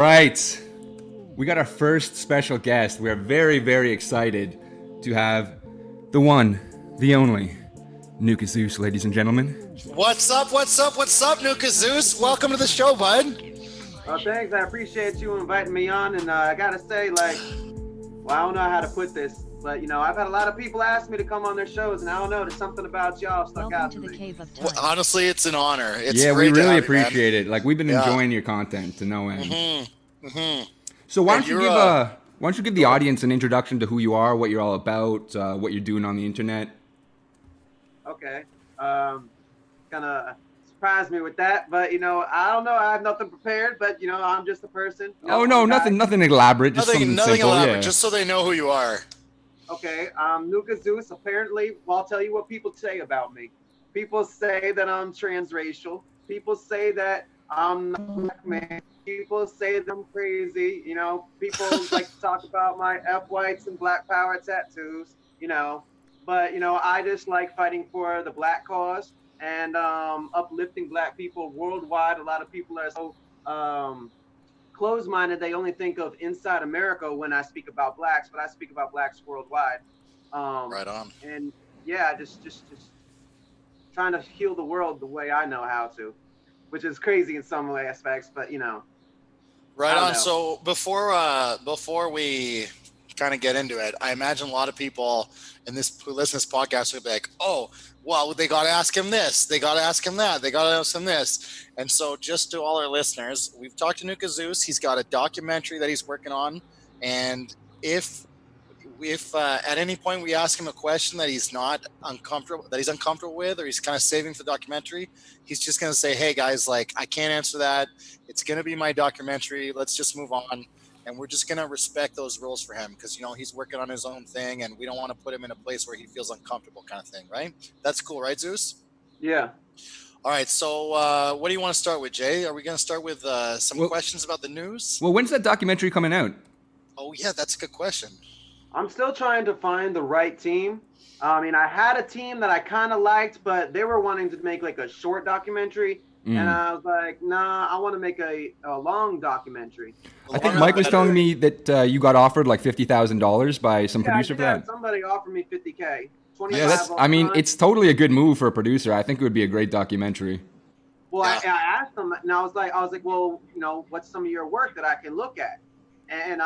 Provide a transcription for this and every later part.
Right. We got our first special guest. We are very, very excited to have the one, the only, Nuka Zeus, ladies and gentlemen. What's up, Nuka Zeus? Welcome to the show, bud. Oh, thanks. I appreciate you inviting me on. And I got to say, I don't know how to put this, but, I've had a lot of people ask me to come on their shows, and I don't know, there's something about y'all stuck out to me. Well, honestly, it's an honor. It's we great to really have appreciate you, it. Like, we've been enjoying your content to no end. Mm-hmm. So why don't you give the audience an introduction to who you are, what you're all about, what you're doing on the internet? Okay. Kind of surprised me with that, but, I don't know. I have nothing prepared, but, I'm just a person. Nothing elaborate. Just nothing simple, elaborate, yeah. just so they know who you are. Okay, Nuka Zeus. Apparently, I'll tell you what people say about me. People say that I'm transracial. People say that I'm not a black man. People say that I'm crazy. People like to talk about my F-whites and black power tattoos. But I just like fighting for the black cause and uplifting black people worldwide. A lot of people are so closed-minded. They only think of inside America when I speak about blacks, but I speak about blacks worldwide. Right on. And yeah, just trying to heal the world the way I know how to, which is crazy in some aspects, but Right on. So before we kind of get into it, I imagine a lot of people who listen to this podcast will be like, oh, well, they got to ask him this, they got to ask him that, they got to ask him this. And so just to all our listeners, we've talked to Nuka Zeus. He's got a documentary that he's working on. And if at any point we ask him a question that he's uncomfortable with, or he's kind of saving for the documentary, he's just going to say, hey guys, I can't answer that. It's going to be my documentary. Let's just move on. And we're just going to respect those rules for him because, he's working on his own thing and we don't want to put him in a place where he feels uncomfortable kind of thing, right? That's cool, right, Zeus? Yeah. All right. So what do you want to start with, Jay? Are we going to start with some questions about the news? Well, when's that documentary coming out? Oh, yeah, that's a good question. I'm still trying to find the right team. I had a team that I kind of liked, but they were wanting to make a short documentary. And I was like, nah, I want to make a long documentary. I think Mike was telling me that you got offered $50,000 by some producer for that. Somebody offered me $50K. Yeah, it's totally a good move for a producer. I think it would be a great documentary. Well, I asked them, and I was like, well, what's some of your work that I can look at? And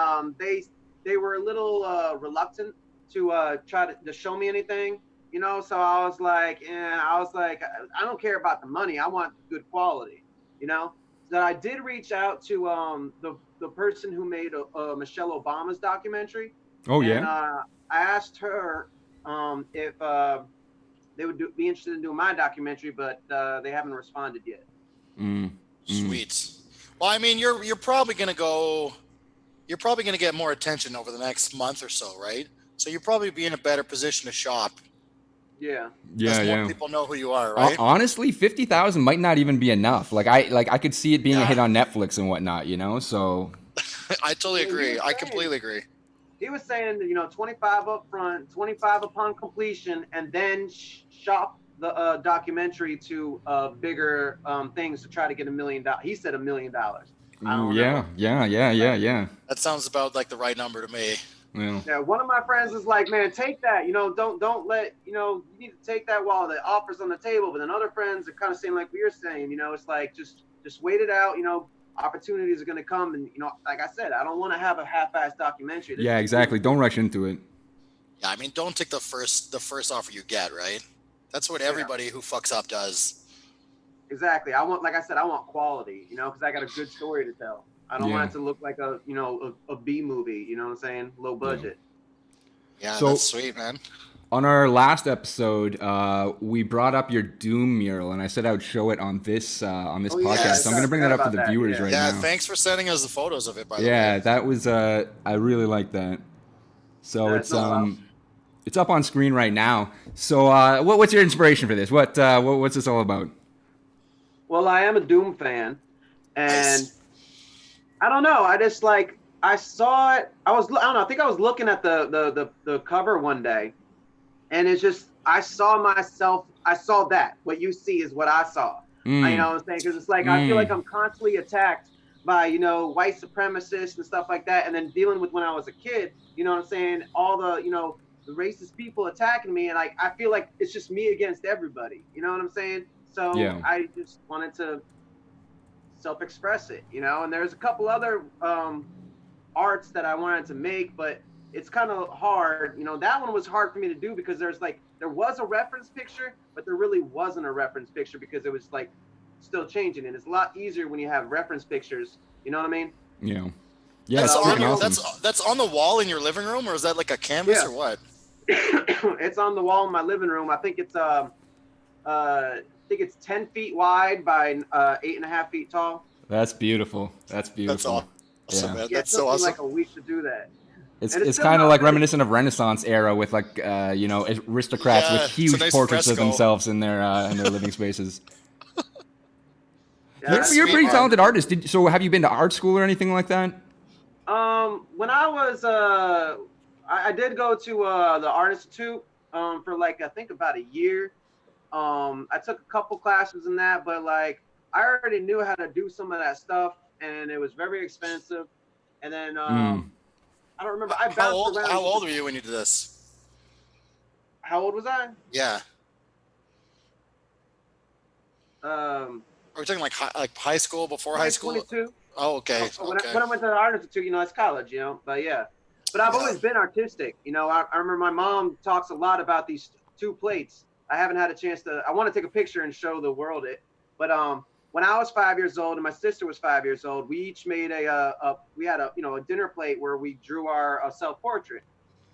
they were a little reluctant to try to show me anything. So I was like, I don't care about the money. I want good quality, So I did reach out to the person who made Michelle Obama's documentary. Oh, yeah. And I asked her if they would be interested in doing my documentary, but they haven't responded yet. Sweet. Well, you're probably going to get more attention over the next month or so, right? So you'll probably be in a better position to shop. Yeah. More people know who you are, right? Honestly, 50,000 might not even be enough. I could see it being a hit on Netflix and whatnot, So I totally agree. I completely agree. He was saying that 25 up front, 25 upon completion, and then shop the documentary to bigger things to try to get $1 million. He said $1 million. Yeah. That sounds about like the right number to me. Yeah, one of my friends is like, man, take that. Don't let, you need to take that while the offer's on the table. But then other friends are kind of saying like what you're saying, it's like just wait it out. Opportunities are going to come, and like I said, I don't want to have a half-assed documentary. Yeah, exactly. Don't rush into it. Yeah, don't take the first offer you get, right? That's what everybody who fucks up does. Exactly. I want quality, because I got a good story to tell. I don't want it to look like a B movie, you know what I'm saying? Low budget. Yeah, so, that's sweet, man. On our last episode, we brought up your Doom mural, and I said I would show it on this podcast. Yeah, so I'm going to bring that up to the viewers right now. Yeah, thanks for sending us the photos of it, by the way. Yeah, that was I really like that. So it's up on screen right now. So what's your inspiration for this? What's this all about? Well, I am a Doom fan, and I don't know. I just I saw it. I think I was looking at the cover one day, and it's just I saw myself. I saw that. What you see is what I saw. You know what I'm saying? Because it's I feel like I'm constantly attacked by, you know, white supremacists and stuff like that, and then dealing with when I was a kid, you know what I'm saying, all the, you know, the racist people attacking me, and like I feel like it's just me against everybody, you know what I'm saying? So Yeah. I just wanted to self-express it, you know. And there's a couple other arts that I wanted to make, but it's kind of hard, you know. That one was hard for me to do because there was a reference picture, but there really wasn't a reference picture because it was like still changing, and it's a lot easier when you have reference pictures, you know what I mean? Yeah. Yeah, that's it's on, freaking awesome. that's on the wall in your living room, or is that like a canvas or what? It's on the wall in my living room. I think it's 10 feet wide by 8.5 feet tall. That's beautiful. That's beautiful. That's awesome, yeah. man. Yeah, That's it took so me awesome. like a week to do that. It's kind of like reminiscent of Renaissance era with like you know, aristocrats with huge nice portraits of fresco. themselves in their living spaces. Yeah, You're a pretty talented artist. So have you been to art school or anything like that? When I was I did go to the Art Institute for like I think about a year. I took a couple classes in that, but like I already knew how to do some of that stuff, and it was very expensive. And then I don't remember. I bounced around. How old were you when you did this? How old was I? Yeah. Are we talking like high school, before high school? 22. Oh, okay. When I went to the Art Institute, you know, it's college, you know, but yeah. But I've always been artistic, you know. I remember my mom talks a lot about these two plates. I haven't had a chance to. I want to take a picture and show the world it. But when I was 5 years old and my sister was 5 years old, we each made we had a dinner plate where we drew our self-portrait.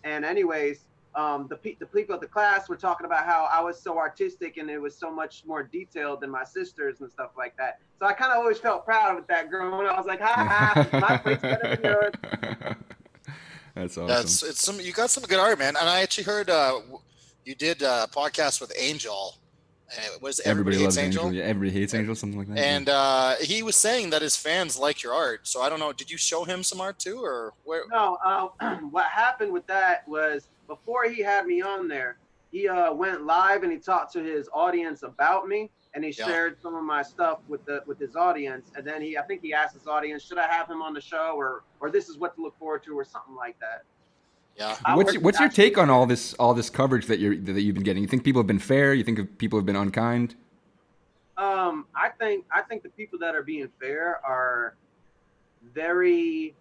And anyways, the people of the class were talking about how I was so artistic and it was so much more detailed than my sisters and stuff like that. So I kind of always felt proud of that growing up. I was like, ha ha, my plate's better than yours. That's awesome. You got some good art, man. And I actually heard you did a podcast with Angel. Was Everybody Hates Angel? Yeah, Everybody Hates Angel, something like that. And he was saying that his fans like your art. So I don't know. Did you show him some art too, or where? No. What happened with that was before he had me on there, he went live and he talked to his audience about me, and he shared some of my stuff with his audience. And then I think he asked his audience, should I have him on the show, or this is what to look forward to, or something like that. Yeah. What's your take on all this coverage that you've been getting? You think people have been fair? You think people have been unkind? I think the people that are being fair are very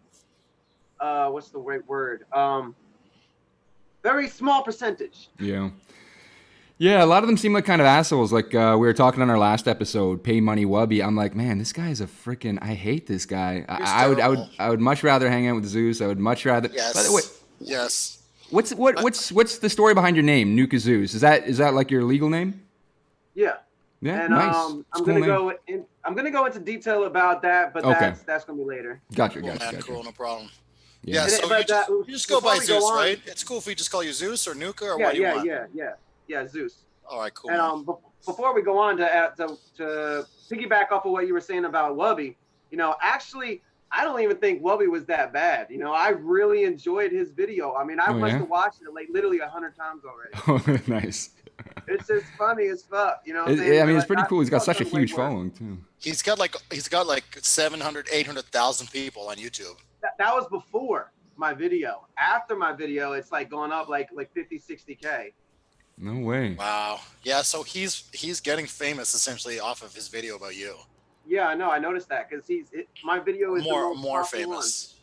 what's the right word? Very small percentage. Yeah. Yeah, a lot of them seem like kind of assholes. Like we were talking on our last episode, paymoneywubby. I'm like, man, this guy's a freaking. I hate this guy. I would much rather hang out with Zeus. I would much rather. Yes. By the way, yes. What's the story behind your name, Nuka Zeus? Is that like your legal name? Yeah. Yeah. And nice. I'm gonna go into detail about that, but that's gonna be later. Gotcha. Cool, no problem. Yeah. So you just go by Zeus, right? It's cool if we just call you Zeus or Nuka or what do you want? Yeah, Zeus. All right, cool. And before we go on to piggyback off of what you were saying about Wubby, you know, actually, I don't even think Wubby was that bad. You know, I really enjoyed his video. I mean, I must have watched it like literally 100 times already. Oh, nice. It's just funny as fuck, you know. I mean, it's pretty cool. He's got such a huge following too. He's got like 700, 800,000 people on YouTube. That was before my video. After my video, it's like going up like 50, 60K. No way. Wow. Yeah. So he's getting famous essentially off of his video about you. Yeah, I know. I noticed that because my video is more famous.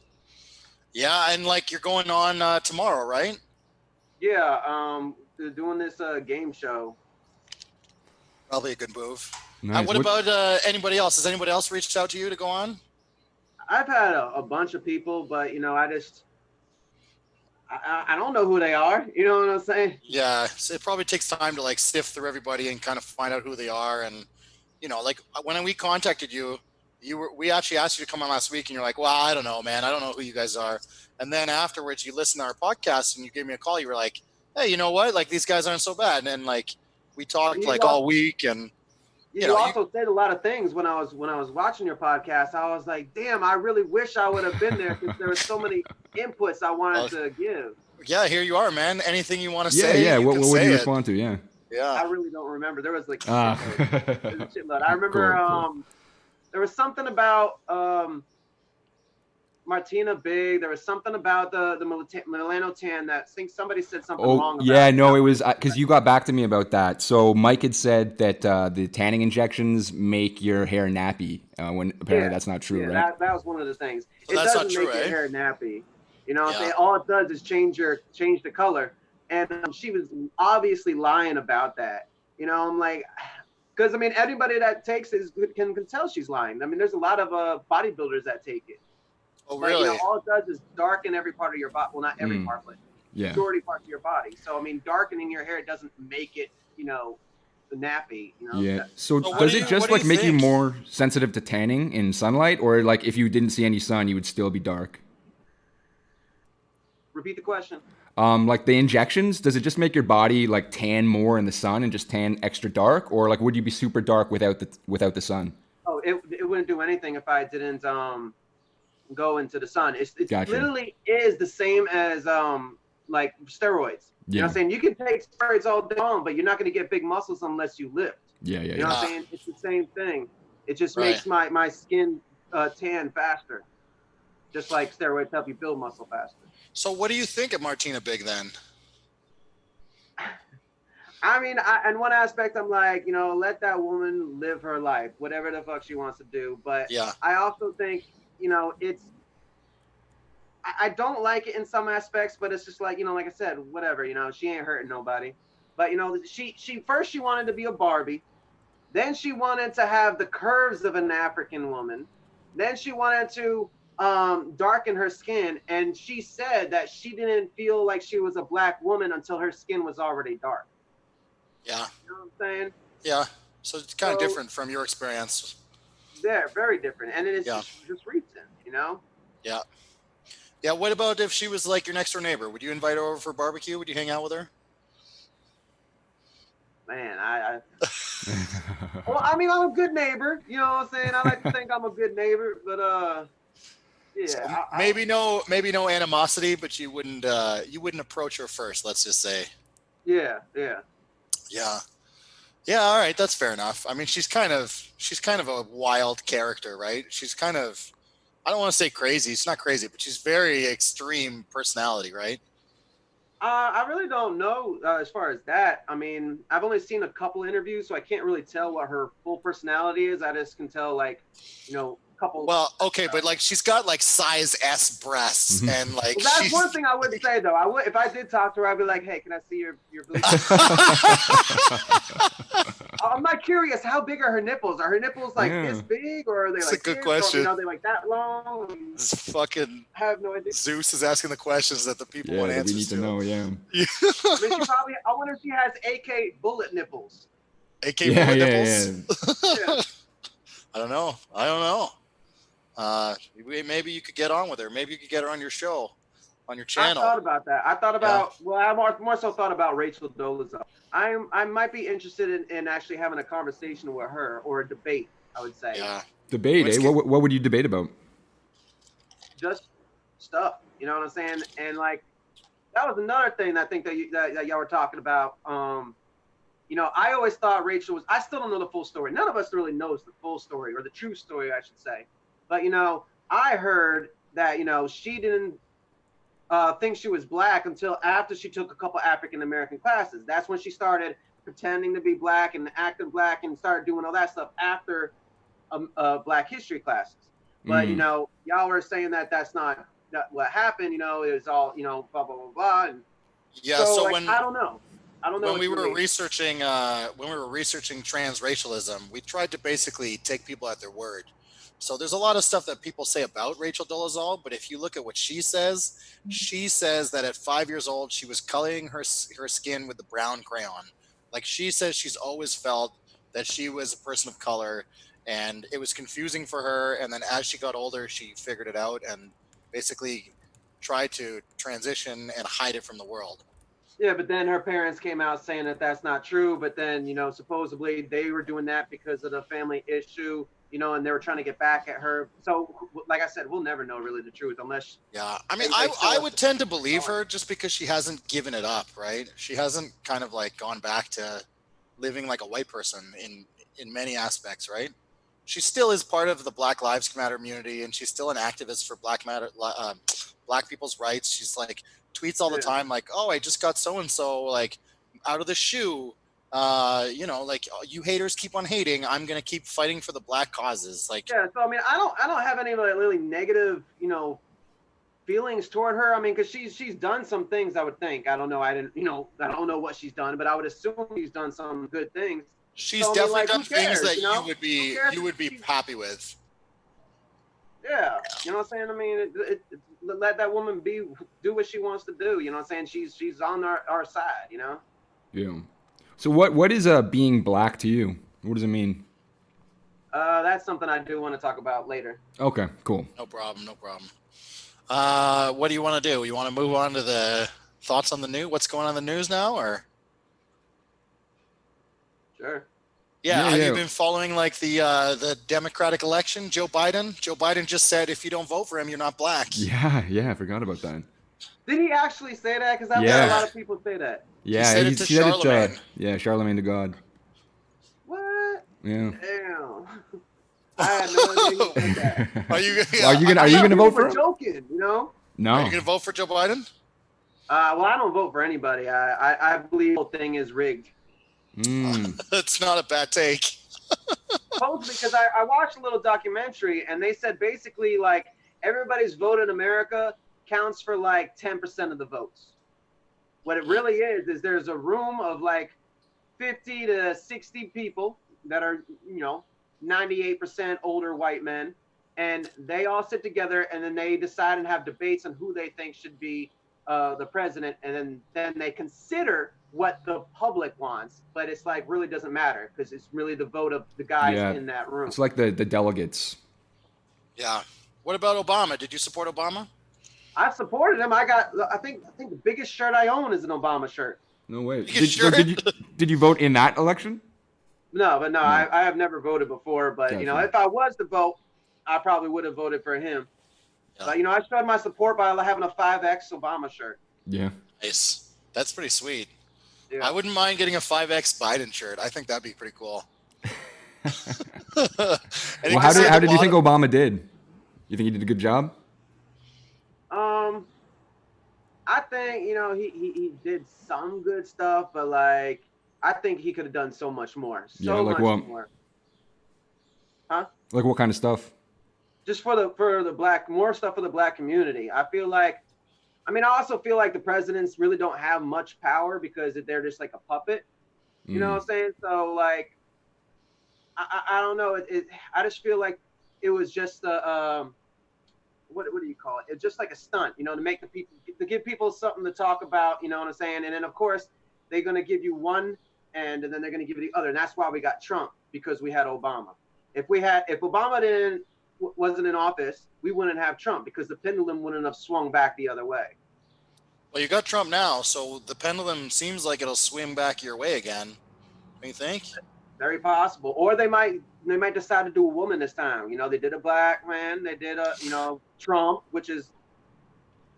Yeah, and like you're going on tomorrow, right? Yeah. They're doing this game show. Probably a good move. Nice. What about anybody else? Has anybody else reached out to you to go on? I've had a bunch of people, but you know, I don't know who they are. You know what I'm saying? Yeah, so it probably takes time to like sift through everybody and kind of find out who they are. And you know, like when we contacted you, we actually asked you to come on last week, and you're like, "Well, I don't know, man. I don't know who you guys are." And then afterwards, you listened to our podcast and you gave me a call. You were like, "Hey, you know what? Like these guys aren't so bad." And then like we talked like all week, and you also said a lot of things when I was watching your podcast. I was like, damn, I really wish I would have been there because there were so many inputs I wanted to give. Yeah, here you are, man. Anything you want to say? Yeah. What would you respond to? Yeah. Yeah. I really don't remember. There was like a shitload. I remember cool. there was something about Martina Big. There was something about the Milano tan that I think somebody said something wrong about. Yeah, no, it was because you got back to me about that. So Mike had said that the tanning injections make your hair nappy. When apparently that's not true, right? That was one of the things. So it that's doesn't not true, make your eh? hair nappy. You know what I'm saying? All it does is change the color. And she was obviously lying about that. You know, I'm like, because I mean, everybody that takes it can tell she's lying. I mean, there's a lot of bodybuilders that take it. Oh, but, really? You know, all it does is darken every part of your body. Well, not every part, but majority parts of your body. So I mean, darkening your hair doesn't make it, you know, nappy. You know. Yeah. So does it just like make you more sensitive to tanning in sunlight, or like if you didn't see any sun, you would still be dark? Repeat the question. Like the injections, does it just make your body like tan more in the sun and just tan extra dark, or like would you be super dark without the sun? Oh, it wouldn't do anything if I didn't go into the sun. It's Gotcha. Literally is the same as like steroids. You know what I'm saying? You can take steroids all day long, but you're not going to get big muscles unless you lift. Yeah. You know what I'm saying? It's the same thing. It just makes my skin tan faster, just like steroids help you build muscle faster. So what do you think of Martina Big then? I mean, in one aspect, I'm like, you know, let that woman live her life, whatever the fuck she wants to do. But I also think, you know, I don't like it in some aspects, but it's just like, you know, like I said, whatever, you know, she ain't hurting nobody. But, you know, she first she wanted to be a Barbie. Then she wanted to have the curves of an African woman. Then she wanted to darken her skin. And she said that she didn't feel like she was a black woman until her skin was already dark. Yeah. You know what I'm saying? Yeah. So it's kind of different from your experience. Yeah, very different. And it is just recent, you know? Yeah. Yeah, what about if she was like your next door neighbor? Would you invite her over for barbecue? Would you hang out with her? Man, well, I mean, I'm a good neighbor. You know what I'm saying? I like to think I'm a good neighbor, but yeah. So maybe no animosity, but you wouldn't approach her first. Let's just say. Yeah. All right, that's fair enough. I mean, she's kind of a wild character, right? She's kind of, I don't want to say crazy. It's not crazy, but she's very extreme personality, right? I really don't know as far as that. I mean, I've only seen a couple interviews, so I can't really tell what her full personality is. I just can tell, like, you know, a couple. Well, okay, but like she's got like size S breasts and like. Well, that's one thing I would say though. I would, if I did talk to her, I'd be like, "Hey, can I see your boobs?" I'm not curious. How big are her nipples? Are her nipples like this big, or are they like? That's a good question. Or, are they like that long? This fucking. I have no idea. Zeus is asking the questions that the people want answers we need to know. I mean, I wonder if she has AK bullet nipples. AK bullet nipples. Yeah. I don't know. Maybe you could get on with her. Maybe you could get her on your show, on your channel. I thought about that. I thought about I more so thought about Rachel Dolezal. I might be interested in actually having a conversation with her, or a debate, I would say. Yeah. Debate, eh? What would you debate about? Just stuff, you know what I'm saying? And like, that was another thing that I think that y'all were talking about. You know, I always thought Rachel was, I still don't know the full story. None of us really knows the full story, or the true story, I should say. But, you know, I heard that, you know, she didn't think she was black until after she took a couple African-American classes. That's when she started pretending to be black and acting black and started doing all that stuff after Black history classes. But, you know, y'all were saying that that's not what happened, you know, it was all, you know, blah, blah, blah, blah. And so like, when, I don't know. When we were researching transracialism, we tried to basically take people at their word. So there's a lot of stuff that people say about Rachel Dolezal, but if you look at what she says that at 5 years old, she was coloring her skin with the brown crayon. Like, she says she's always felt that she was a person of color, and it was confusing for her. And then as she got older, she figured it out and basically tried to transition and hide it from the world. Yeah, but then her parents came out saying that that's not true. But then, you know, supposedly they were doing that because of the family issue, you know, and they were trying to get back at her. So, like I said, we'll never know really the truth unless. Yeah, I mean, I would tend to believe her just because she hasn't given it up, right? She hasn't kind of like gone back to living like a white person in many aspects, right? she still is part of the Black Lives Matter community, and she's still an activist for Black people's rights. She's like tweets all the time, like, "Oh, I just got so and so like out of the shoe. You know, like you haters keep on hating. I'm gonna keep fighting for the Black causes." Like, yeah. So I mean, I don't have any like really negative, you know, feelings toward her. I mean, because she's done some things. I would think. I don't know. I don't know what she's done, but I would assume she's done some good things. She's definitely done things that you would be happy with. Yeah, you know what I'm saying? I mean, let that woman do what she wants to do. You know what I'm saying? She's on our side. You know. Yeah. So what is being Black to you? What does it mean? That's something I do want to talk about later. Okay, cool. No problem. What do you want to do? You want to move on to the thoughts on the news? What's going on in the news now, or? Sure. Yeah, have you been following like the Democratic election? Joe Biden just said if you don't vote for him, you're not Black. Yeah, I forgot about that. Did he actually say that? Because I've heard a lot of people say that. Yeah, he said it to Charlemagne. Charlemagne the God. What? Yeah. Damn. I had no idea he said that. Are you gonna vote for him? Joking, you know? No. Are you gonna vote for Joe Biden? Well, I don't vote for anybody. I believe the whole thing is rigged. It's not a bad take. Supposedly, because I watched a little documentary and they said basically like everybody's vote in America counts for like 10% of the votes. What it really is there's a room of like 50 to 60 people that are, you know, 98% older white men, and they all sit together and then they decide and have debates on who they think should be the president, and then they consider what the public wants, but it's like really doesn't matter because it's really the vote of the guys in that room. It's like the delegates. Yeah. What about Obama? Did you support Obama? I supported him. I think the biggest shirt I own is an Obama shirt. No way. Did you vote in that election? No, but no. I have never voted before, but you know, if I was to vote, I probably would have voted for him. Yeah. But you know, I showed my support by having a 5X Obama shirt. Yeah. Nice. That's pretty sweet. Yeah. I wouldn't mind getting a 5X Biden shirt. I think that'd be pretty cool. Well, how did you think Obama did? You think he did a good job? I think, you know, he did some good stuff, but like I think he could have done so much more. More. Huh? Like what kind of stuff? Just for the Black, more stuff for the Black community. I also feel like the presidents really don't have much power because they're just like a puppet. You know what I'm saying? So like, I don't know. I just feel like it was just what do you call it? It's just like a stunt, you know, to give people something to talk about. You know what I'm saying? And then of course they're gonna give you one end, and then they're gonna give you the other. And that's why we got Trump, because we had Obama. If Obama wasn't in office, we wouldn't have Trump because the pendulum wouldn't have swung back the other way. Well, you got Trump now, so the pendulum seems like it'll swing back your way again. What do you think? Very possible. Or they might decide to do a woman this time. You know, they did a Black man, they did Trump, which is,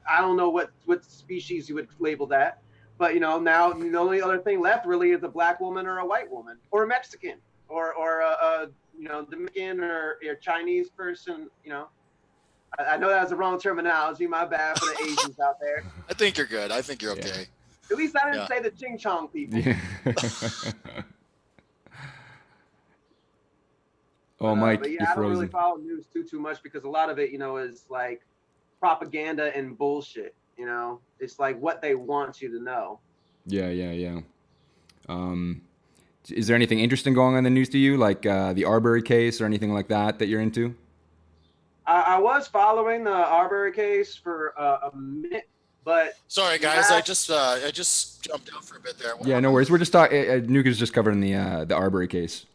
I don't know what species you would label that. But you know, now the only other thing left really is a Black woman or a white woman or a Mexican or a Dominican or a Chinese person. You know, I know that was the wrong terminology. My bad for the Asians out there. I think you're good. I think you're okay. Yeah. At least I didn't say the Ching Chong people. Yeah. Oh, Mike, but yeah, you're I don't frozen. really follow news too much because a lot of it, you know, is like propaganda and bullshit. You know, it's like what they want you to know. Yeah. Is there anything interesting going on in the news to you, like the Arbery case or anything like that you're into? I was following the Arbery case for a minute, but sorry guys, I just jumped out for a bit there. Yeah, no worries. We're just talking. Nuka's just covering the Arbery case.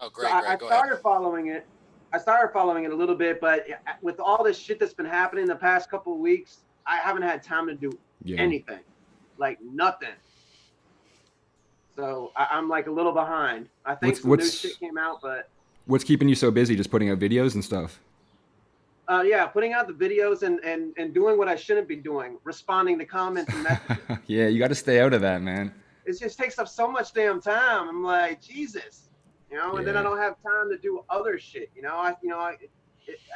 Oh, great. So I started following it. I started following it a little bit, but with all this shit that's been happening the past couple of weeks, I haven't had time to do anything, like nothing. So I'm like a little behind. I think some new shit came out, but what's keeping you so busy? Just putting out videos and stuff? Yeah, putting out the videos and doing what I shouldn't be doing, responding to comments and messages. Yeah, you got to stay out of that, man. It just takes up so much damn time. I'm like, Jesus. you know, and then I don't have time to do other shit, you know. I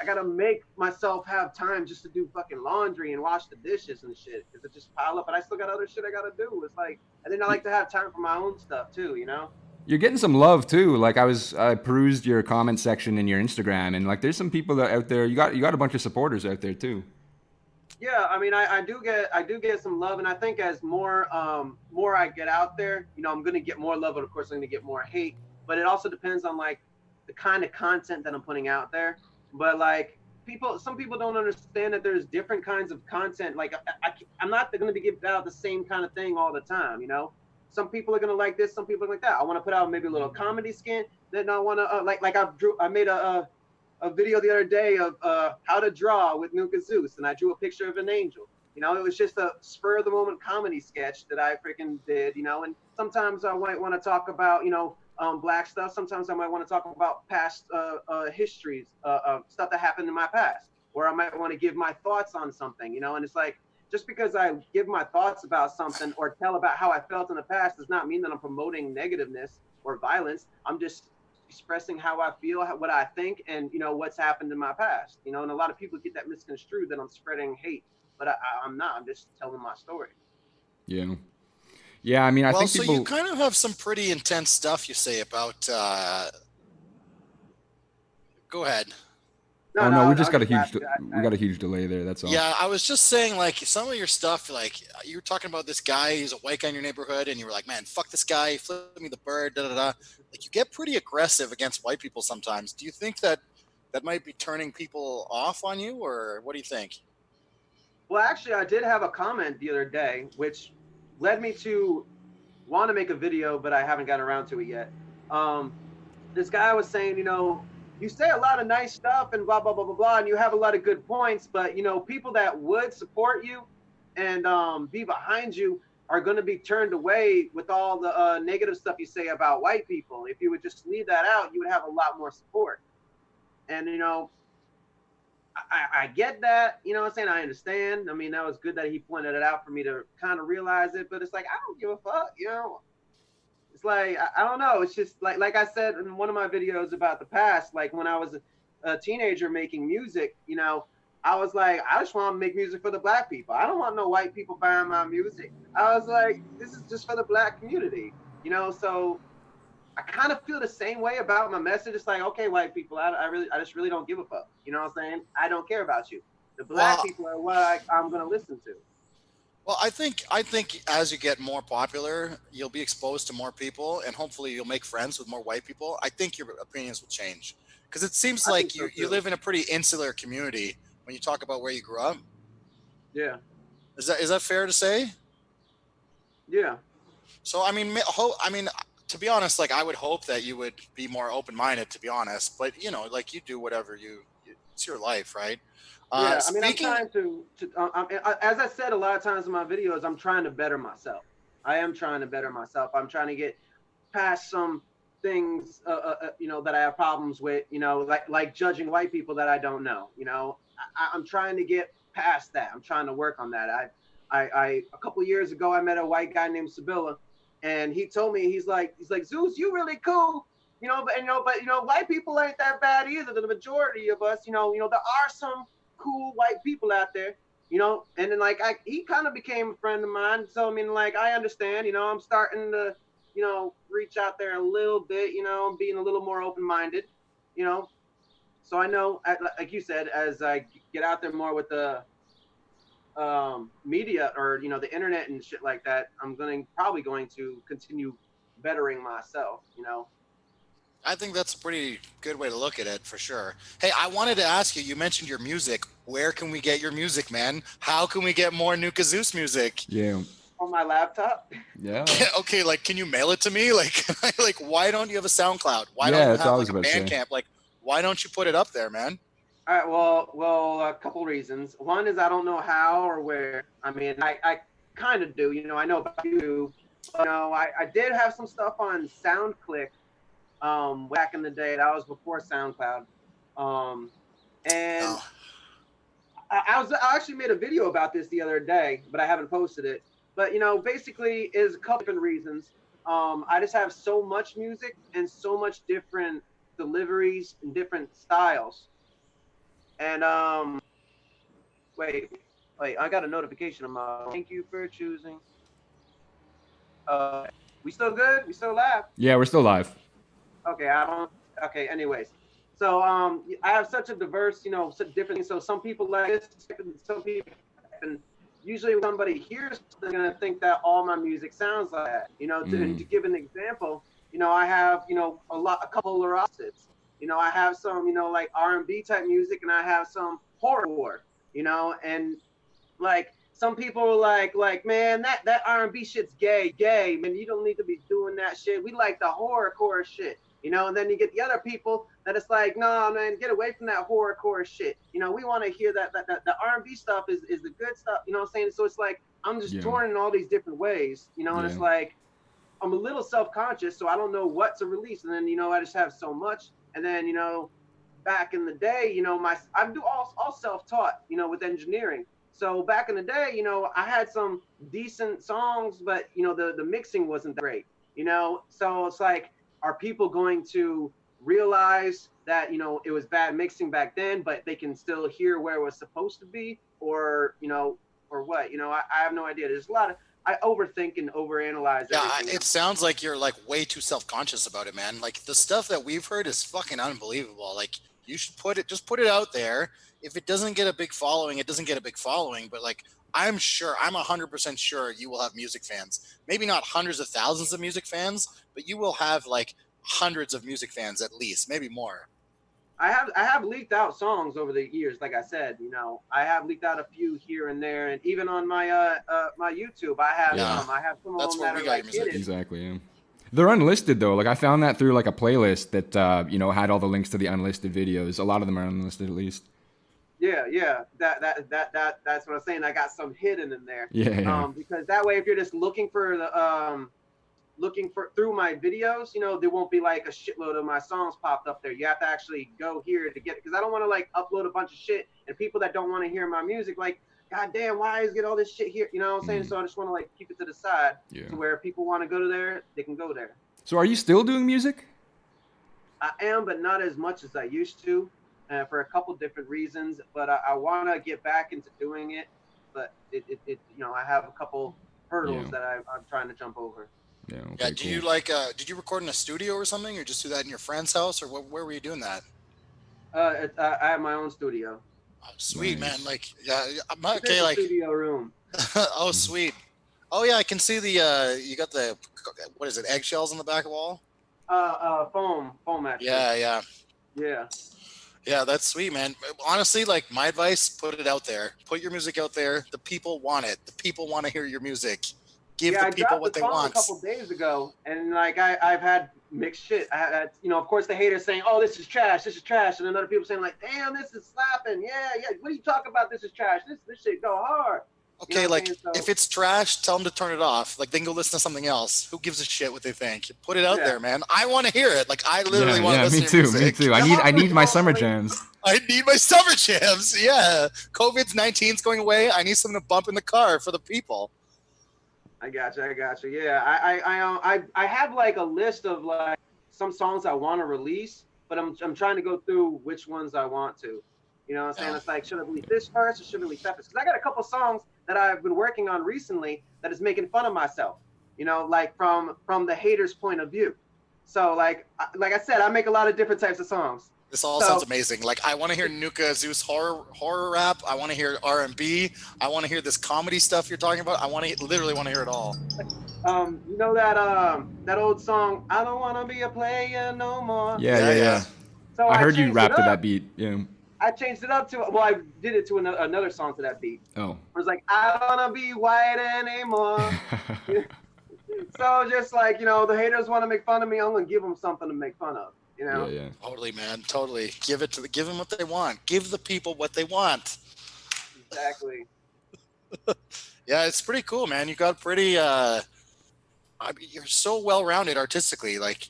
gotta make myself have time just to do fucking laundry and wash the dishes and shit, because it just pile up, and I still got other shit I gotta do. It's like, and then I like to have time for my own stuff too, you know. You're getting some love too. Like I perused your comment section in your Instagram, and like there's some people that out there. You got a bunch of supporters out there too. Yeah, I mean, I do get some love, and I think as more I get out there, you know, I'm gonna get more love, and of course I'm gonna get more hate. But it also depends on like the kind of content that I'm putting out there. But like some people don't understand that there's different kinds of content. Like I'm not going to be giving out the same kind of thing all the time, you know. Some people are going to like this, some people are like that. I want to put out maybe a little comedy skit. Then I want to I made a video the other day of how to draw with Nuka Zeus, and I drew a picture of an angel. You know, it was just a spur of the moment comedy sketch that I freaking did, you know. And sometimes I might want to talk about, you know, Black stuff. Sometimes I might want to talk about past histories, stuff that happened in my past, or I might want to give my thoughts on something, you know. And it's like, just because I give my thoughts about something or tell about how I felt in the past does not mean that I'm promoting negativeness or violence. I'm just expressing how I feel, what I think, and, you know, what's happened in my past, you know. And a lot of people get that misconstrued that I'm spreading hate, but I'm not. I'm just telling my story. Yeah. Yeah, I mean, I think people... so you kind of have some pretty intense stuff you say about... Go ahead. No, we got a huge delay there. That's all. Yeah, I was just saying, like, some of your stuff, like, you were talking about this guy, he's a white guy in your neighborhood, and you were like, man, fuck this guy, he flipped me the bird, da-da-da. Like, you get pretty aggressive against white people sometimes. Do you think that might be turning people off on you, or what do you think? Well, actually, I did have a comment the other day, which led me to want to make a video, but I haven't gotten around to it yet. This guy was saying, you know, you say a lot of nice stuff and blah, blah, blah, blah, blah, and you have a lot of good points, but, you know, people that would support you and be behind you are going to be turned away with all the negative stuff you say about white people. If you would just leave that out, you would have a lot more support. And, you know, I get that, you know what I'm saying? I understand. I mean, that was good that he pointed it out for me to kind of realize it, but it's like, I don't give a fuck, you know? It's like, I don't know. It's just like I said in one of my videos about the past, like when I was a teenager making music, you know, I was like, I just want to make music for the Black people. I don't want no white people buying my music. I was like, this is just for the Black community, you know? So I kind of feel the same way about my message. It's like, okay, white people, I just really don't give a fuck. You know what I'm saying? I don't care about you. The Black people are what I'm going to listen to. Well, I think as you get more popular, you'll be exposed to more people, and hopefully you'll make friends with more white people. I think your opinions will change, because it seems like you live in a pretty insular community when you talk about where you grew up. Yeah. Is that fair to say? Yeah. So I mean, to be honest, like I would hope that you would be more open-minded, to be honest. But you know, like you do whatever it's your life, right? Yeah, I mean, I'm trying to as I said a lot of times in my videos, I'm trying to better myself. I am trying to better myself. I'm trying to get past some things, you know, that I have problems with, you know, like judging white people that I don't know. You know, I'm trying to get past that. I'm trying to work on that. I a couple of years ago, I met a white guy named Sibylla, and he told me, he's like, Zeus, you really cool. You know, but white people ain't that bad either. The majority of us, you know, there are some cool white people out there, you know. And then like he kind of became a friend of mine. So I mean, like, I understand, you know, I'm starting to, you know, reach out there a little bit, you know, I'm being a little more open-minded, you know. So I know, like you said, as I get out there more with the media, or, you know, the internet and shit like that, I'm probably going to continue bettering myself, you know. I think that's a pretty good way to look at it, for sure. Hey, I wanted to ask you, you mentioned your music. Where can we get your music, man? How can we get more Nuka Zeus music? Yeah. On my laptop? Yeah. Okay, like, can you mail it to me? Like, why don't you have a SoundCloud? Why don't you have like a Bandcamp? Like, why don't you put it up there, man? All right, well, a couple reasons. One is I don't know how or where. I mean, I kind of do, you know, I know about you. But, you know, I did have some stuff on SoundClick back in the day. That was before SoundCloud. And I actually made a video about this the other day, but I haven't posted it. But, you know, basically is a couple different reasons. I just have so much music and so much different deliveries and different styles. And wait, I got a notification on my. Thank you for choosing. We still good? We still live? Yeah, we're still live. Okay, I don't. Okay, anyways. So I have such a diverse, such different things. So some people like this, some people, and usually when somebody hears, they're gonna think that all my music sounds like that. To give an example, I have, a couple of opposites. I have some, like R&B type music, and I have some horror. And like some people are like, man, that R&B shit's gay, man. You don't need to be doing that shit. We like the horrorcore shit. And then you get the other people that it's like, no, man, get away from that horrorcore shit. We want to hear that the R&B stuff is the good stuff. You know what I'm saying? So it's like I'm just torn in all these different ways. And it's like I'm a little self-conscious, so I don't know what to release. And then I just have so much. And then back in the day, I do all self-taught. With engineering. So back in the day, I had some decent songs, but the mixing wasn't that great. So it's like, are people going to realize that it was bad mixing back then, but they can still hear where it was supposed to be, or or what? I have no idea. There's a lot of I overthink and overanalyze. Yeah, it sounds like you're like way too self-conscious about it, man. Like the stuff that we've heard is fucking unbelievable. Like you should just put it out there. If it doesn't get a big following, it doesn't get a big following. But like I'm 100% sure you will have music fans. Maybe not hundreds of thousands of music fans, but you will have like hundreds of music fans at least, maybe more. I have leaked out songs over the years. Like I said, I have leaked out a few here and there, and even on my my YouTube, I have some of them that are like hidden. Exactly. Yeah. They're unlisted though. Like I found that through like a playlist that had all the links to the unlisted videos. A lot of them are unlisted at least. Yeah. That's what I'm saying. I got some hidden in there. Yeah. Because that way, if you're just looking for the through my videos, there won't be like a shitload of my songs popped up there. You have to actually go here to get it, because I don't want to like upload a bunch of shit and people that don't want to hear my music like, God damn, why is get all this shit here? You know what I'm saying? So I just want to like keep it to the side, to where if people want to go to there, they can go there. So are you still doing music? I am, but not as much as I used to, for a couple different reasons. But I want to get back into doing it. But it I have a couple hurdles that I'm trying to jump over. Yeah. Okay, yeah. Do you like? Did you record in a studio or something, or just do that in your friend's house, or where were you doing that? I have my own studio. Oh, sweet, man. Like, yeah. Okay, like studio room. Oh, sweet. Oh yeah, I can see the. You got the. What is it? Eggshells on the back wall. Foam. Actually. Yeah. Yeah, that's sweet, man. Honestly, like my advice: put it out there. Put your music out there. The people want it. The people want to hear your music. Give the people what they want. A couple days ago, and like I've had mixed shit. I had, of course, the haters saying, "Oh, this is trash. This is trash," and then other people saying, "Like, damn, this is slapping. Yeah. What are you talking about? This is trash. This shit go hard." Okay, like if it's trash, tell them to turn it off. Like they can go listen to something else. Who gives a shit what they think? Put it out there, man. I want to hear it. Like I literally want to listen to music. Me too. I need my summer jams. I need my summer jams. Yeah. COVID-19's going away. I need something to bump in the car for the people. I got you. Yeah, I have like a list of like some songs I want to release, but I'm trying to go through which ones I want to. You know what I'm saying? It's like, should I release this first or should I release that first? Because I got a couple songs that I've been working on recently that is making fun of myself. Like from the haters' point of view. So like I said, I make a lot of different types of songs. This all sounds amazing. Like I want to hear Nuka Zeus horror rap. I want to hear R&B. I want to hear this comedy stuff you're talking about. I literally want to hear it all. You know that old song, I don't want to be a player no more. Yeah. So I heard you rap to that beat. Yeah. I changed it up to, I did it to another song to that beat. Oh. It was like, I don't want to be white anymore. So just like, the haters want to make fun of me, I'm going to give them something to make fun of. Yeah. Totally, man. Totally. Give them what they want. Give the people what they want. Exactly. Yeah, it's pretty cool, man. You got pretty, you're so well-rounded artistically. Like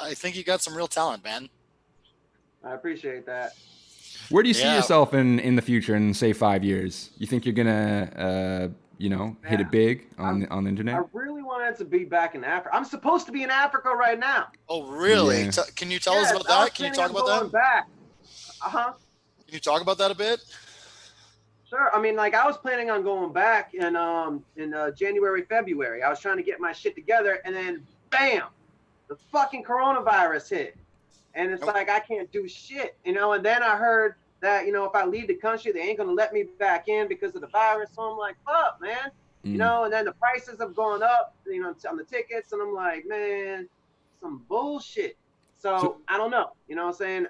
I think you got some real talent, man. I appreciate that. Where do you see yourself in the future in say 5 years? You think you're gonna hit it big on the internet? I really want wanted to be back in Africa. I'm supposed to be in Africa right now. Oh, really? Yeah. Can you tell us about that? Can you talk about that? Back. Uh-huh. Can you talk about that a bit? Sure. I mean, like, I was planning on going back in January, February. I was trying to get my shit together, and then bam, the fucking coronavirus hit. And it's like, I can't do shit, you know? And then I heard that, you know, if I leave the country, they ain't gonna let me back in because of the virus. So I'm like, fuck, man. You know, and then the prices have gone up, you know, on the tickets, and I'm like, man, some bullshit. So I don't know, you know what I'm saying?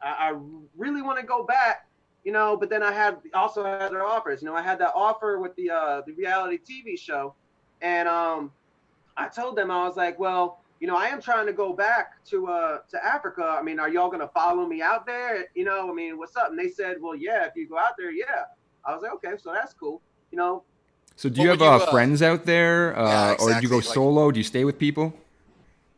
I really want to go back, you know, but then I also had other offers. You know, I had that offer with the reality TV show, and I told them, I was like, well, you know, I am trying to go back to Africa. I mean, are y'all gonna follow me out there? You know, I mean, what's up? And they said, well, yeah, if you go out there, yeah. I was like, okay, so that's cool, you know. So do you have friends out there, exactly. Or do you go solo? Do you stay with people?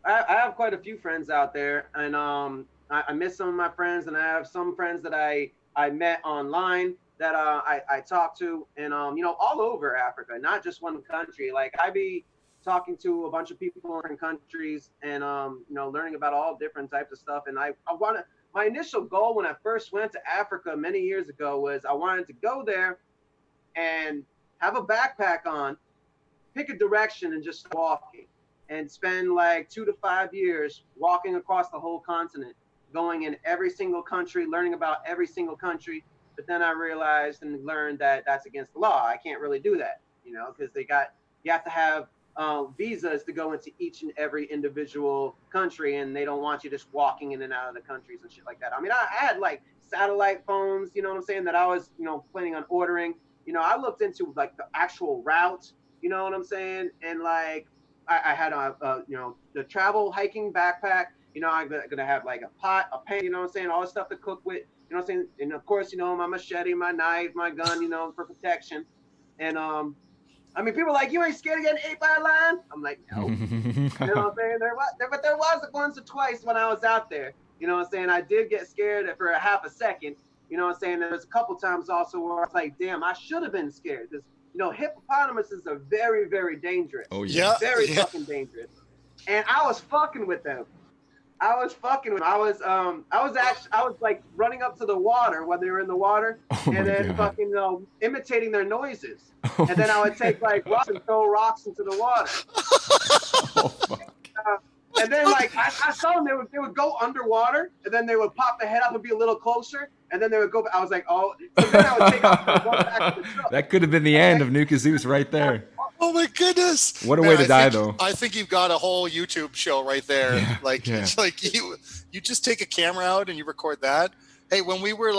I have quite a few friends out there, and I miss some of my friends, and I have some friends that I met online that I talk to, and you know, all over Africa, not just one country. Like, I be talking to a bunch of people in different countries, and you know, learning about all different types of stuff. And I want to. My initial goal when I first went to Africa many years ago was I wanted to go there and have a backpack on, pick a direction, and just walking, and spend like 2 to 5 years walking across the whole continent, going in every single country, learning about every single country. But then I realized and learned that that's against the law. I can't really do that, you know, because you have to have visas to go into each and every individual country, and they don't want you just walking in and out of the countries and shit like that. I mean, I had like satellite phones, you know what I'm saying, that I was, you know, planning on ordering. You know, I looked into like the actual route, you know what I'm saying? And like, I had you know, the travel hiking backpack, you know, I'm gonna have like a pot, a pan, you know what I'm saying? All the stuff to cook with, you know what I'm saying? And of course, you know, my machete, my knife, my gun, you know, for protection. And I mean, people are like, you ain't scared of getting ate by a lion? I'm like, no. You know what I'm saying? But there was once or twice when I was out there, you know what I'm saying? I did get scared for a half a second. You know what I'm saying? There was a couple times also where I was like, damn, I should have been scared. Because, you know, hippopotamuses are very, very dangerous. Oh, yeah. Very fucking dangerous. And I was fucking with them. I was like running up to the water when they were in the water, and then fucking, you know, imitating their noises. And then I would take like rocks and throw rocks into the water. And then like I saw them, they would go underwater, and then they would pop their head up and be a little closer, and then they would go. I was like, oh. So then I would take off and go back to the truck. That could have been the end of Nuka Zeus right there. Oh my goodness! What a way to die, though. I think you've got a whole YouTube show right there. Yeah, like, it's like you just take a camera out and you record that. Hey, when we were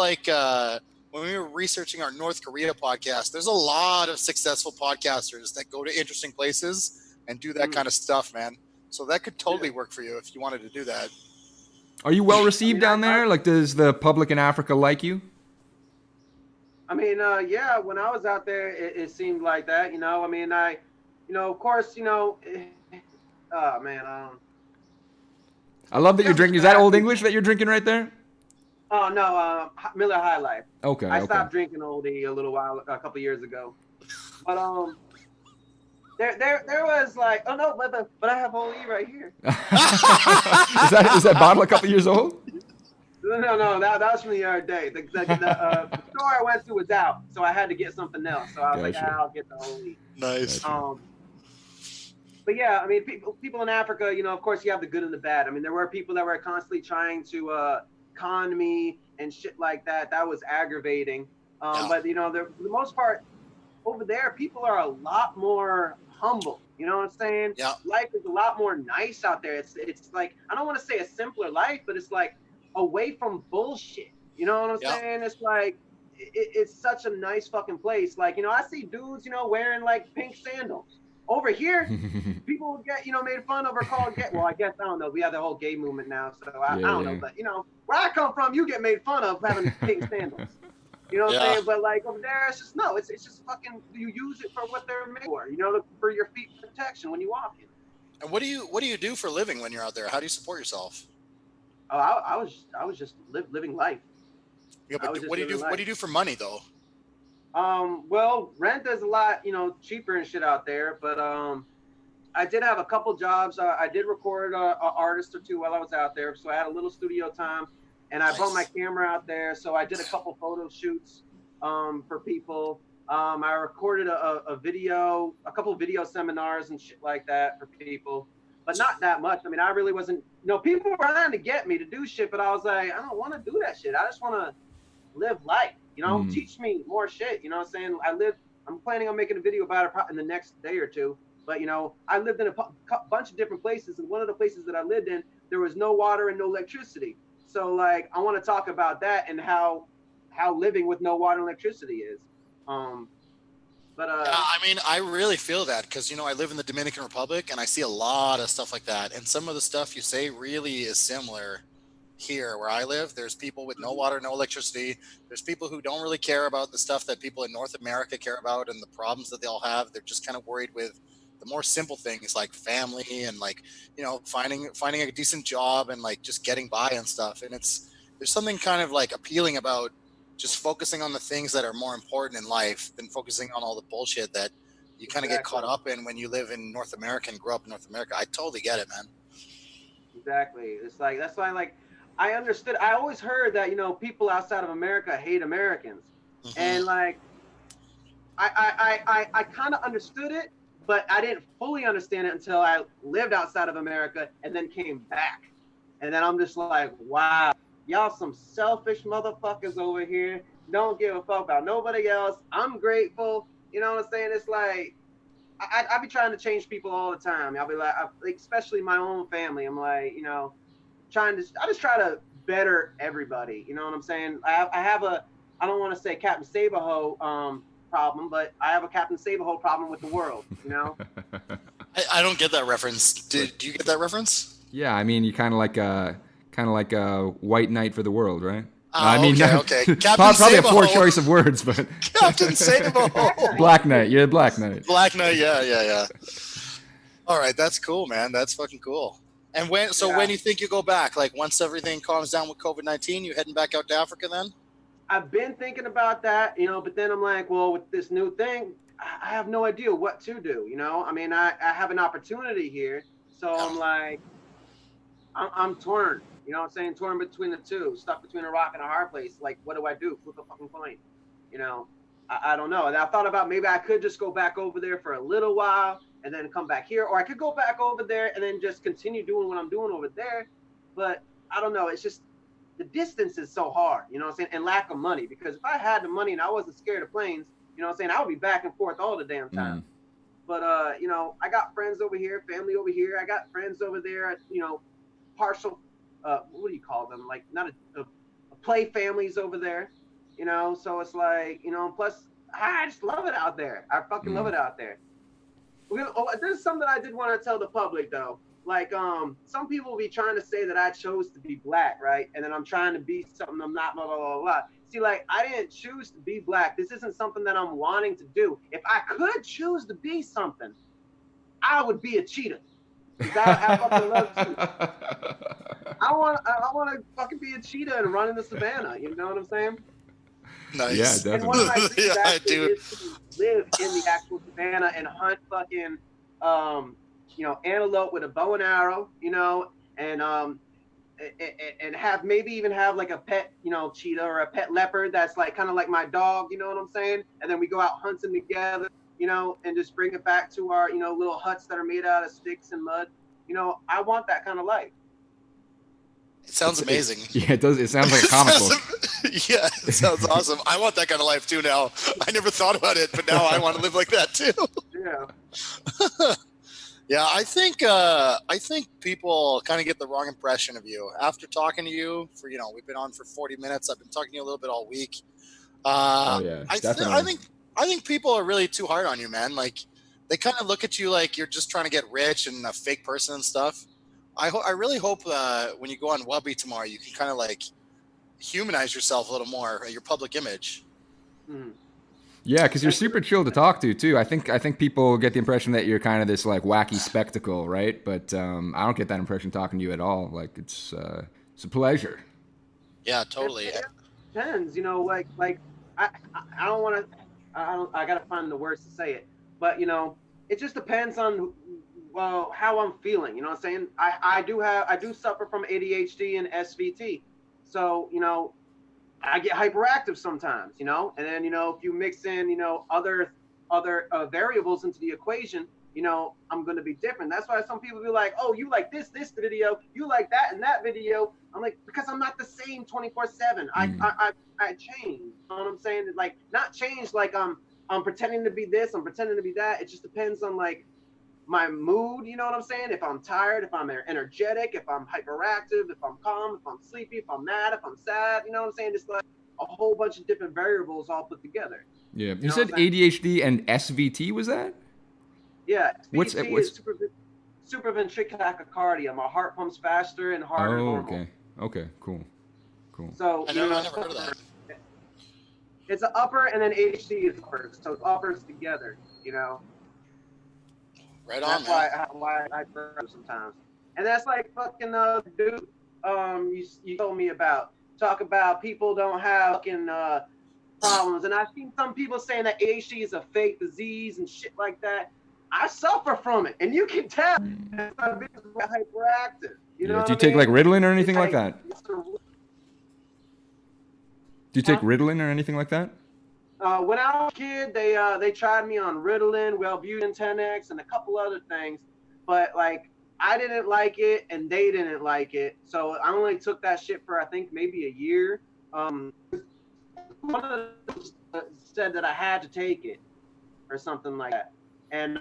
researching our North Korea podcast, there's a lot of successful podcasters that go to interesting places and do that kind of stuff, man. So that could totally work for you if you wanted to do that. Are you well received down there? Like, does the public in Africa like you? I mean, yeah, when I was out there, it seemed like that, you know. I mean, you know, of course, you know, oh, man. I love that you're drinking. Is that Old English that you're drinking right there? Oh, no, Miller High Life. Okay. I stopped drinking Oldie a couple years ago. But, there was like, oh, no, but I have Oldie right here. Is that bottle a couple years old? No, that was from the other day. The store I went to was out, so I had to get something else. So I was like, I'll get the Oldie. Nice. But yeah, I mean, people in Africa, you know, of course, you have the good and the bad. I mean, there were people that were constantly trying to con me and shit like that. That was aggravating. But you know, for the most part, over there, people are a lot more humble. You know what I'm saying? Yeah. Life is a lot more nice out there. It's like, I don't want to say a simpler life, but it's like away from bullshit. You know what I'm saying? It's like, it's such a nice fucking place. Like, you know, I see dudes, you know, wearing like pink sandals. Over here, people get, you know, made fun of or called gay. Well, I guess, I don't know. We have the whole gay movement now, so I don't know. But, you know, where I come from, you get made fun of having pink sandals. You know what I'm saying? But like over there, it's just, no, it's just fucking, you use it for what they're made for, you know, for your feet protection when you walk in. And what do you do for a living when you're out there? How do you support yourself? Oh, I was just living life. Yeah, but what do you do for money though? Well, rent is a lot, you know, cheaper and shit out there, but I did have a couple jobs. I did record an artist or two while I was out there. So I had a little studio time, and I brought my camera out there. So I did a couple photo shoots for people. I recorded a video, a couple of video seminars and shit like that for people, but not that much. I mean, I really wasn't, people were trying to get me to do shit, but I was like, I don't want to do that shit. I just want to live life, teach me more shit. You know what I'm saying? I'm planning on making a video about it in the next day or two. But, I lived in a bunch of different places. And one of the places that I lived in, there was no water and no electricity. So, like, I want to talk about that and how living with no water and electricity is. I mean, I really feel that because, I live in the Dominican Republic and I see a lot of stuff like that. And some of the stuff you say really is similar here where I live. There's people with no water, no electricity. There's people who don't really care about the stuff that people in North America care about and the problems that they all have. They're just kind of worried with the more simple things like family and like, finding a decent job and like just getting by and stuff. And there's something kind of like appealing about just focusing on the things that are more important in life than focusing on all the bullshit that you kind of get caught up in when you live in North America and grow up in North America. I totally get it, man. Exactly. It's like, that's why, like, I understood. I always heard that, people outside of America hate Americans. Mm-hmm. And like, I kind of understood it, but I didn't fully understand it until I lived outside of America and then came back. And then I'm just like, wow, y'all some selfish motherfuckers over here. Don't give a fuck about nobody else. I'm grateful. You know what I'm saying? It's like, I be trying to change people all the time. I'll be like, especially my own family. I'm like, I just try to better everybody. You know what I'm saying? I don't want to say Captain Save-A-Ho problem, but I have a Captain Save-A-Ho problem with the world, I don't get that reference. Do you get that reference? Yeah, I mean, you kind of like a white knight for the world, right? Okay. Captain probably Save-A-Ho. a poor choice of words, but Captain Save-A-Ho. Black Knight, you're Black Knight. Black Knight, yeah. All right, that's cool, man. That's fucking cool. And when do you think you go back? Like once everything calms down with COVID-19, you heading back out to Africa then? I've been thinking about that, but then I'm like, well, with this new thing, I have no idea what to do, I mean, I have an opportunity here, so I'm like, I'm torn, I'm saying, torn between the two, stuck between a rock and a hard place. Like, what do I do? Flip a fucking coin, I don't know. And I thought about maybe I could just go back over there for a little while and then come back here, or I could go back over there and then just continue doing what I'm doing over there. But I don't know. It's just the distance is so hard, what I'm saying, and lack of money. Because if I had the money and I wasn't scared of planes, what I'm saying, I would be back and forth all the damn time. But I got friends over here, family over here. I got friends over there, partial, what do you call them? Like not a play families over there, So it's like, plus I just love it out there. I fucking love it out there. There's something I did want to tell the public though. Like, some people will be trying to say that I chose to be black, right? And then I'm trying to be something I'm not, blah, blah, blah, blah. See, like, I didn't choose to be black. This isn't something that I'm wanting to do. If I could choose to be something, I would be a cheetah. I fucking love cheetah. I want to fucking be a cheetah and run in the savannah. You know what I'm saying? Nice. Yeah, definitely. And one of my dreams I do. is to live in the actual savannah and hunt fucking, antelope with a bow and arrow, and have maybe even have like a pet, cheetah or a pet leopard that's like kind of like my dog, you know what I'm saying? And then we go out hunting together, and just bring it back to our, little huts that are made out of sticks and mud. I want that kind of life. It sounds amazing. Yeah, it does. It sounds like a comic book. Yeah, it sounds awesome. I want that kind of life too now. I never thought about it, but now I want to live like that too. Yeah. Yeah, I think people kind of get the wrong impression of you after talking to you for, we've been on for 40 minutes. I've been talking to you a little bit all week. Definitely. I think people are really too hard on you, man. Like they kind of look at you like you're just trying to get rich and a fake person and stuff. I really hope when you go on Wubby tomorrow, you can kind of like humanize yourself a little more, your public image. Mm. Yeah, because you're super chill to talk to too. I think people get the impression that you're kind of this like wacky spectacle, right? But I don't get that impression talking to you at all. Like it's a pleasure. Yeah, totally. It depends, like I don't want to. I gotta find the words to say it, but it just depends on well, how I'm feeling. You know what I'm saying? I do suffer from ADHD and SVT. So, I get hyperactive sometimes, and then, if you mix in, other variables into the equation, I'm going to be different. That's why some people be like, oh, you like this video, you like that and that video. I'm like, because I'm not the same 24/7. I change. You know what I'm saying? Like, not change like I'm pretending to be this, I'm pretending to be that. It just depends on like my mood, you know what I'm saying? If I'm tired, if I'm energetic, if I'm hyperactive, if I'm calm, if I'm sleepy, if I'm mad, if I'm sad, you know what I'm saying? It's like a whole bunch of different variables all put together. Yeah. You said ADHD and SVT, was that? Yeah. What's is supraventricular tachycardia. My heart pumps faster and harder than normal. Okay. Okay, cool. So, I never heard of that. It's an upper and then ADHD is upper. So it's uppers together, Right on, that's why I burn sometimes. And that's like fucking dude you told me about. Talk about people don't have fucking problems. And I've seen some people saying that ADHD is a fake disease and shit like that. I suffer from it, and you can tell I'm hyperactive. You know do you take like Ritalin or anything like that? Do you take Ritalin or anything like that? When I was a kid, they tried me on Ritalin, Wellbutrin 10X, and a couple other things, but like I didn't like it, and they didn't like it, so I only took that shit for I think maybe a year. One of them said that I had to take it or something like that, and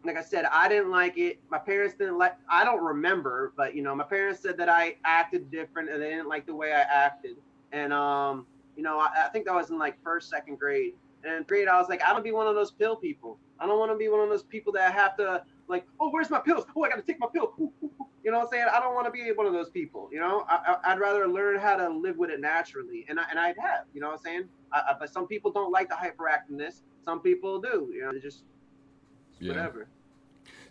like I said, I didn't like it. My parents didn't like. I don't remember, but my parents said that I acted different, and they didn't like the way I acted, and I think that was in like first, second grade. And in grade, I was like, I don't want to be one of those pill people. I don't want to be one of those people that have to like, oh, where's my pills? Oh, I got to take my pill. Ooh, ooh, ooh. You know what I'm saying? I don't want to be one of those people. I'd rather learn how to live with it naturally. And I'd have, you know what I'm saying? But some people don't like the hyperactiveness. Some people do. They just whatever.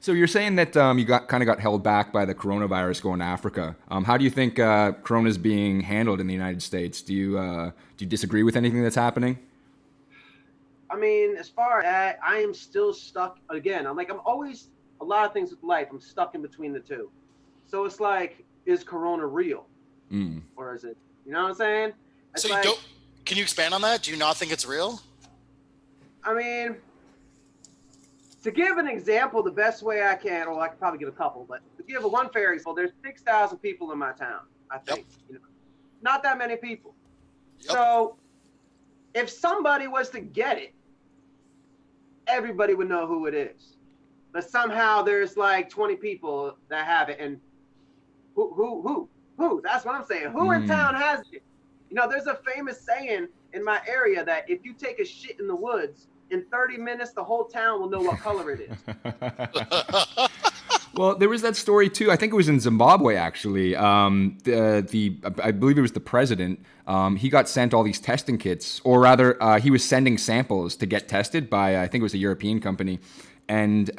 So you're saying that you got held back by the coronavirus going to Africa. How do you think Corona's being handled in the United States? Do you disagree with anything that's happening? I mean, as far as that, I am still stuck. Again, I'm always, a lot of things with life, I'm stuck in between the two. So it's like, is Corona real? Or is it, you know what I'm saying? It's can you expand on that? Do you not think it's real? I mean, to give an example, the best way I can, or I could probably give a couple, but to give one fair example, there's 6,000 people in my town, I think. Yep. Not that many people. Yep. So if somebody was to get it, everybody would know who it is. But somehow there's like 20 people that have it, and who? That's what I'm saying. Who in town has it? There's a famous saying in my area that if you take a shit in the woods, in 30 minutes, the whole town will know what color it is. Well, there was that story too. I think it was in Zimbabwe, actually. I believe it was the president. He got sent all these testing kits, or rather, he was sending samples to get tested by, I think it was a European company. And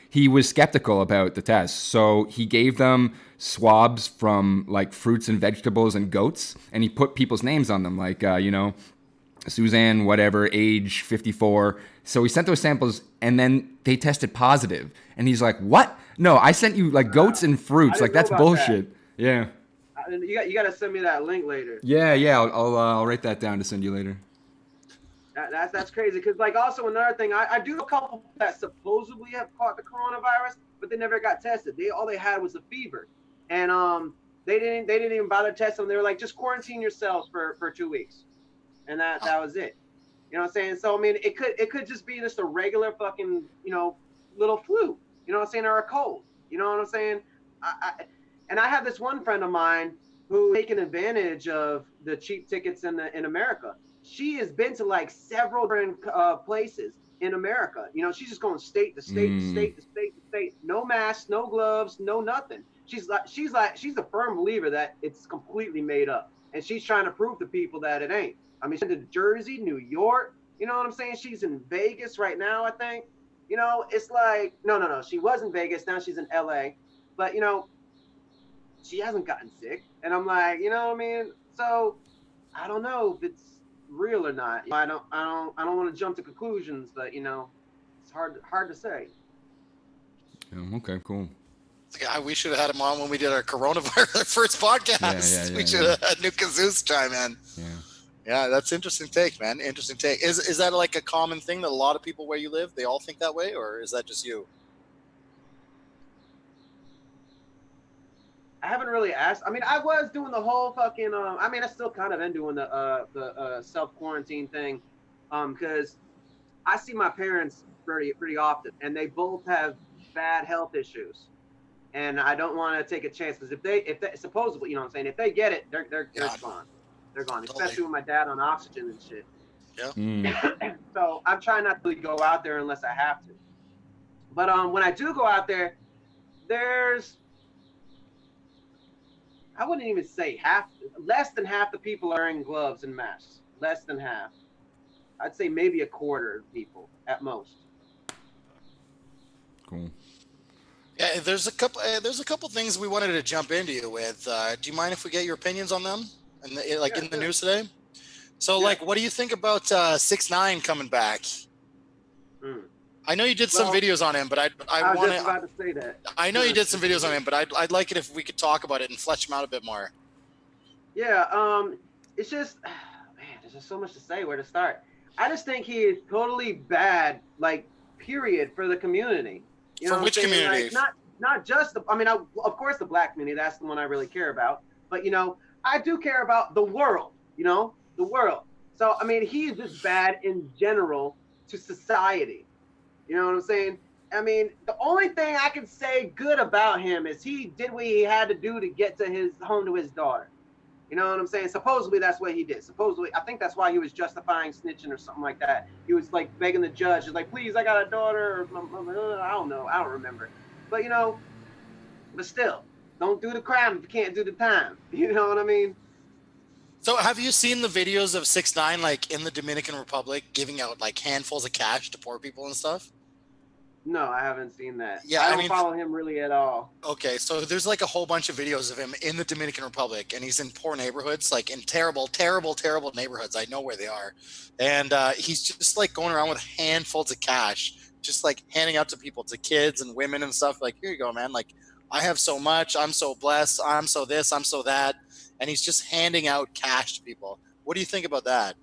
he was skeptical about the tests. So he gave them swabs from like fruits and vegetables and goats, and he put people's names on them, like, Suzanne, whatever, age 54. So he sent those samples, and then they tested positive. And he's like, what? No, I sent you like goats and fruits. Like, that's bullshit. That. Yeah. You got to send me that link later. Yeah. I'll write that down to send you later. That's crazy. Because like also another thing, I do know a couple that supposedly have caught the coronavirus, but they never got tested. All they had was a fever, and they didn't even bother testing them. They were like, just quarantine yourselves for 2 weeks. And that was it. You know what I'm saying? So I mean, it could just be just a regular fucking little flu. You know what I'm saying? Or a cold. You know what I'm saying? I have this one friend of mine who's taking advantage of the cheap tickets in America. She has been to like several different places in America. She's just going state to state to state to state to state. No masks, no gloves, no nothing. She's a firm believer that it's completely made up, and she's trying to prove to people that it ain't. I mean, she's in Jersey, New York. You know what I'm saying? She's in Vegas right now, I think. It's like, no. She was in Vegas. Now she's in LA. But, she hasn't gotten sick. And I'm like, you know what I mean? So I don't know if it's real or not. I don't want to jump to conclusions, but, it's hard to say. Okay, cool. God, we should have had him on when we did our coronavirus first podcast. We should have had Nuka Zeus chime in. Yeah, that's interesting take, man. Interesting take. Is that like a common thing that a lot of people where you live, they all think that way, or is that just you? I haven't really asked. I mean, I was doing the whole fucking. I mean, I still kind of am doing the self quarantine thing, because I see my parents pretty often, and they both have bad health issues, and I don't want to take a chance because if they supposedly, you know what I'm saying, if they get it, they're gone. They're gone, totally. Especially with my dad on oxygen and shit. Yeah. So I'm trying not to go out there unless I have to. But when I do go out there, there's, I wouldn't even say less than half the people are in gloves and masks. Less than half. I'd say maybe a quarter of people at most. Cool. Yeah, there's a couple things we wanted to jump into you with. Do you mind if we get your opinions on them? And in the news today. So what do you think about 6ix9ine coming back? I know you did some videos on him, but I was just about to say that. I know you did some videos on him, but I'd like it if we could talk about it and flesh him out a bit more. Yeah, it's just, man, there's just so much to say. Where to start? I just think he is totally bad, period, for the community. You know for which community? Not just the. I mean, of course, the black community. That's the one I really care about. But I do care about the world. The world. So I mean, he's just bad in general to society. You know what I'm saying? I mean, the only thing I can say good about him is he did what he had to do to get to his home to his daughter. You know what I'm saying? Supposedly that's what he did. Supposedly, I think that's why he was justifying snitching or something like that. He was begging the judge, please, I got a daughter. Or, I don't know. I don't remember. But but still, don't do the crime if you can't do the time. You know what I mean? So have you seen the videos of 6ix9ine in the Dominican Republic giving out handfuls of cash to poor people and stuff? No, I haven't seen that. Yeah, I don't follow him really at all. Okay, so there's a whole bunch of videos of him in the Dominican Republic, and he's in poor neighborhoods, in terrible, terrible, terrible neighborhoods. I know where they are. And he's just going around with handfuls of cash, just handing out to people, to kids and women and stuff. Here you go, man. I have so much. I'm so blessed. I'm so this. I'm so that. And he's just handing out cash to people. What do you think about that?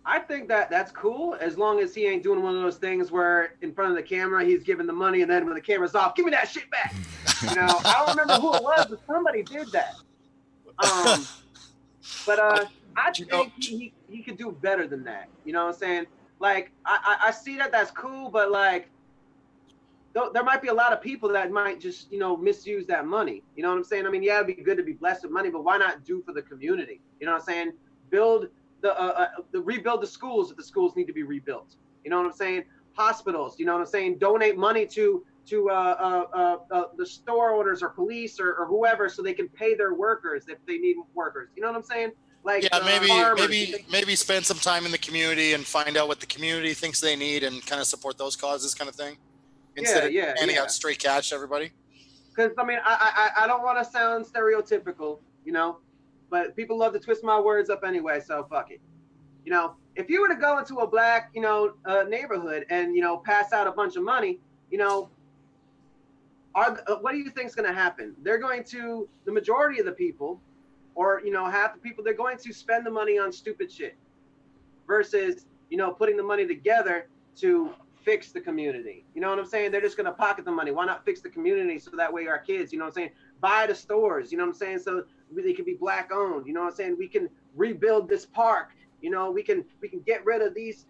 I think that's cool as long as he ain't doing one of those things where in front of the camera he's giving the money and then when the camera's off, give me that shit back. I don't remember who it was, but somebody did that. But I think he could do better than that. You know what I'm saying? I see that's cool, but there might be a lot of people that might just misuse that money. You know what I'm saying? I mean, yeah, it'd be good to be blessed with money, but why not do for the community? You know what I'm saying? Rebuild the schools if the schools need to be rebuilt. You know what I'm saying? Hospitals. You know what I'm saying? Donate money to the store owners or police or whoever so they can pay their workers if they need workers. You know what I'm saying? Maybe spend some time in the community and find out what the community thinks they need and kind of support those causes, kind of thing. Instead of handing out straight cash to everybody. Because I mean, I don't want to sound stereotypical, but people love to twist my words up anyway, so fuck it. If you were to go into a black, neighborhood and, pass out a bunch of money, what do you think is going to happen? They're going to, the majority of the people, or, half the people, they're going to spend the money on stupid shit versus, putting the money together to fix the community. You know what I'm saying? They're just going to pocket the money. Why not fix the community so that way our kids, you know what I'm saying, buy the stores, you know what I'm saying, so they can be black owned, you know what I'm saying? We can rebuild this park, we can get rid of these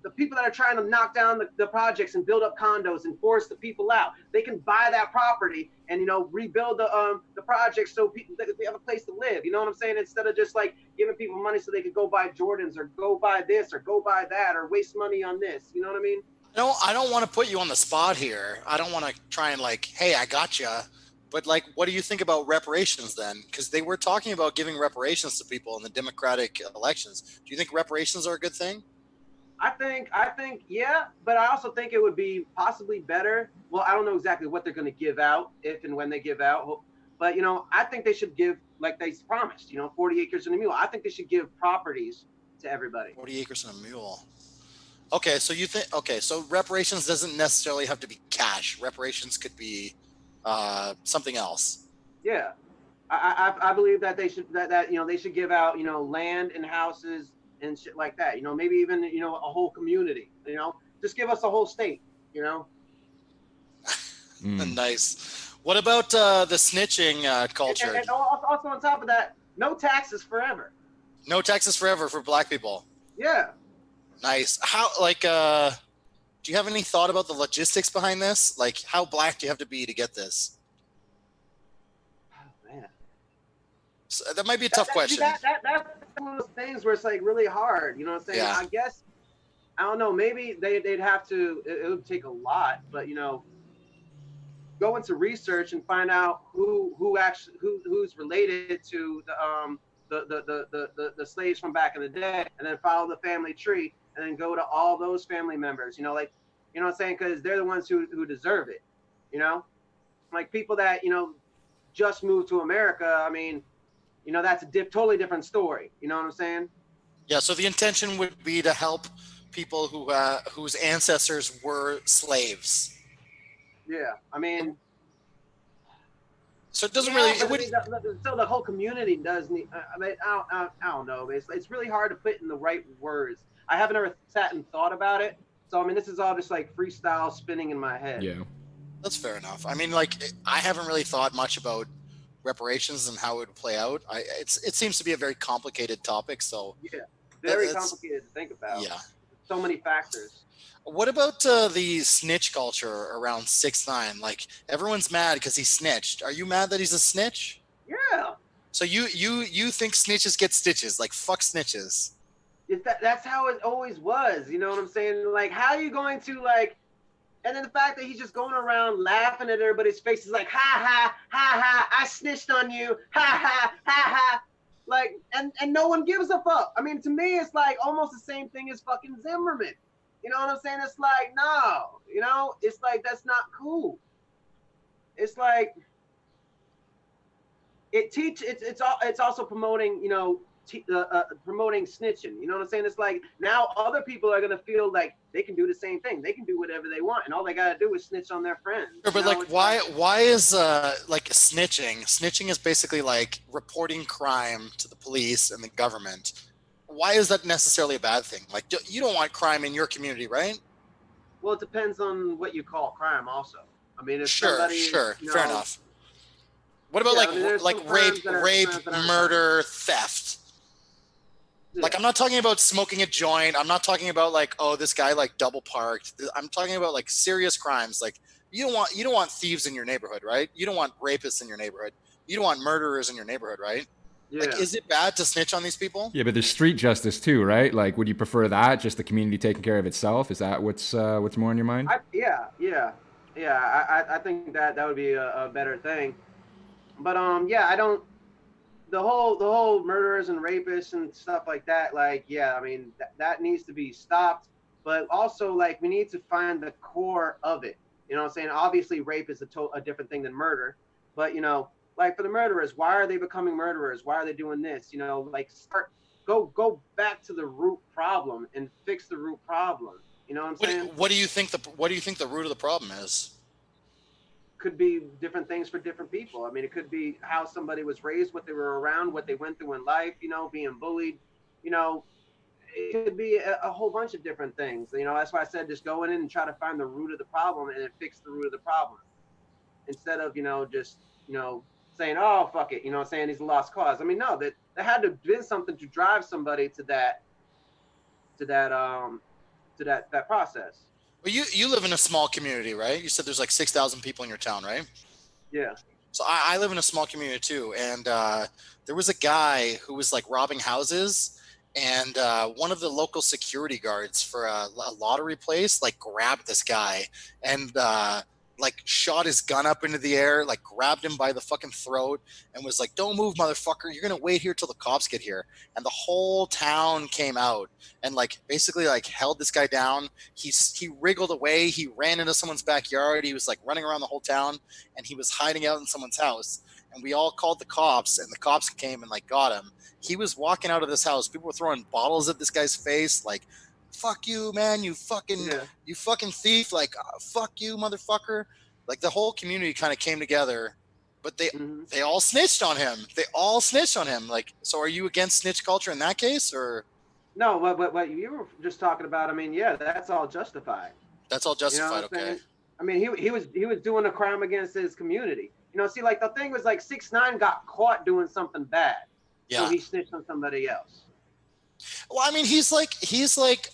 the people that are trying to knock down the projects and build up condos and force the people out. They can buy that property and rebuild the projects so people they have a place to live. You know what I'm saying? Instead of just giving people money so they could go buy Jordans or go buy this or go buy that or waste money on this. You know what I mean? I don't want to put you on the spot here. I don't want to try and hey, I gotcha. But what do you think about reparations then? Because they were talking about giving reparations to people in the Democratic elections. Do you think reparations are a good thing? I think yeah, but I also think it would be possibly better. Well, I don't know exactly what they're going to give out if and when they give out, but I think they should give like they promised. 40 acres and a mule. I think they should give properties to everybody. 40 acres and a mule. Okay, so you think so reparations doesn't necessarily have to be cash. Reparations could be something else. Yeah, I believe that they should that they should give out land and houses and shit like that. Maybe even a whole community. Just give us a whole state. Nice. What about the snitching culture? And also on top of that, no taxes forever. No taxes forever for black people. Yeah. Nice. How do you have any thought about the logistics behind this? Like, how black do you have to be to get this? Oh, man. So that might be a tough question. That's one of those things where it's like really hard. You know what I'm saying? Yeah. I guess, I don't know, maybe they'd have to, it would take a lot, but go into research and find out who's related to the slaves from back in the day, and then follow the family tree, and then go to all those family members, what I'm saying? Because they're the ones who deserve it, like people that, just moved to America. I mean, that's a totally different story. You know what I'm saying? Yeah. So the intention would be to help people whose ancestors were slaves. Yeah. I mean, so it doesn't really. So the whole community does need. I mean, I don't know. It's really hard to put in the right words. I haven't ever sat and thought about it. So I mean, this is all just like freestyle spinning in my head. Yeah. That's fair enough. I mean, like, I haven't really thought much about reparations and how it would play out. It seems to be a very complicated topic. So yeah, very complicated to think about. Yeah. So many factors. What about the snitch culture around 6ix9ine? Like, everyone's mad because he snitched. Are you mad that he's a snitch? Yeah. So you think snitches get stitches? Like, fuck snitches. That's how it always was. You know what I'm saying? Like, how are you going to like? And then the fact that he's just going around laughing at everybody's faces, like, ha ha ha ha, I snitched on you, ha ha ha ha. Like, and no one gives a fuck. I mean, to me, it's like almost the same thing as fucking Zimmerman. You know what I'm saying? It's like, no, it's like, that's not cool. It's like, it's also promoting, promoting snitching. You know what I'm saying? It's like, now other people are going to feel like they can do the same thing. They can do whatever they want. And all they got to do is snitch on their friends. Sure, but like, why is like snitching? Snitching is basically like reporting crime to the police and the government. Why is that necessarily a bad thing? Like, you don't want crime in your community, right? Well, it depends on what you call crime also. I mean, if sure, fair enough. What about rape, murder, theft? Yeah. Like, I'm not talking about smoking a joint. I'm not talking about like, oh, this guy like double parked. I'm talking about like serious crimes. Like, you don't want thieves in your neighborhood, right? You don't want rapists in your neighborhood. You don't want murderers in your neighborhood, right? Yeah. Like, is it bad to snitch on these people? Yeah, but there's street justice too, right? Like, would you prefer that, just the community taking care of itself? Is that what's more in your mind? I think that would be a better thing. But I don't. The whole murderers and rapists and stuff like that. Like, yeah, I mean that needs to be stopped. But also, like, we need to find the core of it. You know what I'm saying? Obviously, rape is a different thing than murder. But like for the murderers, why are they becoming murderers? Why are they doing this? Like, go back to the root problem and fix the root problem. You know what I'm saying? What do you think the root of the problem is? Could be different things for different people. I mean, it could be how somebody was raised, what they were around, what they went through in life, being bullied, it could be a whole bunch of different things. That's why I said just go in and try to find the root of the problem and then fix the root of the problem. Instead of, just, saying, oh, fuck it, saying he's a lost cause. I mean, no, there had to have been something to drive somebody to that process. Well, you live in a small community, right? You said there's like 6,000 people in your town, right? Yeah. So I live in a small community too, and there was a guy who was like robbing houses, and one of the local security guards for a lottery place like grabbed this guy and like shot his gun up into the air, like grabbed him by the fucking throat and was like, "Don't move, motherfucker. You're going to wait here till the cops get here." And the whole town came out and like basically like held this guy down. He wriggled away. He ran into someone's backyard. He was like running around the whole town and he was hiding out in someone's house. And we all called the cops and the cops came and like got him. He was walking out of this house. People were throwing bottles at this guy's face, like fuck you, man, you fucking thief, like fuck you, motherfucker. Like the whole community kind of came together, but they all snitched on him. They all snitched on him. Like, so are you against snitch culture in that case, or? No, what you were just talking about, I mean, yeah, that's all justified. That's all justified, okay. Saying? I mean, he was doing a crime against his community. You know, see, like the thing was like 6ix9ine got caught doing something bad. Yeah. So he snitched on somebody else. Well, I mean, he's like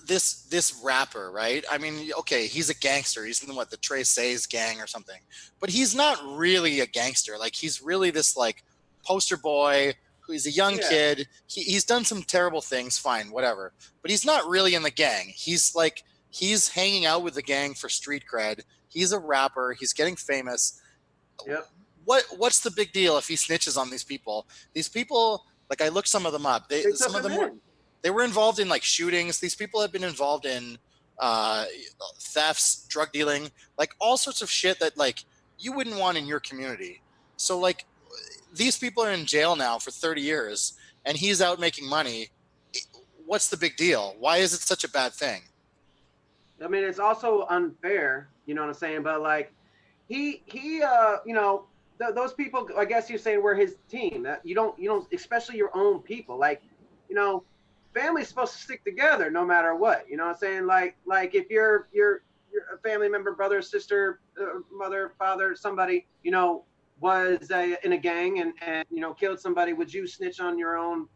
this rapper, right? I mean, okay, he's a gangster. He's in the Trey gang or something. But he's not really a gangster. Like, he's really this like poster boy. He's a young kid. He's done some terrible things. Fine, whatever. But he's not really in the gang. He's hanging out with the gang for street cred. He's a rapper. He's getting famous. Yep. What's the big deal if he snitches on these people? These people, like, I looked some of them up. Some of them were involved in like shootings. These people have been involved in thefts, drug dealing, like all sorts of shit that like you wouldn't want in your community. So like these people are in jail now for 30 years and he's out making money. What's the big deal? Why is it such a bad thing? I mean, it's also unfair, you know what I'm saying? But like he you know, those people, I guess you're saying, were his team. That you don't, especially your own people. Like, you know, family's supposed to stick together no matter what. You know what I'm saying? Like if you're a family member, brother, sister, mother, father, somebody, you know, was in a gang and you know killed somebody, would you snitch on your own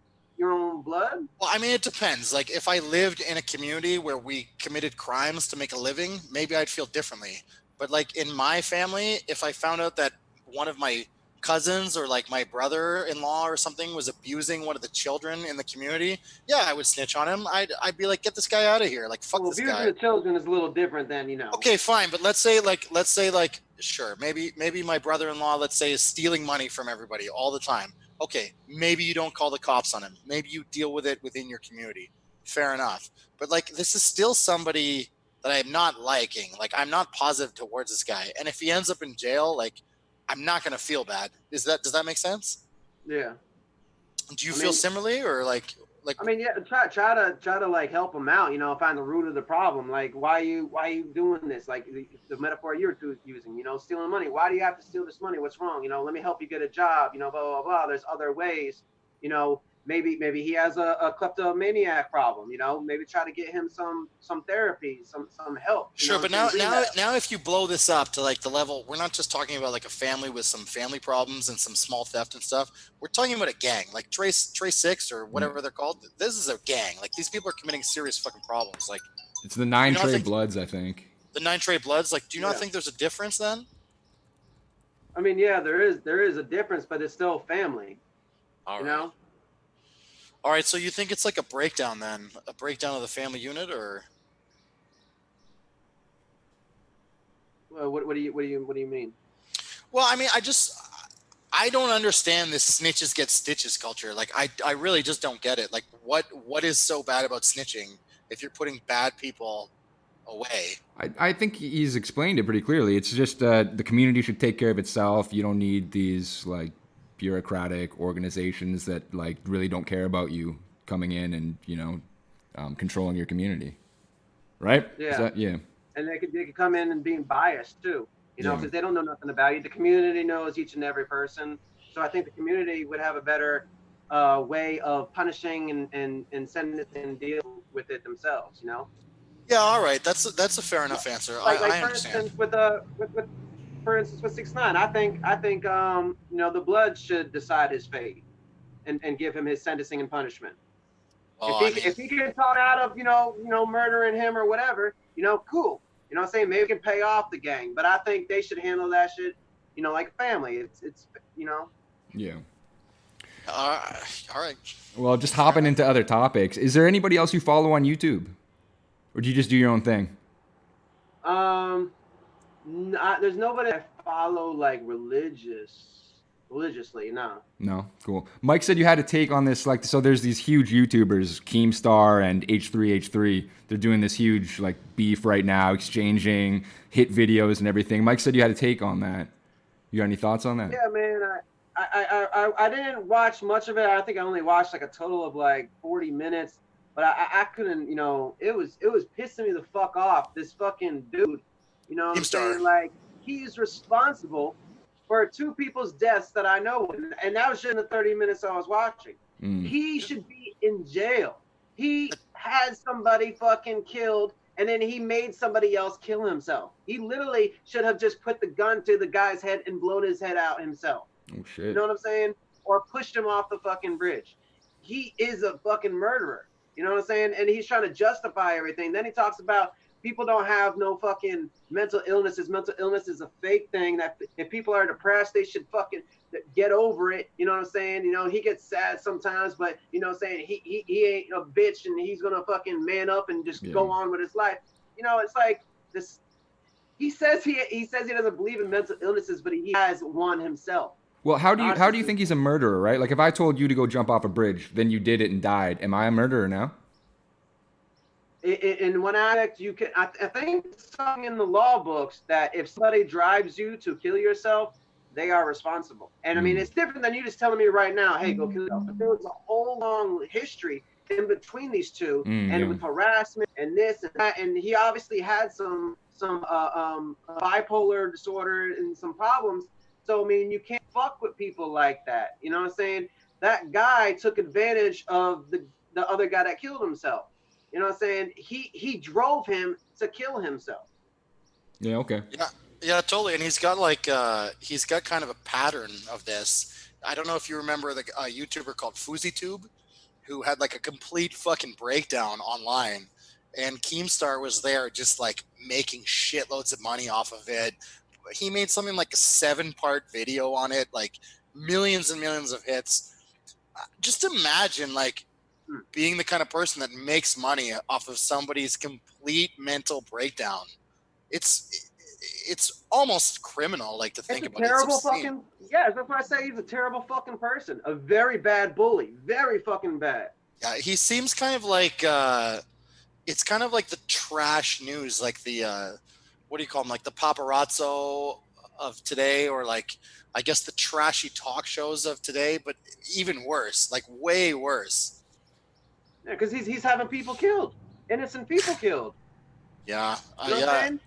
blood? Well, I mean, it depends. Like, if I lived in a community where we committed crimes to make a living, maybe I'd feel differently. But like in my family, if I found out that one of my cousins or like my brother-in-law or something was abusing one of the children in the community, yeah, I would snitch on him. I'd be like, get this guy out of here. Like, fuck this guy. Abusing the children is a little different than, you know. Okay, fine. But let's say like, sure, maybe my brother-in-law, let's say, is stealing money from everybody all the time. Okay, maybe you don't call the cops on him. Maybe you deal with it within your community. Fair enough. But like, this is still somebody that I'm not liking. Like, I'm not positive towards this guy. And if he ends up in jail, like, I'm not going to feel bad. Does that make sense? Yeah. Do you feel similarly, or like? I mean, yeah. Try to like help him out. You know, find the root of the problem. Like, why are you doing this? Like the metaphor you're using. You know, stealing money. Why do you have to steal this money? What's wrong? You know, let me help you get a job. You know, blah blah blah. There's other ways. You know, maybe he has a kleptomaniac problem. You know, maybe try to get him some therapy, some help. Sure, know, but now if you blow this up to like the level, we're not just talking about like a family with some family problems and some small theft and stuff. We're talking about a gang, like Trey 6 or whatever they're called. This is a gang. Like, these people are committing serious fucking problems. Like, it's the 9 Trey Bloods, I think. The 9 Trey Bloods. Like, do you not think there's a difference then? I mean, yeah, there is a difference, but it's still family. All right. You know. All right, so you think it's like a breakdown then? A breakdown of the family unit, or? Well, what do you mean? Well, I mean, I don't understand this snitches get stitches culture. Like, I really just don't get it. Like, what is so bad about snitching if you're putting bad people away? I think he's explained it pretty clearly. It's just the community should take care of itself. You don't need these like bureaucratic organizations that like really don't care about you coming in and, you know, controlling your community, right? Yeah. And they could come in and being biased too, you know, because they don't know nothing about you. The community knows each and every person, so I think the community would have a better way of punishing and sending it and deal with it themselves, you know. Yeah, all right, that's a fair enough answer. Like I for understand. Instance, for instance, with 6ix9ine, I think you know, the blood should decide his fate and give him his sentencing and punishment. If he gets caught out of you know murdering him or whatever, you know, cool. You know what I'm saying? Maybe we can pay off the gang, but I think they should handle that shit, you know, like family. It's you know. Yeah. All right. Well, just hopping into other topics. Is there anybody else you follow on YouTube, or do you just do your own thing? There's nobody I follow like religiously. No, cool. Mike said you had to take on this, like, so there's these huge YouTubers, Keemstar and H3H3. They're doing this huge like beef right now, exchanging hit videos and everything. Mike said you had to take on that. You got any thoughts on that? Yeah, man. I didn't watch much of it. I think I only watched like a total of like 40 minutes. but I couldn't, you know, it was pissing me the fuck off. This fucking dude, you know what I'm Keemstar. saying? Like, he's responsible for 2 people's deaths that I know, and that was just in the 30 minutes I was watching. He should be in jail. He had somebody fucking killed, and then he made somebody else kill himself. He literally should have just put the gun to the guy's head and blown his head out himself. Oh shit. You know what I'm saying? Or pushed him off the fucking bridge. He is a fucking murderer. You know what I'm saying? And he's trying to justify everything. Then he talks about people don't have no fucking mental illnesses. Mental illness is a fake thing, that if people are depressed, they should fucking get over it. You know what I'm saying? You know, he gets sad sometimes, but you know what I'm saying? He ain't a bitch, and he's gonna fucking man up and just go on with his life. You know, it's like this. He says he doesn't believe in mental illnesses, but he has one himself. Well, how do you think he's a murderer, right? Like, if I told you to go jump off a bridge, then you did it and died, am I a murderer now? In one aspect, you can. I think something in the law books that if somebody drives you to kill yourself, they are responsible. And I mean, it's different than you just telling me right now, hey, go kill yourself. But there was a whole long history in between these two, and with harassment and this and that, and he obviously had some bipolar disorder and some problems. So I mean, you can't fuck with people like that. You know what I'm saying? That guy took advantage of the other guy that killed himself. You know what I'm saying? He drove him to kill himself. Yeah, okay. Yeah, totally. And he's got kind of a pattern of this. I don't know if you remember the YouTuber called FuzzyTube, who had like a complete fucking breakdown online. And Keemstar was there just like making shitloads of money off of it. He made something like a 7-part video on it, like millions and millions of hits. Just imagine like being the kind of person that makes money off of somebody's complete mental breakdown. It's almost criminal, like, to think about. Terrible fucking, yeah, that's why I say he's a terrible fucking person. A very bad bully. Very fucking bad. Yeah, he seems kind of like it's kind of like the trash news, like the what do you call them, like the paparazzo of today, or like I guess the trashy talk shows of today, but even worse, like way worse. Yeah, because he's having people killed, innocent people killed. Yeah, you know what I'm saying?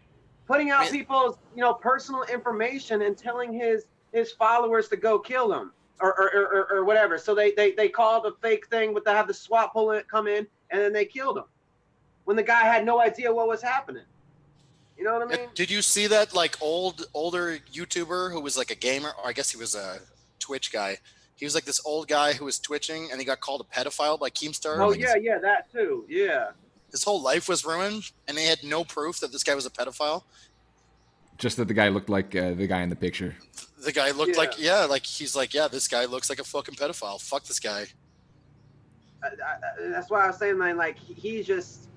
Putting out people's, you know, personal information and telling his followers to go kill them or whatever. So they called a fake thing, but they have the SWAT come in, and then they killed him when the guy had no idea what was happening. You know what I mean? Did you see that like older YouTuber who was like a gamer, or I guess he was a Twitch guy? He was like this old guy who was twitching, and he got called a pedophile by Keemstar. Oh, like yeah, that too. Yeah. His whole life was ruined, and they had no proof that this guy was a pedophile. Just that the guy looked like the guy in the picture. The guy looked like he's like, this guy looks like a fucking pedophile. Fuck this guy. That's why I was saying, man, like, he's just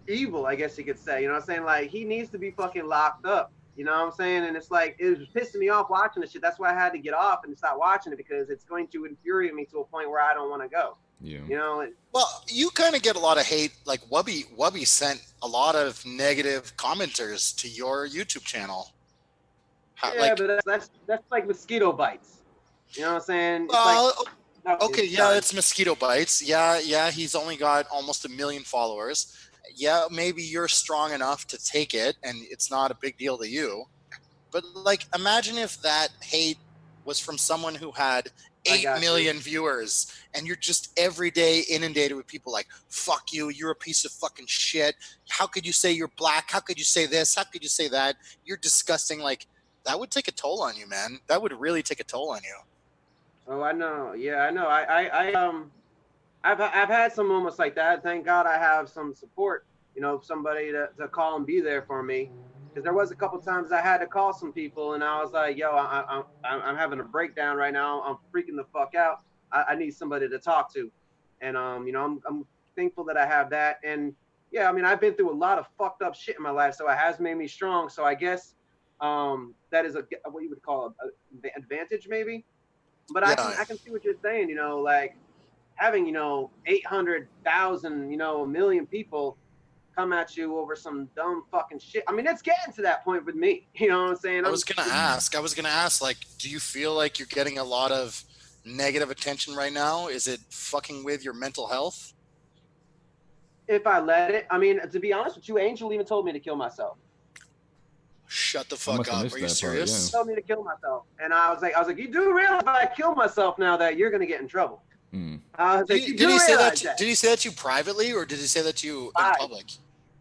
evil, I guess you could say. You know what I'm saying? Like, he needs to be fucking locked up. You know what I'm saying? And it's like, it was pissing me off watching this shit. That's why I had to get off and stop watching it, because it's going to infuriate me to a point where I don't want to go. Yeah. You know. Well, you kind of get a lot of hate. Like Wubby sent a lot of negative commenters to your YouTube channel. But that's like mosquito bites. You know what I'm saying? It's mosquito bites. Yeah, he's only got almost 1 million followers. Yeah, maybe you're strong enough to take it, and it's not a big deal to you. But like, imagine if that hate was from someone who had 8 million viewers, and you're just every day inundated with people like, fuck you, you're a piece of fucking shit. How could you say you're black? How could you say this? How could you say that? You're disgusting. Like, that would take a toll on you, man. That would really take a toll on you. Oh, I know. Yeah, I know. I've had some moments like that. Thank God I have some support, you know, somebody to call and be there for me. Because there was a couple times I had to call some people, and I was like, yo, I'm having a breakdown right now. I'm freaking the fuck out. I need somebody to talk to. And, you know, I'm thankful that I have that. And, yeah, I mean, I've been through a lot of fucked up shit in my life, so it has made me strong. So I guess that is what you would call an advantage, maybe. But I can see what you're saying, you know, like having, you know, 800,000, you know, 1 million people come at you over some dumb fucking shit. I mean, it's getting to that point with me. You know what I'm saying? I was gonna ask, like, do you feel like you're getting a lot of negative attention right now? Is it fucking with your mental health? if I let it. I mean, to be honest with you, Angel even told me to kill myself. Shut the fuck up. Are you serious? He told me to kill myself. And I was like, you do realize if I kill myself now that you're going to get in trouble. I was like, did he say that? Did he say that to you privately, or did he say that to you in public?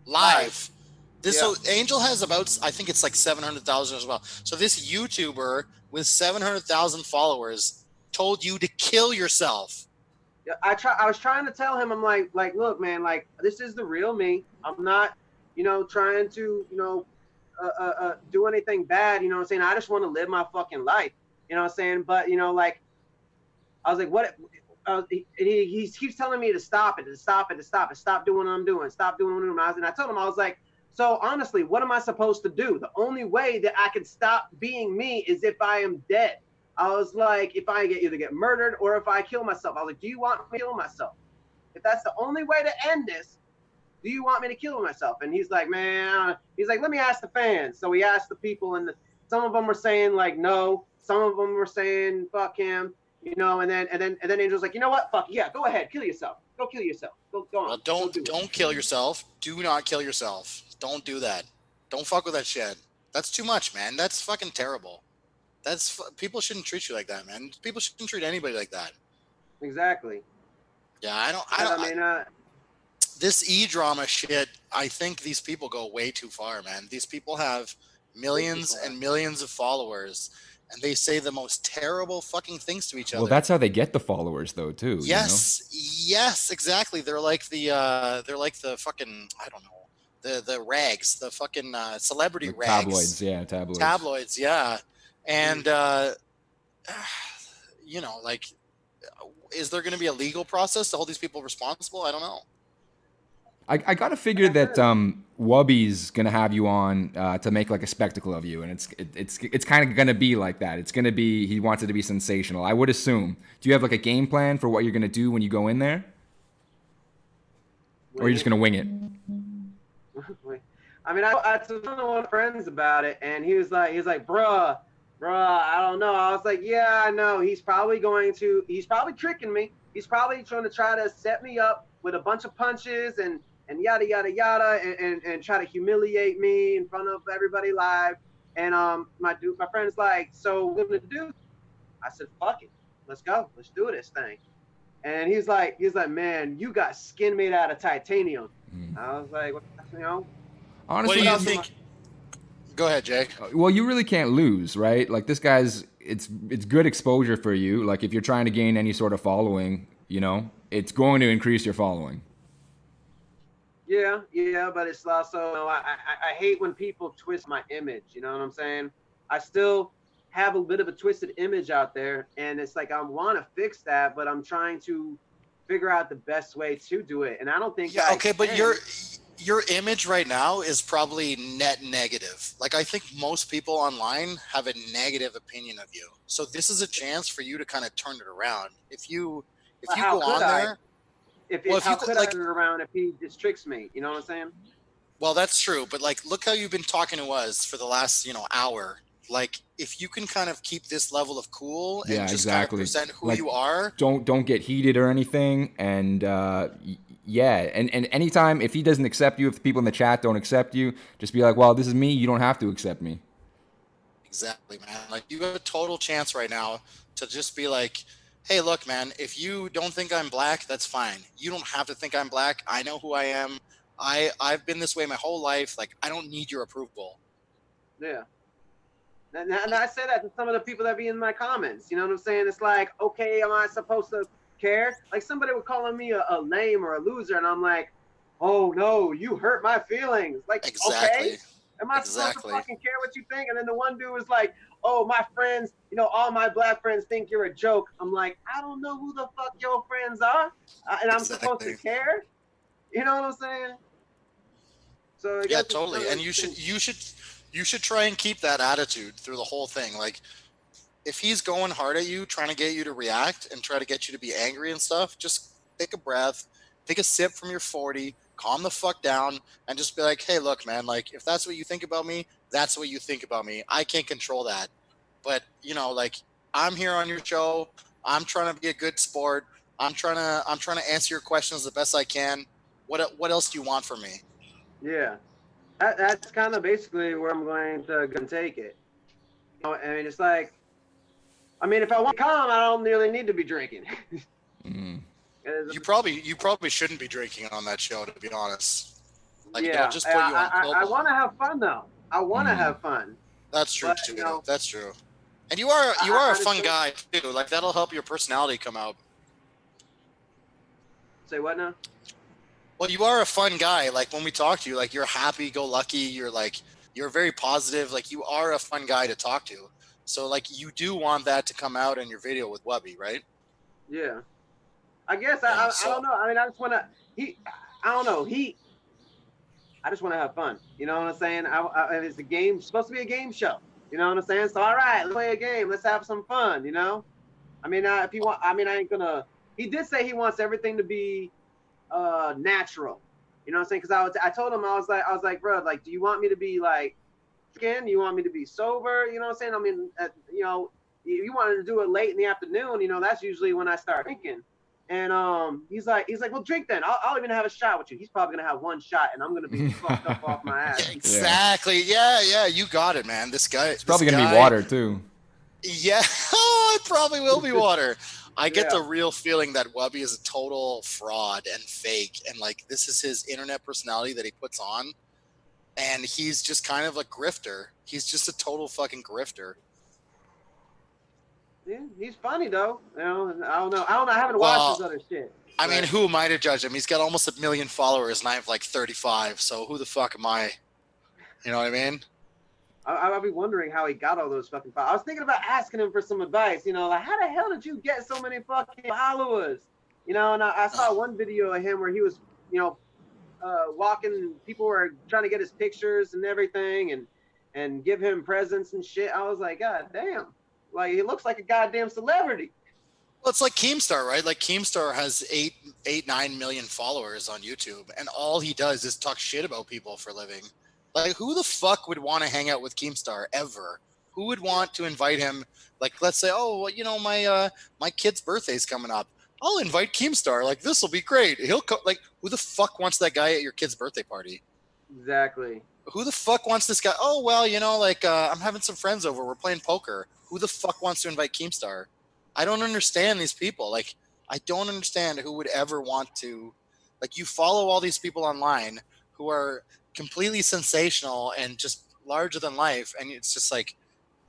Live. So Angel has about, I think it's like 700,000 as well. So this YouTuber with 700,000 followers told you to kill yourself. Yeah, I was trying to tell him, I'm like, look, man, like, this is the real me. I'm not, trying to, do anything bad. You know what I'm saying? I just want to live my fucking life. You know what I'm saying? But, like, I was like, what? He keeps telling me to stop doing what I'm doing, stop doing what I'm doing. And I told him, I was like, so honestly, what am I supposed to do? The only way that I can stop being me is if I am dead. I was like, if I either get murdered or if I kill myself. I was like, do you want me to kill myself? If that's the only way to end this, do you want me to kill myself? And he's like, man, let me ask the fans. So he asked the people, and some of them were saying like no, some of them were saying fuck him, and then Angel's like, you know what? Fuck yeah, go ahead, kill yourself. Go kill yourself. Go on. Well, don't kill yourself. Do not kill yourself. Don't do that. Don't fuck with that shit. That's too much, man. That's fucking terrible. People shouldn't treat you like that, man. People shouldn't treat anybody like that. Exactly. Yeah, I mean, this edrama shit, I think these people go way too far, man. These people have millions and millions of followers, and they say the most terrible fucking things to each other. Well, that's how they get the followers, though, too. Yes, exactly. They're like the fucking, I don't know, the rags, the fucking celebrity rags. Tabloids, yeah. And like, is there going to be a legal process to hold these people responsible? I don't know. I got to figure that Wubby's going to have you on to make like a spectacle of you, and it's kind of going to be like that. It's going to be, he wants it to be sensational, I would assume. Do you have like a game plan for what you're going to do when you go in there? Or are you just going to wing it? I mean, I told one of my friends about it, and he was like, bruh, I don't know. I was like, yeah, I know. He's probably tricking me. He's probably trying to set me up with a bunch of punches and yada, yada, yada, and try to humiliate me in front of everybody live. And my friend's like, so what gonna do? I said, fuck it. Let's go. Let's do this thing. And he's like, man, you got skin made out of titanium. I was like, honestly, what do you think? Go ahead, Jay. Well, you really can't lose, right? Like, this guy's, it's good exposure for you. Like, if you're trying to gain any sort of following, it's going to increase your following. Yeah, but it's also, I hate when people twist my image, you know what I'm saying? I still have a bit of a twisted image out there, and it's like I want to fix that, but I'm trying to figure out the best way to do it, and I don't think but your image right now is probably net negative. Like, I think most people online have a negative opinion of you. So this is a chance for you to kind of turn it around. If you go on there, how could I turn it around if he just tricks me? You know what I'm saying? Well, that's true. But like, look how you've been talking to us for the last, hour. Like, if you can kind of keep this level of cool and just kind of present who you are. Don't get heated or anything. And and anytime, if he doesn't accept you, if the people in the chat don't accept you, just be like, well, this is me. You don't have to accept me. Exactly, man. Like, you have a total chance right now to just be like, hey, look, man, if you don't think I'm black, that's fine. You don't have to think I'm black. I know who I am. I've been this way my whole life. Like, I don't need your approval. Yeah. And I say that to some of the people that be in my comments. You know what I'm saying? It's like, okay, am I supposed to care? Like, somebody was calling me a lame or a loser, and I'm like, oh no, you hurt my feelings. Like, exactly. Okay, am I supposed to fucking care what you think? And then the one dude was like, oh, my friends, all my black friends think you're a joke. I'm like, I don't know who the fuck your friends are, and I'm supposed to care. You know what I'm saying? So yeah, totally. And you should try and keep that attitude through the whole thing. Like, if he's going hard at you, trying to get you to react and try to get you to be angry and stuff, just take a breath, take a sip from your 40, calm the fuck down, and just be like, hey, look, man, like, if that's what you think about me, that's what you think about me. I can't control that. But, like, I'm here on your show. I'm trying to be a good sport. I'm trying to answer your questions the best I can. What else do you want from me? Yeah, that's kind of basically where I'm going to take it. You know, I mean, it's like, I mean, if I want to come, I don't really need to be drinking. You probably shouldn't be drinking on that show, to be honest. Like, yeah, it'll just put you on. I want to have fun though. I want to have fun. That's true too. You know, that's true. And you are a fun guy too. Like, that'll help your personality come out. Say what now? Well, you are a fun guy. Like, when we talk to you, like, you're happy-go-lucky. You're very positive. Like, you are a fun guy to talk to. So, like, you do want that to come out in your video with Wubby, right? Yeah. I guess I don't know. I mean, I just want to. I don't know. I just want to have fun. You know what I'm saying? It's a game. It's supposed to be a game show. You know what I'm saying? So all right, let's play a game. Let's have some fun. You know? I mean, if you want, I mean, I ain't gonna. He did say he wants everything to be natural. You know what I'm saying? Because I told him I was like, bro, like, do you want me to be like, again? Do you want me to be sober? You know what I'm saying? I mean, you know, if you wanted to do it late in the afternoon, you know, that's usually when I start drinking. And he's like, well, drink then. I'll even have a shot with you. He's probably gonna have one shot, and I'm gonna be fucked up off my ass. Exactly. Yeah. You got it, man. This guy. It's probably gonna be water too. Yeah. It probably will be water. I get the real feeling that Wubby is a total fraud and fake, and like, this is his internet personality that he puts on, and he's just kind of a grifter. He's just a total fucking grifter. Yeah, he's funny though. You know, I don't know. I haven't watched his other shit. I mean, who am I to judge him? He's got almost 1 million followers, and I have like 35. So who the fuck am I? You know what I mean? I'll be wondering how he got all those fucking followers. I was thinking about asking him for some advice. You know, like, how the hell did you get so many fucking followers? You know, and I saw one video of him where he was, you know, walking. People were trying to get his pictures and everything, and give him presents and shit. I was like, God damn. Like, he looks like a goddamn celebrity. Well, it's like Keemstar, right? Like, Keemstar has 9 million followers on YouTube, and all he does is talk shit about people for a living. Like, who the fuck would want to hang out with Keemstar ever? Who would want to invite him? Like, let's say, oh, well, you know, my kid's birthday's coming up. I'll invite Keemstar. Like, this will be great. He'll like, who the fuck wants that guy at your kid's birthday party? Exactly. Who the fuck wants this guy? Oh, well, you know, like, I'm having some friends over. We're playing poker. Who the fuck wants to invite Keemstar? I don't understand these people. Like, I don't understand who would ever want to. Like, you follow all these people online who are completely sensational and just larger than life, and it's just like,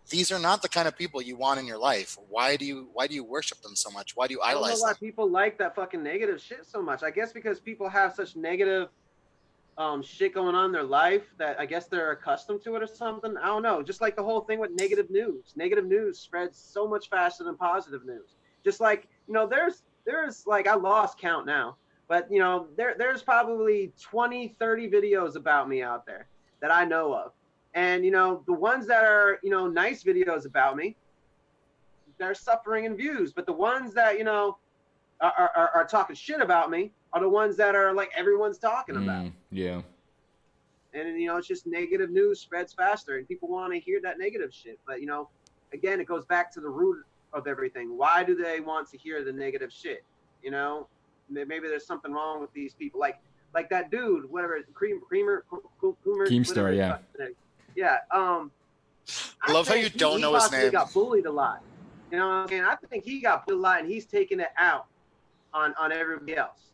these are not the kind of people you want in your life. Why do you worship them so much? Why do you idolize them? I don't know why people like that fucking negative shit so much. I guess because people have such negative shit going on in their life that I guess they're accustomed to it or something. I don't know. Just like the whole thing with negative news. Negative news spreads so much faster than positive news. Just like, you know, there's like, I lost count now, but you know, there's probably 20, 30 videos about me out there that I know of. And you know, the ones that are, you know, nice videos about me, they're suffering in views. But the ones that, you know, are talking shit about me are the ones that are like everyone's talking about. Yeah. And you know, it's just negative news spreads faster, and people want to hear that negative shit. But you know, again, it goes back to the root of everything. Why do they want to hear the negative shit? You know, maybe there's something wrong with these people. Like that dude, whatever, Keemstar, yeah. Yeah. I love how you don't know his name. He got bullied a lot. You know what I'm saying? I think he got bullied a lot, and he's taking it out on everybody else.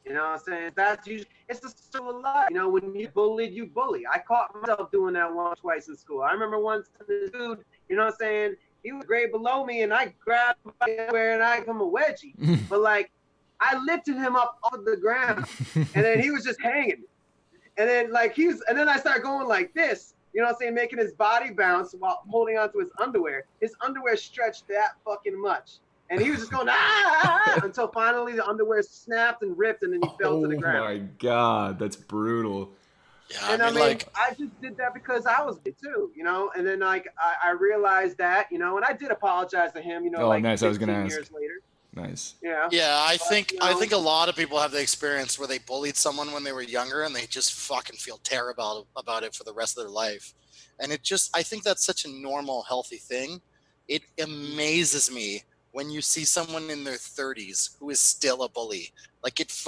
You know what I'm saying? That's usually, it's the still a lot. You know, when you bullied, you bully. I caught myself doing that once, twice in school. I remember once this dude, you know what I'm saying? He was grade below me, and I grabbed him everywhere, and I gave him a wedgie. But like, I lifted him up off the ground, and then he was just hanging. And then like and then I started going like this. You know what I'm saying? Making his body bounce while holding onto his underwear. His underwear stretched that fucking much. And he was just going, until finally the underwear snapped and ripped, and then he fell to the ground. Oh my God, that's brutal. Yeah, and I mean, like, I just did that because I was big too, you know? And then like, I realized that, you know, and I did apologize to him, you know, like nice. 15 I was gonna years ask. later. Nice. Yeah. Yeah, I think a lot of people have the experience where they bullied someone when they were younger, and they just fucking feel terrible about it for the rest of their life. And I think that's such a normal, healthy thing. It amazes me when you see someone in their 30s who is still a bully. Like it's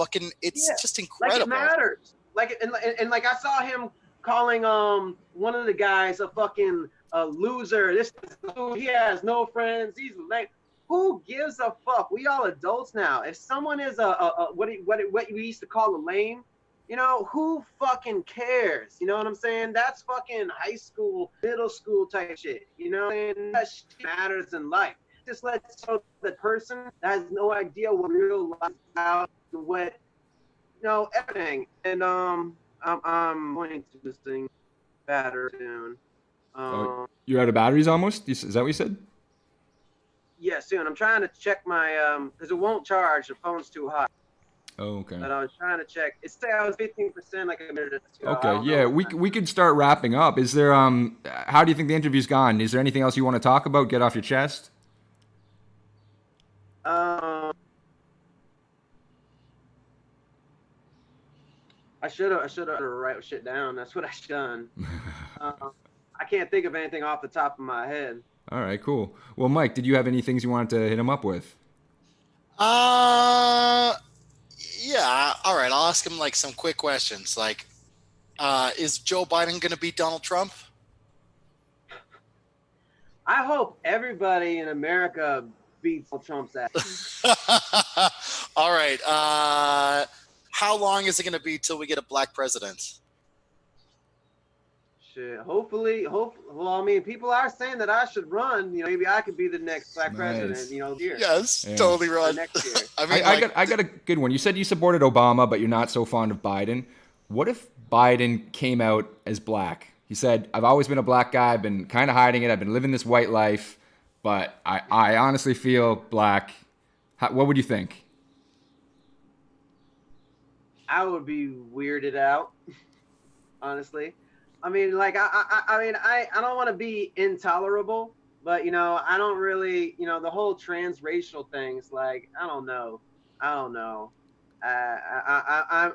just incredible. Like it matters. Like and like I saw him calling one of the guys a fucking loser. He has no friends. He's lame. Who gives a fuck? We all adults now. If someone is what we used to call a lame, you know, who fucking cares? You know what I'm saying? That's fucking high school, middle school type shit. You know, and that shit matters in life. Just let's show the person that has no idea what real life is about, what, you know, everything. And I'm going to this thing better soon. You're out of batteries almost? Is that what you said? Yeah, soon. I'm trying to check my because it won't charge. The phone's too hot. Oh, okay. But I was trying to check. It said I was 15% like a minute ago. Okay, yeah, we could start wrapping up. Is there how do you think the interview's gone? Is there anything else you want to talk about? Get off your chest? I should have write shit down. That's what I should done. I can't think of anything off the top of my head. All right, cool. Well, Mike, did you have any things you wanted to hit him up with? Yeah. All right. I'll ask him like some quick questions. Like, is Joe Biden going to beat Donald Trump? I hope everybody in America beats Trump's ass. All right. How long is it going to be till we get a black president? Shit. Hopefully. Well, I mean, people are saying that I should run. You know, maybe I could be the next black president. You know, here. Yes, yeah. Totally run. Next year. I mean, I got a good one. You said you supported Obama, but you're not so fond of Biden. What if Biden came out as black? He said, "I've always been a black guy. I've been kind of hiding it. I've been living this white life, but I honestly feel black." What would you think? I would be weirded out, honestly. I mean, like, I don't want to be intolerable, but, you know, I don't really, you know, the whole transracial things, like, I don't know. I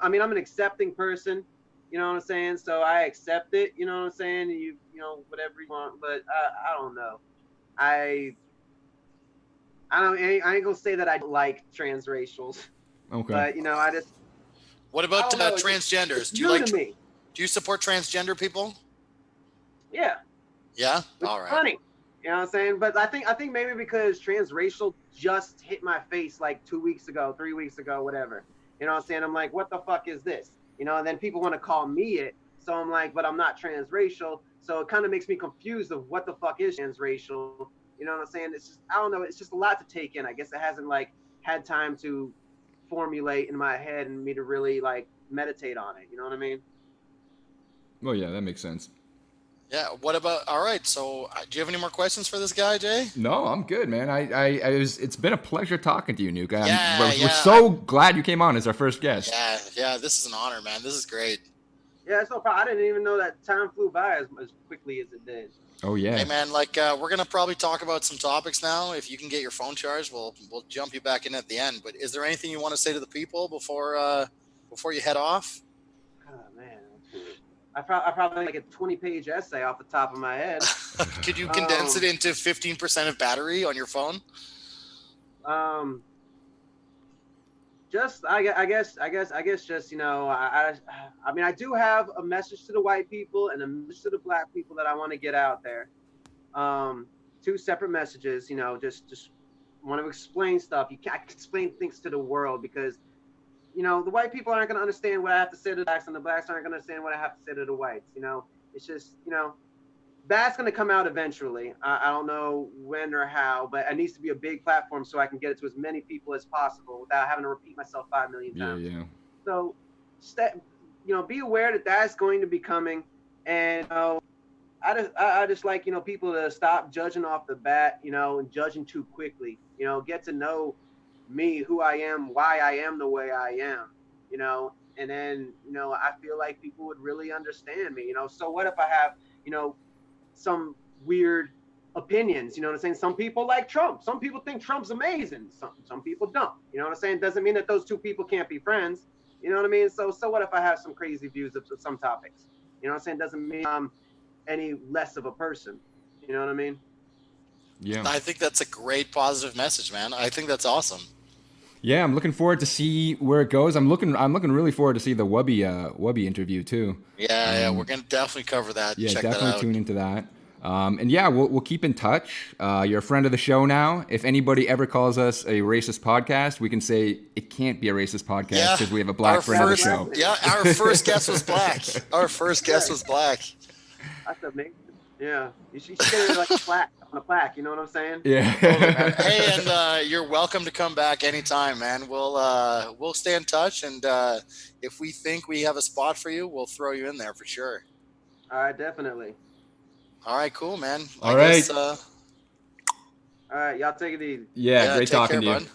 mean, I'm an accepting person, you know what I'm saying? So I accept it, you know what I'm saying? You know, whatever you want, but I don't know. I ain't gonna say that I like transracials. Okay. But, you know, I just. What about transgenders? Do you support transgender people? Yeah. Yeah? It's all right. Funny. You know what I'm saying? But I think maybe because transracial just hit my face like 2 weeks ago, 3 weeks ago, whatever. You know what I'm saying? I'm like, what the fuck is this? You know, and then people want to call me it. So I'm like, but I'm not transracial. So it kind of makes me confused of what the fuck is transracial. You know what I'm saying? It's just, I don't know. It's just a lot to take in. I guess it hasn't like had time to formulate in my head and me to really like meditate on it. You know what I mean? Well, yeah, that makes sense. Yeah. What about? All right. So, do you have any more questions for this guy, Jay? No, I'm good, man. It's been a pleasure talking to you, Nuka. Yeah, we're so glad you came on as our first guest. Yeah. This is an honor, man. This is great. Yeah, it's no problem. I didn't even know that time flew by as quickly as it did. Oh yeah. Hey man, like we're gonna probably talk about some topics now. If you can get your phone charged, we'll jump you back in at the end. But is there anything you want to say to the people before you head off? Oh man, I probably like a 20-page essay off the top of my head. Could you condense it into 15% of battery on your phone? Just I guess just, you know, I mean, I do have a message to the white people and a message to the black people that I want to get out there. Two separate messages, you know, just want to explain stuff. You can't explain things to the world because, you know, the white people aren't going to understand what I have to say to the blacks, and the blacks aren't going to understand what I have to say to the whites. You know, it's just, you know, that's going to come out eventually. I don't know when or how, but it needs to be a big platform so I can get it to as many people as possible without having to repeat myself 5 million times. Yeah. So, you know, be aware that that's going to be coming. And, you know, I just like, you know, people to stop judging off the bat, you know, and judging too quickly. You know, get to know me, who I am, why I am the way I am, you know, and then, you know, I feel like people would really understand me, you know. So what if I have, you know, some weird opinions, you know what I'm saying? Some people like Trump. Some people think Trump's amazing. Some people don't. You know what I'm saying? Doesn't mean that those two people can't be friends. You know what I mean? So what if I have some crazy views of some topics? You know what I'm saying? Doesn't mean I'm any less of a person. You know what I mean? Yeah. I think that's a great positive message, man. I think that's awesome. Yeah, I'm looking forward to see where it goes. I'm looking really forward to see the Wubby interview too. Yeah, we're gonna definitely cover that. Yeah, Check definitely that out. tune into that. And yeah, we'll keep in touch. You're a friend of the show now. If anybody ever calls us a racist podcast, we can say it can't be a racist podcast because we have a black friend of the show. Yeah, our first guest was black. Our first guest was black. That's amazing. Yeah, you should get it like a plaque on a plaque. You know what I'm saying? Yeah. Hey, and you're welcome to come back anytime, man. We'll stay in touch, and if we think we have a spot for you, we'll throw you in there for sure. All right, definitely. All right, cool, man. All right. All right, y'all take it easy. Yeah, great talking to you. Bud.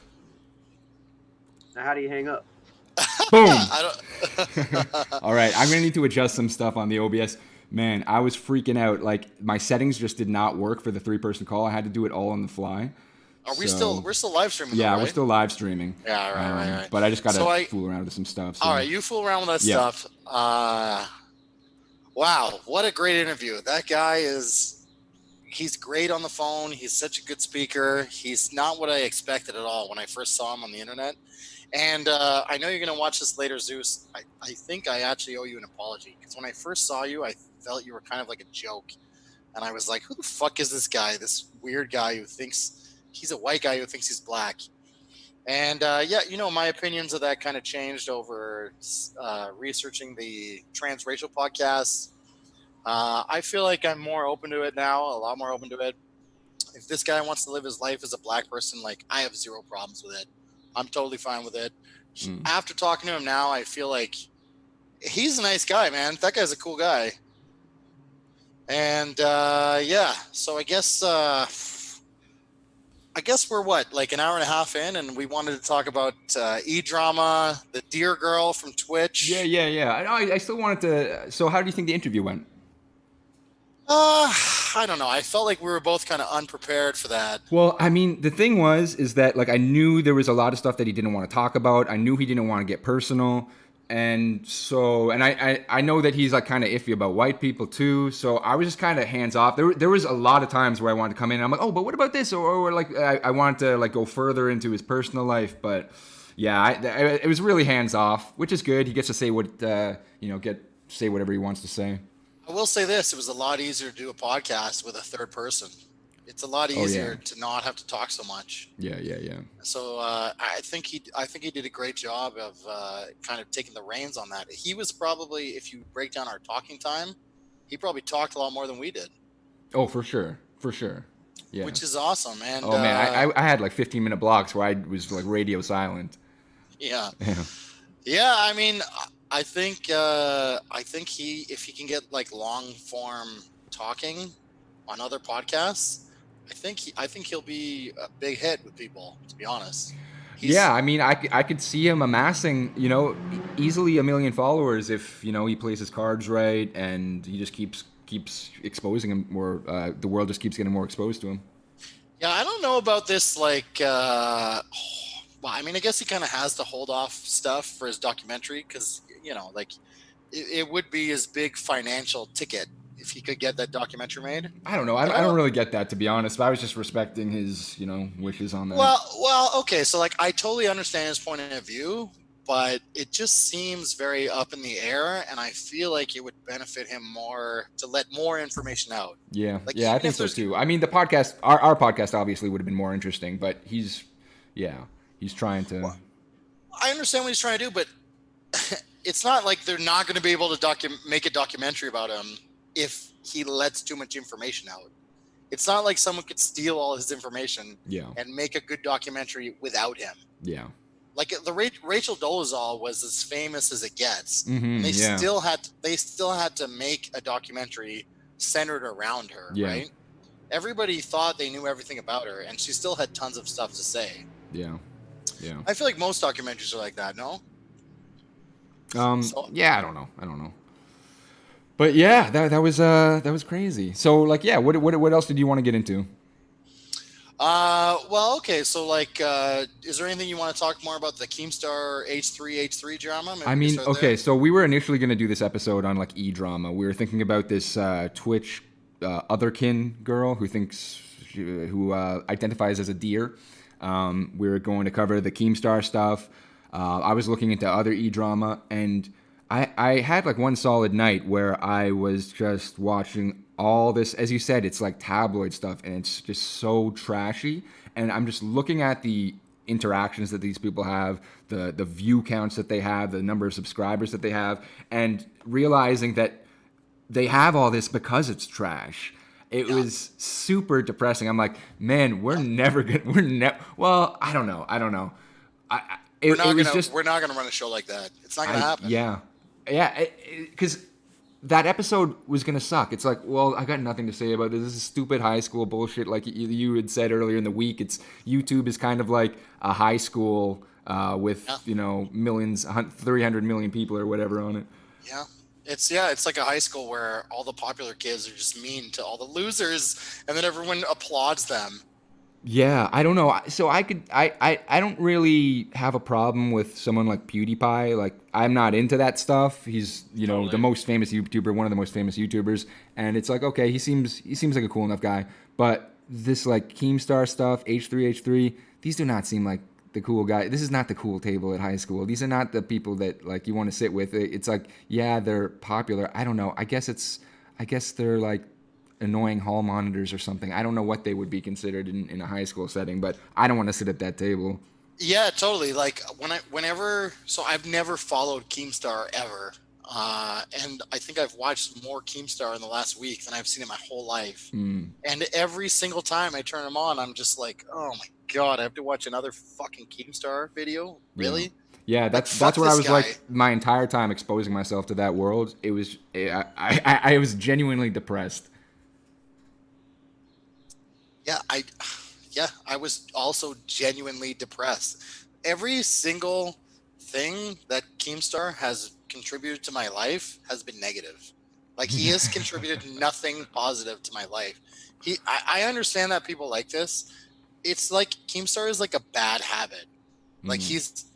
Now, how do you hang up? Boom. I don't. All right, I'm gonna need to adjust some stuff on the OBS. Man, I was freaking out. Like my settings just did not work for the 3-person call. I had to do it all on the fly. We're still live streaming? Yeah, though, right? We're still live streaming. Yeah, right. But I just gotta fool around with some stuff. So. All right, you fool around with that stuff. Wow, what a great interview. That guy he's great on the phone. He's such a good speaker. He's not what I expected at all when I first saw him on the internet. And I know you're going to watch this later, Zeus. I think I actually owe you an apology. Because when I first saw you, I felt you were kind of like a joke. And I was like, who the fuck is this guy? This weird guy who thinks he's a white guy who thinks he's black. And yeah, my opinions of that kind of changed over researching the transracial podcasts. I feel like I'm more open to it now, a lot more open to it. If this guy wants to live his life as a black person, like I have zero problems with it. I'm totally fine with it. After talking to him now, I feel like he's a nice guy, man. That guy's a cool guy. And yeah, so I guess we're like an hour and a half in, and we wanted to talk about edrama, the deer girl from Twitch. Yeah. I still wanted to. So, how do you think the interview went? I don't know. I felt like we were both kind of unprepared for that. Well, I mean, the thing is that like I knew there was a lot of stuff that he didn't want to talk about. I knew he didn't want to get personal. And so, and I know that he's like kind of iffy about white people too. So I was just kind of hands off. There was a lot of times where I wanted to come in and I'm like, oh, but what about this? Or like I wanted to like go further into his personal life. But yeah, it was really hands off, which is good. He gets to say what, say whatever he wants to say. I will say this. It was a lot easier to do a podcast with a third person. It's a lot easier to not have to talk so much. Yeah. So I think he did a great job of kind of taking the reins on that. He was probably, if you break down our talking time, he probably talked a lot more than we did. Oh, for sure. Yeah. Which is awesome. And oh man, I had like 15-minute blocks where I was like radio silent. Yeah. I mean, I think if he can get like long form talking on other podcasts, I think he'll be a big hit with people, to be honest. I mean, I could see him amassing, easily 1 million followers if, he plays his cards right and he just keeps exposing him more. The world just keeps getting more exposed to him. Yeah, I don't know about this, like, well, I mean, I guess he kind of has to hold off stuff for his documentary because, like, it would be his big financial ticket if he could get that documentary made. I don't know. I don't really get that, to be honest. But I was just respecting his, wishes on that. Well, okay. So, like, I totally understand his point of view, but it just seems very up in the air, and I feel like it would benefit him more to let more information out. Yeah, like, I think so too. I mean, the podcast, our podcast obviously would have been more interesting, but he's trying to... Well, I understand what he's trying to do, but it's not like they're not going to be able to make a documentary about him if he lets too much information out. It's not like someone could steal all his information and make a good documentary without him. Yeah. Like the Rachel Dolezal was as famous as it gets. Mm-hmm, they still had to make a documentary centered around her, right? Everybody thought they knew everything about her, and she still had tons of stuff to say. Yeah. I feel like most documentaries are like that, no? Yeah, I don't know. But yeah, that was crazy. So like, yeah, what else did you want to get into? Well, okay. So like, is there anything you want to talk more about the Keemstar H3 drama? Maybe I mean, okay. So we were initially going to do this episode on like edrama. We were thinking about this Twitch otherkin girl who thinks who identifies as a deer. We're going to cover the Keemstar stuff. I was looking into other edrama, and I had like one solid night where I was just watching all this. As you said, it's like tabloid stuff, and it's just so trashy. And I'm just looking at the interactions that these people have, the view counts that they have, the number of subscribers that they have, and realizing that they have all this because it's trash. It was super depressing. I'm like, man, we're never gonna. Well, I don't know. We're not gonna run a show like that. It's not gonna happen. Yeah, because that episode was gonna suck. It's like, well, I got nothing to say about this. This is stupid high school bullshit. Like you had said earlier in the week, it's YouTube is kind of like a high school with millions, 300 million people or whatever on it. Yeah. It's like a high school where all the popular kids are just mean to all the losers, and then everyone applauds them. Yeah, I don't know. So I don't really have a problem with someone like PewDiePie. Like, I'm not into that stuff. He's, totally. The most famous YouTuber, one of the most famous YouTubers, and it's like, okay, he seems like a cool enough guy. But this like Keemstar stuff, H3H3, these do not seem like the cool guy. This is not the cool table at high school. These are not the people that like you want to sit with. It's like, yeah, they're popular. I don't know. I guess they're like annoying hall monitors or something. I don't know what they would be considered in a high school setting, but I don't want to sit at that table. Yeah, totally. Like so I've never followed Keemstar ever. And I think I've watched more Keemstar in the last week than I've seen in my whole life. And every single time I turn them on, I'm just like, oh my God, I have to watch another fucking Keemstar video? Really? Yeah, that's where I was like my entire time exposing myself to that world. It was I was genuinely depressed. I was also genuinely depressed. Every single thing that Keemstar has contributed to my life has been negative. Like, he has contributed nothing positive to my life. I understand that people like this. It's like Keemstar is like a bad habit. Like he's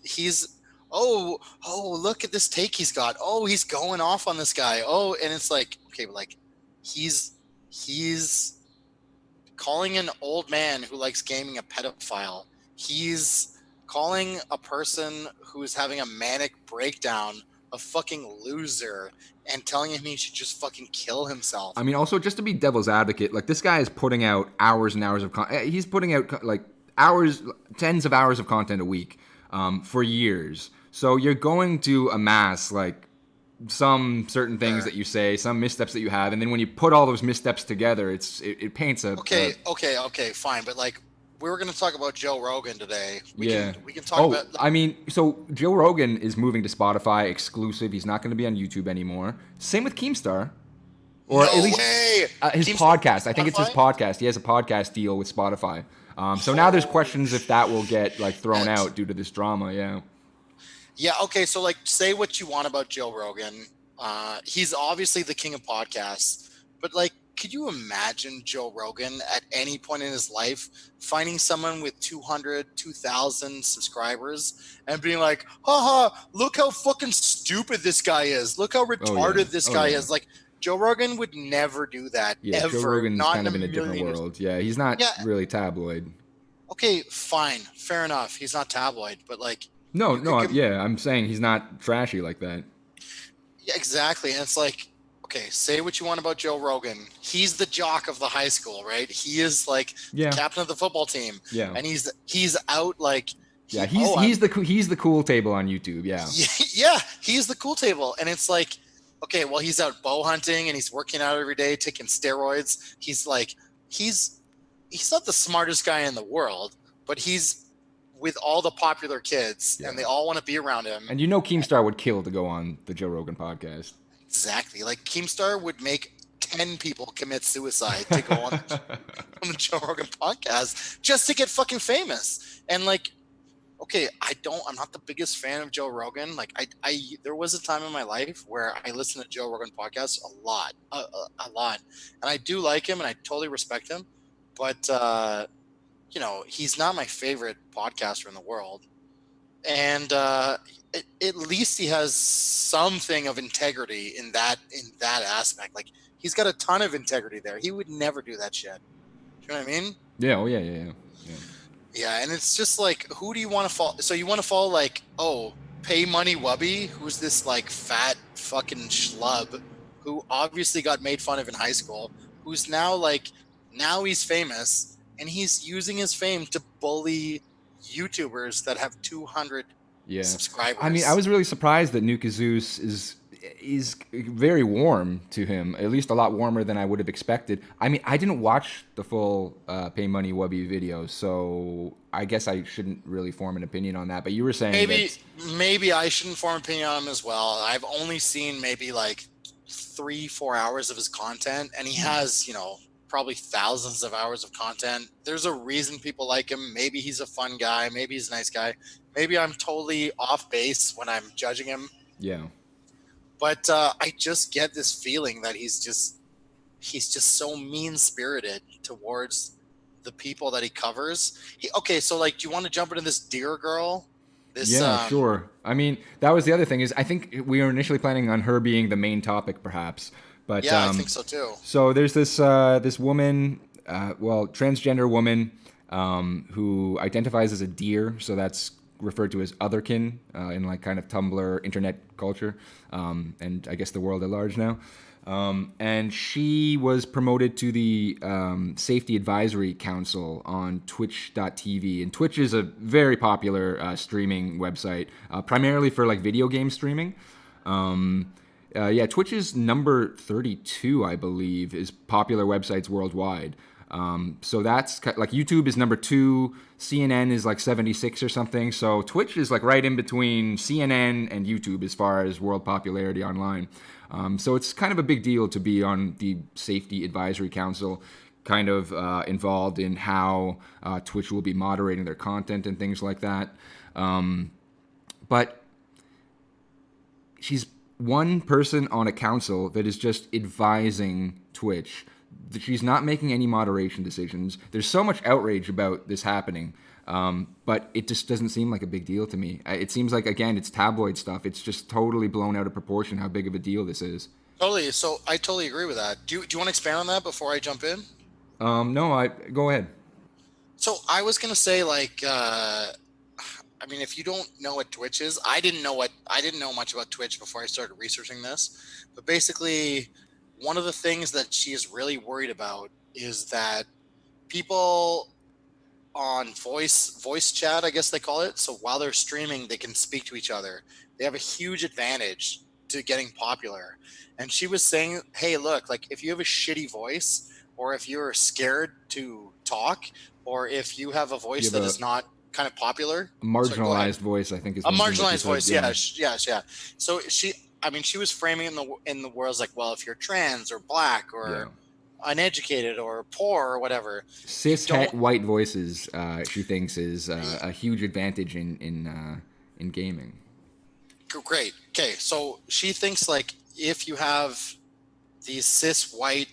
look at this take he's got. Oh, he's going off on this guy. Oh, and it's like, okay, but like he's calling an old man who likes gaming a pedophile. He's calling a person who's having a manic breakdown a fucking loser and telling him he should just fucking kill himself. I mean, also, just to be devil's advocate, like, this guy is putting out hours and hours of content. He's putting out like tens of hours of content a week for years. So you're going to amass like some certain things that you say, some missteps that you have, and then when you put all those missteps together, it paints a okay, fine, but like, we were going to talk about Joe Rogan today. We can talk about. I mean, so Joe Rogan is moving to Spotify exclusive. He's not going to be on YouTube anymore. Same with Keemstar, or no at least his podcast. I think Spotify? It's his podcast. He has a podcast deal with Spotify. So now there's questions if that will get like thrown out due to this drama. Yeah. Yeah. Okay. So like, say what you want about Joe Rogan. He's obviously the king of podcasts, but like, could you imagine Joe Rogan at any point in his life finding someone with 200, 2,000 subscribers and being like, haha, look how fucking stupid this guy is. Look how retarded this guy is. Like, Joe Rogan would never do that, ever. Joe Rogan's not kind of in a different world. Yeah, he's not really tabloid. Okay, fine. Fair enough. He's not tabloid, but like... I'm saying he's not trashy like that. Yeah, exactly. And it's like, okay, say what you want about Joe Rogan. He's the jock of the high school, right? He is like the captain of the football team. Yeah. And he's out like... he's the cool table on YouTube, yeah. Yeah, he's the cool table. And it's like, okay, well, he's out bow hunting and he's working out every day, taking steroids. He's like, he's not the smartest guy in the world, but he's with all the popular kids and they all want to be around him. And Keemstar would kill to go on the Joe Rogan podcast. Exactly. Like, Keemstar would make 10 people commit suicide to go on the Joe Rogan podcast just to get fucking famous. And like, okay, I'm not the biggest fan of Joe Rogan. Like, there was a time in my life where I listened to Joe Rogan podcasts a lot. And I do like him and I totally respect him. But, he's not my favorite podcaster in the world. And at least he has something of integrity in that aspect. Like, he's got a ton of integrity there. He would never do that shit. you know what I mean? Yeah. Oh yeah. Yeah. Yeah. Yeah, and it's just like, who do you want to follow? So you want to follow like, oh, paymoneywubby, who's this like fat fucking schlub who obviously got made fun of in high school, who's now like, now he's famous and he's using his fame to bully YouTubers that have 200 Yeah. subscribers. I mean, I was really surprised that Nuka Zeus is very warm to him, at least a lot warmer than I would have expected. I mean, I didn't watch the full paymoneywubby video, so I guess I shouldn't really form an opinion on that. But you were saying maybe I shouldn't form an opinion on him as well. I've only seen maybe like 3-4 hours of his content, and he has, you know, probably thousands of hours of content. There's a reason people like him. Maybe he's a fun guy. Maybe he's a nice guy. Maybe I'm totally off base when I'm judging him. Yeah. But I just get this feeling that he's just so mean-spirited towards the people that he covers. Okay, so like, do you want to jump into this deer girl? Sure. I mean, that was the other thing is I think we were initially planning on her being the main topic, perhaps. But yeah, I think so too. So there's this woman, transgender woman, who identifies as a deer. So that's referred to as otherkin in like kind of Tumblr internet culture, and I guess the world at large now. And she was promoted to the Safety Advisory Council on Twitch.tv. And Twitch is a very popular streaming website, primarily for like video game streaming. Twitch is number 32, I believe, is popular websites worldwide. So that's like YouTube is number 2, CNN is like 76 or something. So Twitch is like right in between CNN and YouTube as far as world popularity online. So it's kind of a big deal to be on the Safety Advisory Council, kind of involved in how Twitch will be moderating their content and things like that. But she's one person on a council that is just advising Twitch. She's not making any moderation decisions. There's so much outrage about this happening, but it just doesn't seem like a big deal to me. It seems like, again, it's tabloid stuff. It's just totally blown out of proportion how big of a deal this is. Totally. So I totally agree with that. Do you want to expand on that before I jump in? No, go ahead. So I was going to say, like, I mean, if you don't know what Twitch is, I didn't know much about Twitch before I started researching this, but basically one of the things that she is really worried about is that people on voice chat, I guess they call it. So while they're streaming, they can speak to each other. They have a huge advantage to getting popular. And she was saying, hey, look, like if you have a shitty voice, or if you're scared to talk, or if you have a voice that is not kind of popular. A marginalized voice, I think is a marginalized voice. Yeah. So she was framing it in the world as like, well, if you're trans or black or uneducated or poor or whatever, cis-het white voices, she thinks is a huge advantage in gaming. Great. Okay, so she thinks like if you have these cis white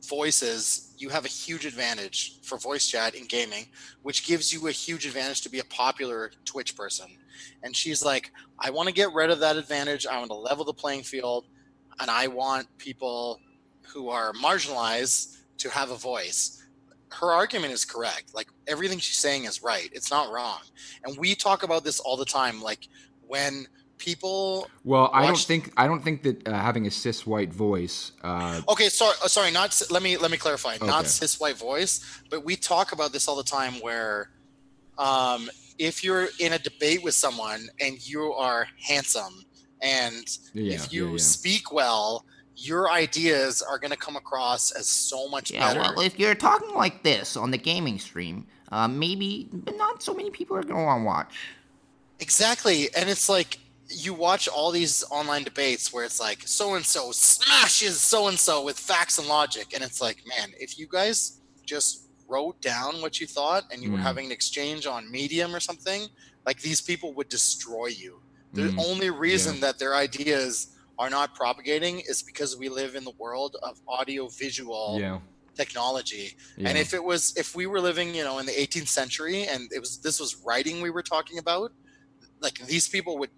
voices, you have a huge advantage for voice chat in gaming, which gives you a huge advantage to be a popular Twitch person. And she's like, I want to get rid of that advantage. I want to level the playing field, and I want people who are marginalized to have a voice. Her argument is correct. Like everything she's saying is right. It's not wrong. And we talk about this all the time. Like when people I don't think that having a cis white voice okay, sorry, not let me clarify. Okay. Not cis white voice, but we talk about this all the time where if you're in a debate with someone and you are handsome and if you speak well, your ideas are going to come across as so much better. Well, if you're talking like this on the gaming stream, maybe not so many people are going to want to watch. Exactly. And it's like you watch all these online debates where it's like so-and-so smashes so-and-so with facts and logic. And it's like, man, if you guys just wrote down what you thought and you were having an exchange on Medium or something, like these people would destroy you. The only reason that their ideas are not propagating is because we live in the world of audio-visual technology. And if we were living, in the 18th century and this was writing we were talking about, like these people would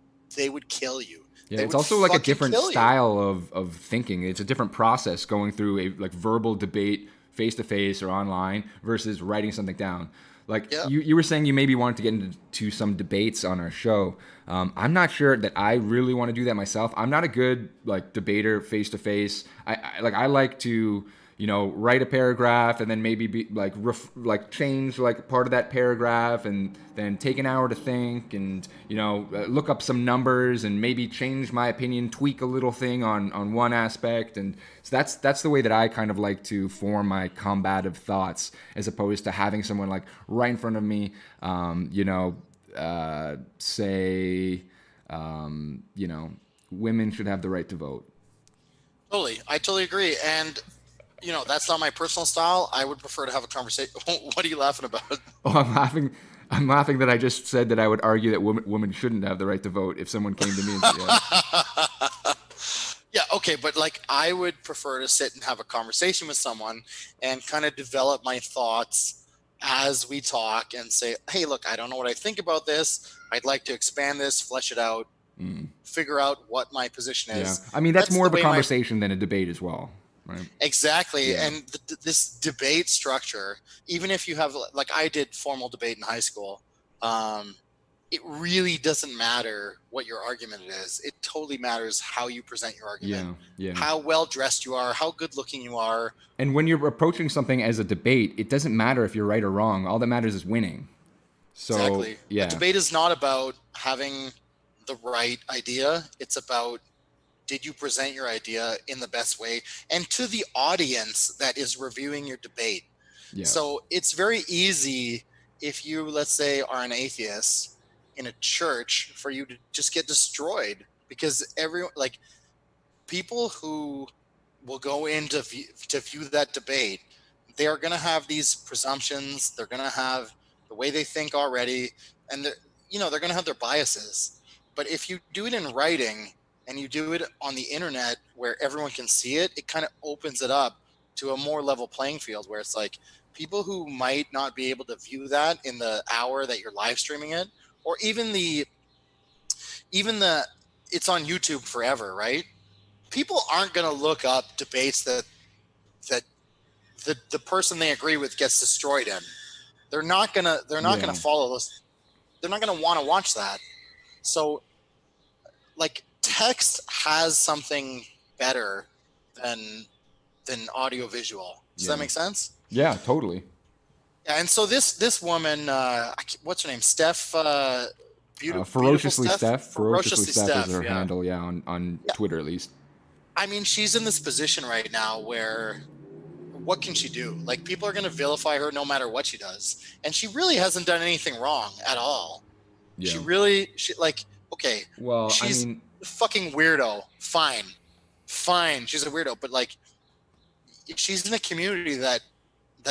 kill you. Yeah, it's also like a different style of thinking. It's a different process going through a like verbal debate face to face or online versus writing something down. Like Yeah. you were saying, you maybe wanted to get into some debates on our show. I'm not sure that I really want to do that myself. I'm not a good like debater face to face. I like to, write a paragraph and then maybe be like change like part of that paragraph and then take an hour to think and look up some numbers and maybe change my opinion, tweak a little thing on one aspect. And so that's the way that I kind of like to form my combative thoughts, as opposed to having someone like right in front of me, say, women should have the right to vote. Totally. I totally agree. And that's not my personal style. I would prefer to have a conversation. What are you laughing about? Oh, I'm laughing that I just said that I would argue that women shouldn't have the right to vote if someone came to me and said, yeah. Yeah, okay, but like I would prefer to sit and have a conversation with someone and kind of develop my thoughts as we talk and say, hey, look, I don't know what I think about this. I'd like to expand this, flesh it out, figure out what my position is. Yeah. I mean, that's more of a conversation than a debate as well. Right. Exactly. Yeah. And this debate structure, even if you have, like I did formal debate in high school, it really doesn't matter what your argument is. It totally matters how you present your argument, how well dressed you are, how good looking you are. And when you're approaching something as a debate, it doesn't matter if you're right or wrong. All that matters is winning. So, exactly. Yeah. A debate is not about having the right idea. It's about, did you present your idea in the best way and to the audience that is reviewing your debate? Yeah. So it's very easy if you, let's say, are an atheist in a church for you to just get destroyed, because people who will go in to view that debate, they are going to have these presumptions. They're going to have the way they think already, and they're going to have their biases. But if you do it in writing and you do it on the internet where everyone can see it, it kind of opens it up to a more level playing field where it's like people who might not be able to view that in the hour that you're live streaming it, or even the it's on YouTube forever, right? People aren't going to look up debates that the person they agree with gets destroyed in. They're not going to follow this. They're not going to want to watch that. So like text has something better than audio visual. Does that make sense? Yeah, totally. Yeah, and so this woman, what's her name? Steph. Ferociously Steph. Ferociously Steph is her yeah. handle. Yeah, on Twitter at least. I mean, she's in this position right now where, what can she do? Like, people are going to vilify her no matter what she does, and she really hasn't done anything wrong at all. Yeah. She okay. Well, she's a fucking weirdo. Fine, she's a weirdo, but like, she's in a community that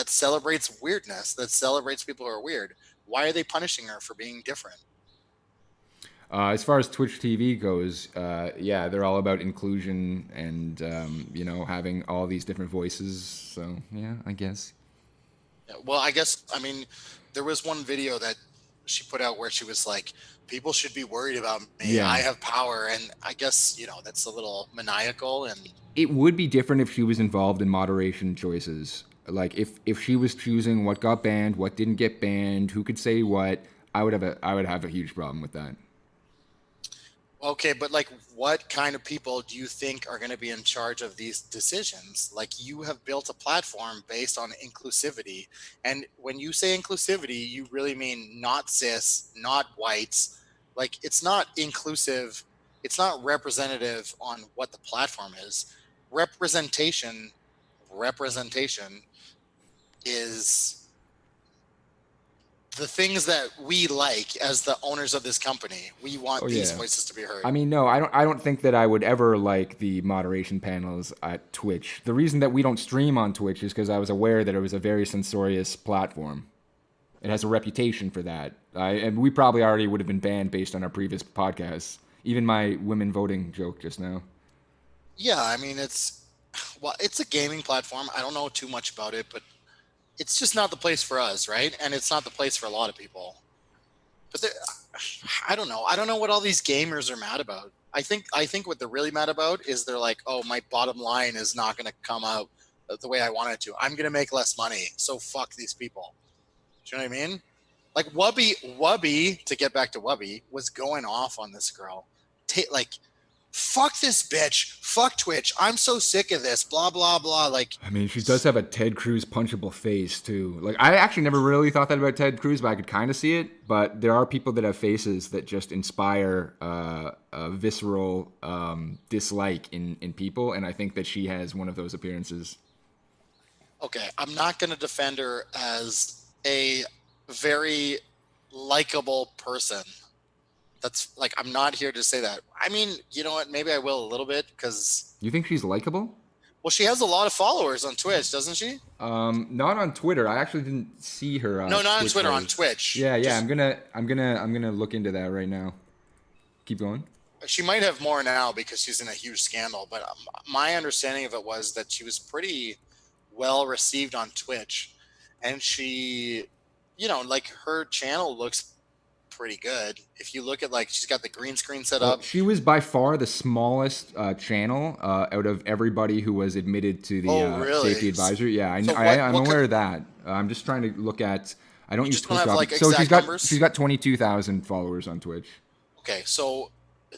celebrates weirdness, that celebrates people who are weird. Why are they punishing her for being different? As far as Twitch TV goes, they're all about inclusion and having all these different voices. So yeah, I guess. Yeah, well, I guess there was one video that she put out where she was like, people should be worried about me. Yeah. I have power, and I guess that's a little maniacal. And it would be different if she was involved in moderation choices. Like if she was choosing what got banned, what didn't get banned, who could say what, I would have a huge problem with that. Okay, but like, what kind of people do you think are going to be in charge of these decisions? Like, you have built a platform based on inclusivity. And when you say inclusivity, you really mean not cis, not whites. Like, it's not inclusive. It's not representative on what the platform is. Representation is the things that we like as the owners of this company. We want these voices to be heard. I mean, no, I don't think that I would ever like the moderation panels at Twitch. The reason that we don't stream on Twitch is because I was aware that it was a very censorious platform. It has a reputation for that. And we probably already would have been banned based on our previous podcasts. Even my women voting joke just now. Yeah, I mean, it's a gaming platform. I don't know too much about it, but it's just not the place for us, right? And it's not the place for a lot of people. But I don't know. I don't know what all these gamers are mad about. I think what they're really mad about is they're like, oh, my bottom line is not going to come out the way I wanted to. I'm gonna make less money, so fuck these people. Do you know what I mean? Like Wubby, to get back to Wubby, was going off on this girl. Like, fuck this bitch. Fuck Twitch. I'm so sick of this. Blah, blah, blah. Like, I mean, she does have a Ted Cruz punchable face, too. Like, I actually never really thought that about Ted Cruz, but I could kind of see it. But there are people that have faces that just inspire a visceral dislike in people. And I think that she has one of those appearances. Okay, I'm not going to defend her as a very likable person. That's like, I'm not here to say that. I mean, you know what? Maybe I will a little bit because. You think she's likable? Well, she has a lot of followers on Twitch, doesn't she? Not on Twitter. I actually didn't see her on. No, not Twitch on Twitter. page. On Twitch. Yeah. I'm gonna look into that right now. Keep going. She might have more now because she's in a huge scandal. But my understanding of it was that she was pretty well received on Twitch, and she, you know, like her channel looks pretty good. If you look at, like, she's got the green screen set up. She was by far the smallest channel out of everybody who was admitted to the safety advisory. Yeah, I'm aware of that. I'm just trying to look at. I don't use Twitch. Like, so she's got 22,000 followers on Twitch. Okay, so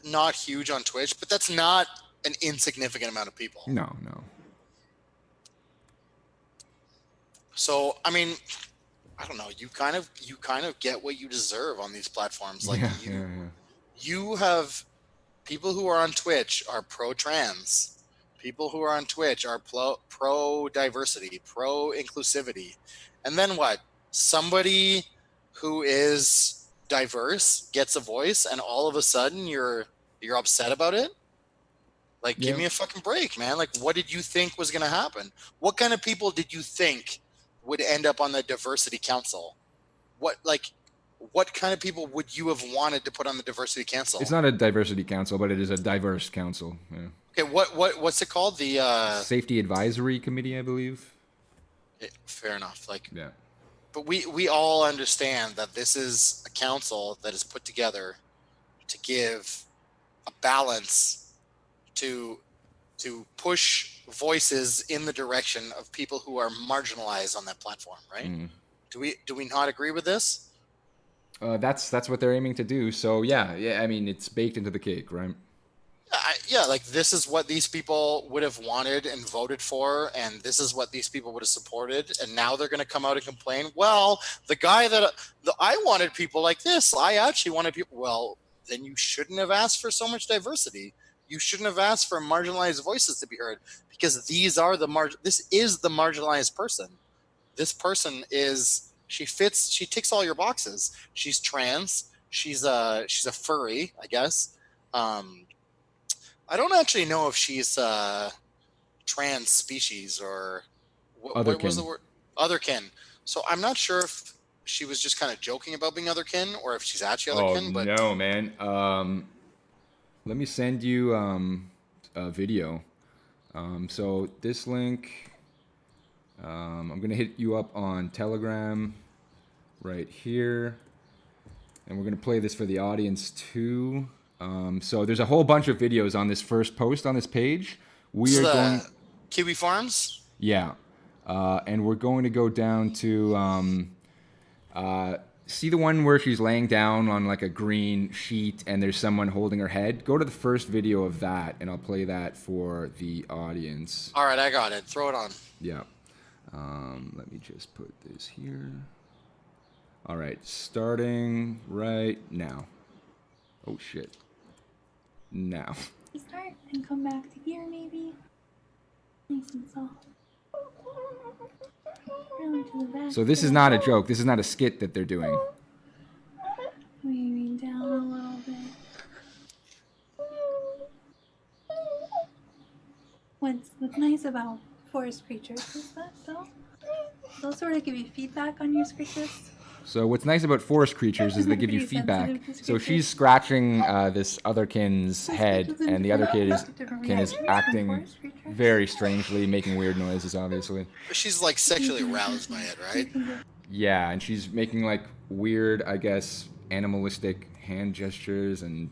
not huge on Twitch, but that's not an insignificant amount of people. No. So I mean, I don't know. You kind of get what you deserve on these platforms. Like you have people who are on Twitch are pro-trans. People who are on Twitch are pro-diversity, pro-inclusivity. And then what? Somebody who is diverse gets a voice, and all of a sudden you're upset about it? Like, give me a fucking break, man. Like, what did you think was going to happen? What kind of people did you think would end up on the diversity council? What kind of people would you have wanted to put on the diversity council? It's not a diversity council, but it is a diverse council. Yeah. Okay, what's it called? The safety advisory committee, I believe. Fair enough. Like, yeah. But we all understand that this is a council that is put together to give a balance to push voices in the direction of people who are marginalized on that platform, right? Mm. Do we not agree with this? That's what they're aiming to do. So yeah. I mean, it's baked into the cake, right? Yeah, like, this is what these people would have wanted and voted for, and this is what these people would have supported, and now they're going to come out and complain. Well, I wanted people like this. I actually wanted people. Well, then you shouldn't have asked for so much diversity. You shouldn't have asked for marginalized voices to be heard, because this is the marginalized person. This person she ticks all your boxes. She's trans. She's a furry, I guess. I don't actually know if she's trans species or what was the word? Otherkin. So I'm not sure if she was just kind of joking about being otherkin or if she's actually otherkin. Oh, no, man. Let me send you a video. So this link, I'm going to hit you up on Telegram right here. And we're going to play this for the audience too. So there's a whole bunch of videos on this first post on this page. We are going Kiwi Farms? Yeah. And we're going to go down to see the one where she's laying down on like a green sheet and there's someone holding her head. Go to the first video of that and I'll play that for the audience. All right, I got it. Throw it on. Yeah. Let me just put this here. All right, starting right now. Oh shit. Now. Start and come back to here, maybe. Nice and soft. So this is not a joke. This is not a skit that they're doing. Maybe down a little bit. What's nice about forest creatures is that they'll sort of give you feedback on your scratches. So what's nice about forest creatures is they give you feedback. So she's scratching this otherkin's head, and the other kin is acting very strangely, making weird noises, obviously. She's like sexually aroused by it, right? Yeah, and she's making like weird, I guess, animalistic hand gestures, and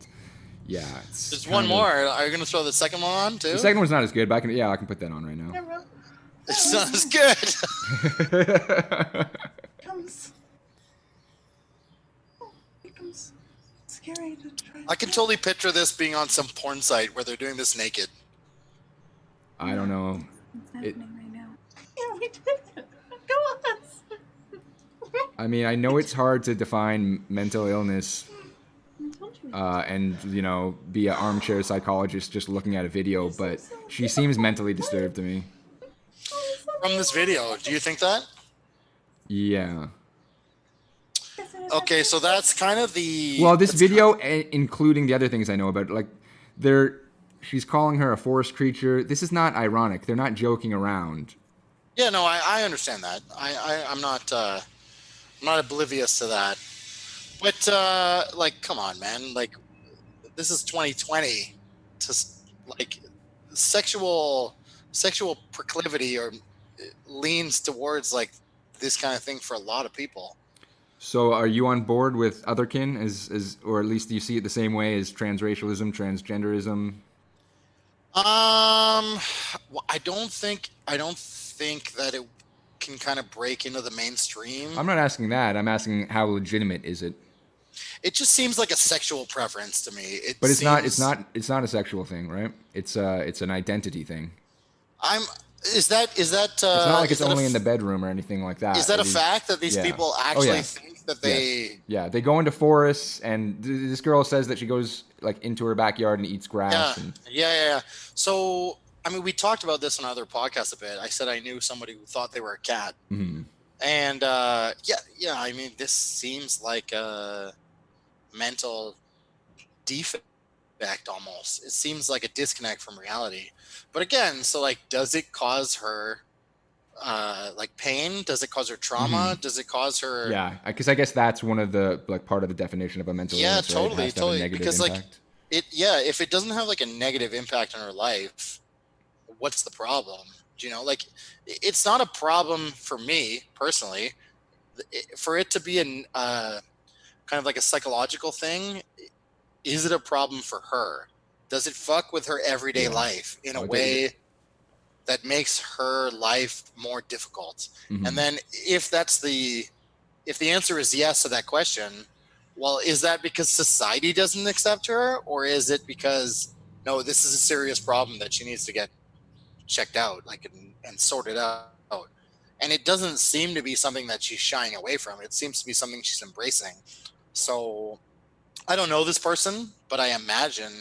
yeah. There's one more. Are you gonna throw the second one on too? The second one's not as good, but I can put that on right now. It's not as good. Becomes scary to try. I can totally picture this being on some porn site where they're doing this naked. I don't know. It's happening right now. Yeah, we did it. Go on. I mean, I know it's hard to define mental illness and, you know, be an armchair psychologist just looking at a video, but she seems mentally disturbed to me. From this video, do you think that? Yeah. Okay, so that's kind of the... Well, this video, including the other things I know about, like, she's calling her a forest creature. This is not ironic. They're not joking around. Yeah, no, I understand that. I'm not oblivious to that. But, like, come on, man. Like, this is 2020. Like, sexual proclivity or leans towards, like, this kind of thing for a lot of people. So are you on board with otherkin, or at least do you see it the same way as transracialism, transgenderism? Well, I don't think that it can kind of break into the mainstream. I'm not asking that. I'm asking how legitimate is it? It just seems like a sexual preference to me. But it's not a sexual thing, right? It's an identity thing. Is that it's not like it's only in the bedroom or anything like that. Is that a fact that these people actually think that they... Yes. Yeah, they go into forests, and this girl says that she goes like into her backyard and eats grass. Yeah. So, I mean, we talked about this on other podcasts a bit. I said I knew somebody who thought they were a cat. Mm-hmm. And, I mean, this seems like a mental defect almost. It seems like a disconnect from reality. But again, so like, does it cause her like pain? Does it cause her trauma? Mm-hmm. Does it cause her... Yeah, because I guess that's one of the like part of the definition of a mental illness. Yeah, totally, right? It has to have a negative because impact. like if it doesn't have like a negative impact on her life, what's the problem? Do you know, like, it's not a problem for me personally. For it to be kind of like a psychological thing, is it a problem for her? Does it fuck with her everyday life in a way that makes her life more difficult? Mm-hmm. And then if the answer is yes to that question, well, is that because society doesn't accept her, or is it because, no, this is a serious problem that she needs to get checked out, like, and sorted out? And it doesn't seem to be something that she's shying away from. It seems to be something she's embracing. So I don't know this person, but I imagine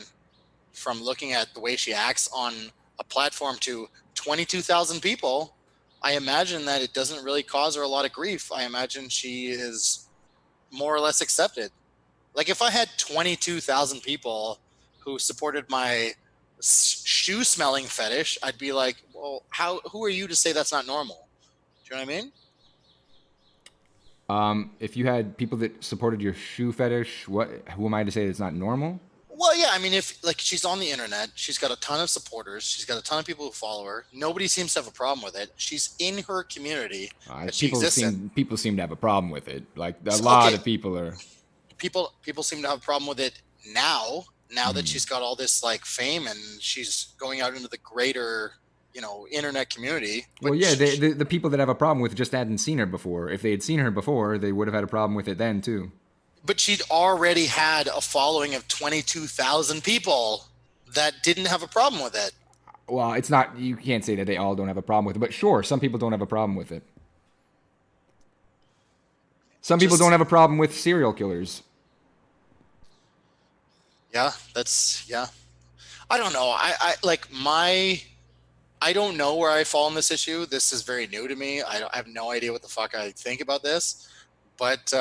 from looking at the way she acts on a platform to 22,000 people, I imagine that it doesn't really cause her a lot of grief. I imagine she is more or less accepted. Like, if I had 22,000 people who supported my shoe smelling fetish, I'd be like, well, who are you to say that's not normal? Do you know what I mean? If you had people that supported your shoe fetish, who am I to say it's not normal? Well, yeah, I mean, if like she's on the internet, she's got a ton of supporters, she's got a ton of people who follow her. Nobody seems to have a problem with it. She's in her community. People seem to have a problem with it. Like a lot of people are. People seem to have a problem with it now that she's got all this like fame and she's going out into the greater, internet community. Well, yeah, the people that have a problem with it just hadn't seen her before. If they had seen her before, they would have had a problem with it then too. But she'd already had a following of 22,000 people that didn't have a problem with it. Well, it's not, you can't say that they all don't have a problem with it, but sure, some people don't have a problem with it. Some people don't have a problem with serial killers. Yeah, I don't know. I don't know where I fall on this issue. This is very new to me. I have no idea what the fuck I think about this. But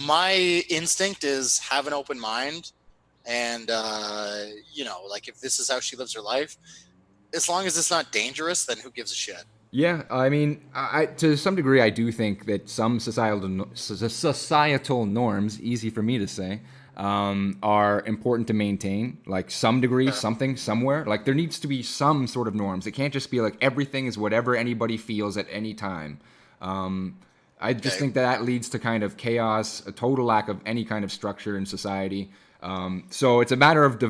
my instinct is have an open mind, and like, if this is how she lives her life, as long as it's not dangerous, then who gives a shit? Yeah, I mean, to some degree, I do think that some societal norms, easy for me to say, are important to maintain. Like some degree, something, somewhere. Like there needs to be some sort of norms. It can't just be like everything is whatever anybody feels at any time. I just think that leads to kind of chaos, a total lack of any kind of structure in society. So it's a matter of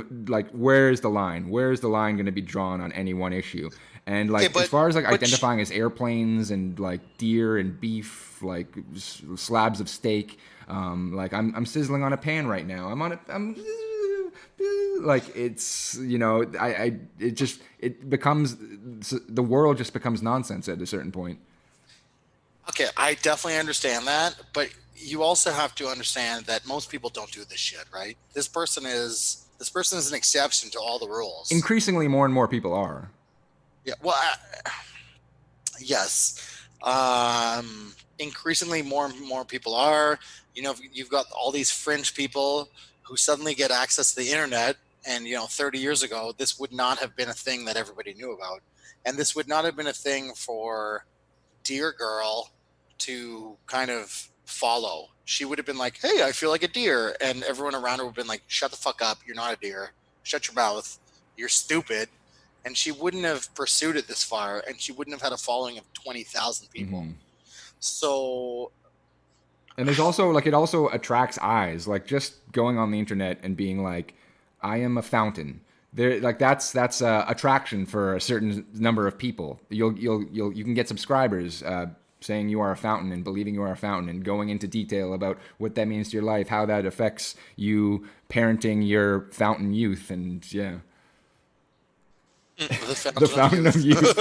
where is the line? Where is the line going to be drawn on any one issue? And like as far as like identifying as airplanes and like deer and beef, like slabs of steak, like I'm sizzling on a pan right now. I'm like it's it becomes the world just becomes nonsense at a certain point. Okay, I definitely understand that, but you also have to understand that most people don't do this shit, right? This person is an exception to all the rules. Increasingly, more and more people are. Yeah, well, yes. Increasingly, more and more people are. You know, you've got all these fringe people who suddenly get access to the internet, and 30 years ago, this would not have been a thing that everybody knew about, and this would not have been a thing for Deer Girl to kind of follow. She would have been like, hey, I feel like a deer, and everyone around her would have been like, shut the fuck up, you're not a deer, shut your mouth, you're stupid. And she wouldn't have pursued it this far, and she wouldn't have had a following of 20,000 people. Mm-hmm. So, and there's also like it also attracts eyes, like just going on the internet and being like, I am a fountain. There, like that's attraction for a certain number of people. You can get subscribers saying you are a fountain and believing you are a fountain and going into detail about what that means to your life, how that affects you parenting your fountain youth, and yeah. The fountain of youth.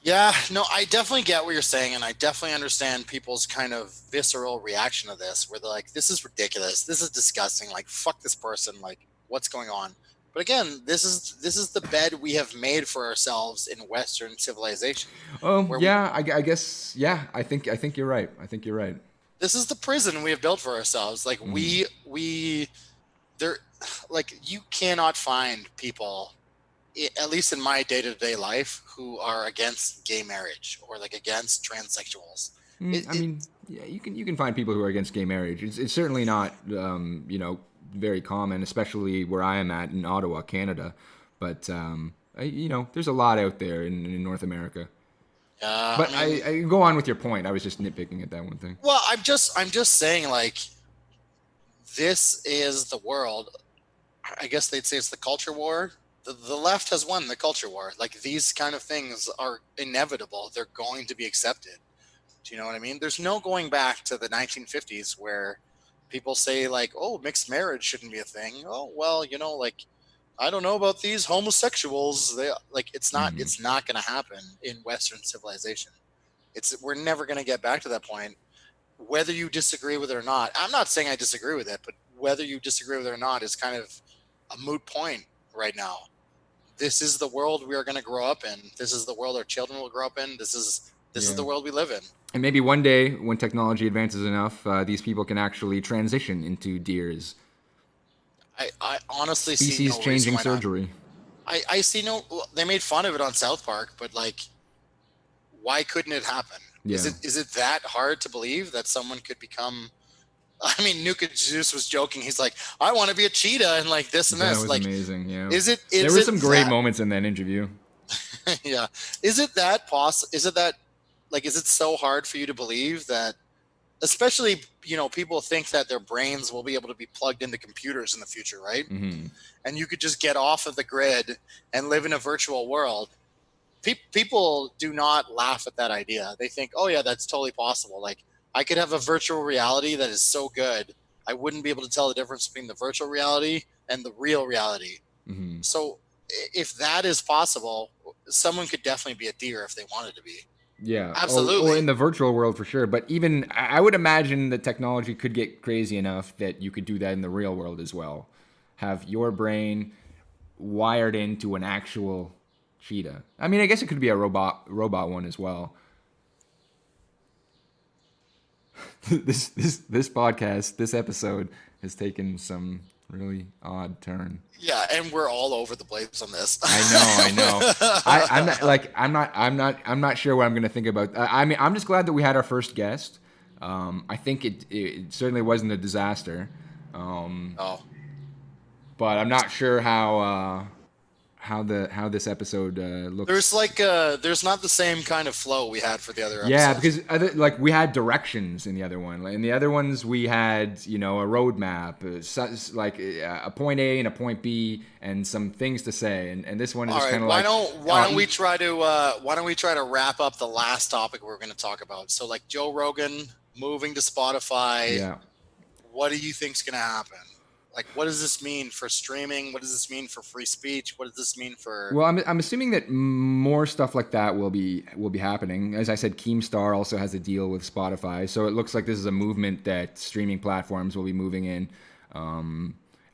Yeah, no, I definitely get what you're saying, and I definitely understand people's kind of visceral reaction to this, where they're like, this is ridiculous, this is disgusting, like, fuck this person, like, what's going on? But again, this is the bed we have made for ourselves in Western civilization. Oh, yeah, I guess, yeah, I think you're right. I think you're right. This is the prison we have built for ourselves. Like, you cannot find people, at least in my day-to-day life, who are against gay marriage or like against transsexuals. Yeah, you can find people who are against gay marriage. It's certainly not very common, especially where I am at in Ottawa, Canada. But there's a lot out there in North America. But I go on with your point. I was just nitpicking at that one thing. Well, I'm just saying, like, this is the world. I guess they'd say it's the culture war. The left has won the culture war. Like, these kind of things are inevitable. They're going to be accepted. Do you know what I mean? There's no going back to the 1950s where people say, like, oh, mixed marriage shouldn't be a thing. Oh, well, like, I don't know about these homosexuals. It's not going to happen in Western civilization. We're never going to get back to that point. Whether you disagree with it or not, I'm not saying I disagree with it, but whether you disagree with it or not is kind of a moot point right now. This is the world we are going to grow up in. This is the world our children will grow up in. This is the world we live in. And maybe one day, when technology advances enough, these people can actually transition into deers. I honestly see no changing surgery. I see no. They made fun of it on South Park, but like, why couldn't it happen? Yeah. Is it that hard to believe that someone could become? I mean, Nuka Zeus was joking. He's like, I want to be a cheetah and like this and that this. Was like, amazing. Yeah. There were some great moments in that interview. Yeah. Is it that possible? Is it so hard for you to believe that, especially, people think that their brains will be able to be plugged into computers in the future, right? Mm-hmm. And you could just get off of the grid and live in a virtual world. People do not laugh at that idea. They think, oh yeah, that's totally possible. Like, I could have a virtual reality that is so good, I wouldn't be able to tell the difference between the virtual reality and the real reality. Mm-hmm. So if that is possible, someone could definitely be a deer if they wanted to be. Yeah, absolutely. Or in the virtual world for sure. But even I would imagine the technology could get crazy enough that you could do that in the real world as well. Have your brain wired into an actual cheetah. I mean, I guess it could be a robot one as well. This podcast, this episode has taken some really odd turn. Yeah, and we're all over the place on this. I know. I'm not sure what I'm going to think about. I mean, I'm just glad that we had our first guest. I think it certainly wasn't a disaster. But I'm not sure how how this episode looks. There's not the same kind of flow we had for the other episodes. Yeah, because we had directions in the other one. In the other ones, we had a roadmap, a point A and a point B, and some things to say. And this one is just kind of like. Why don't we try to wrap up the last topic we're going to talk about? So like Joe Rogan moving to Spotify. Yeah. What do you think's going to happen? Like, what does this mean for streaming? What does this mean for free speech? What does this mean for? Well, I'm assuming that more stuff like that will be happening. As I said, Keemstar also has a deal with Spotify, so it looks like this is a movement that streaming platforms will be moving in.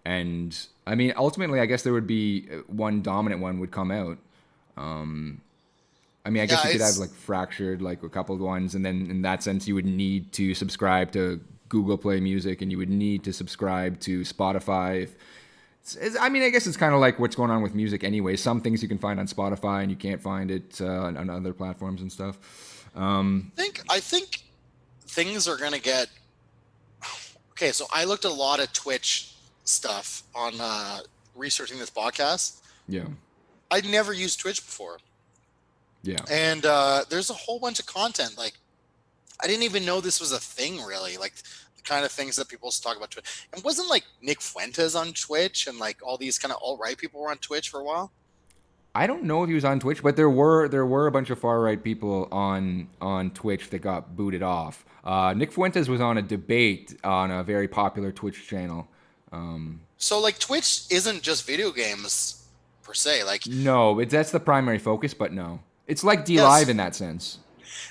And I mean, ultimately, I guess there would be one dominant one would come out. I mean, I guess you could have like fractured, like a couple of ones, and then in that sense, you would need to subscribe to Google Play Music, and you would need to subscribe to Spotify. I mean, I guess it's kind of like what's going on with music anyway. Some things you can find on Spotify, and you can't find it on other platforms and stuff. I think things are going to get... Okay, so I looked at a lot of Twitch stuff on researching this podcast. Yeah. I'd never used Twitch before. Yeah. And there's a whole bunch of content. Like, I didn't even know this was a thing, really. Like, the kind of things that people talk about Twitch. And wasn't, like, Nick Fuentes on Twitch and, like, all these kind of alt-right people were on Twitch for a while? I don't know if he was on Twitch, but there were a bunch of far-right people on Twitch that got booted off. Nick Fuentes was on a debate on a very popular Twitch channel. So, like, Twitch isn't just video games, per se. Like, no, that's the primary focus, but no. It's like D-Live in that sense.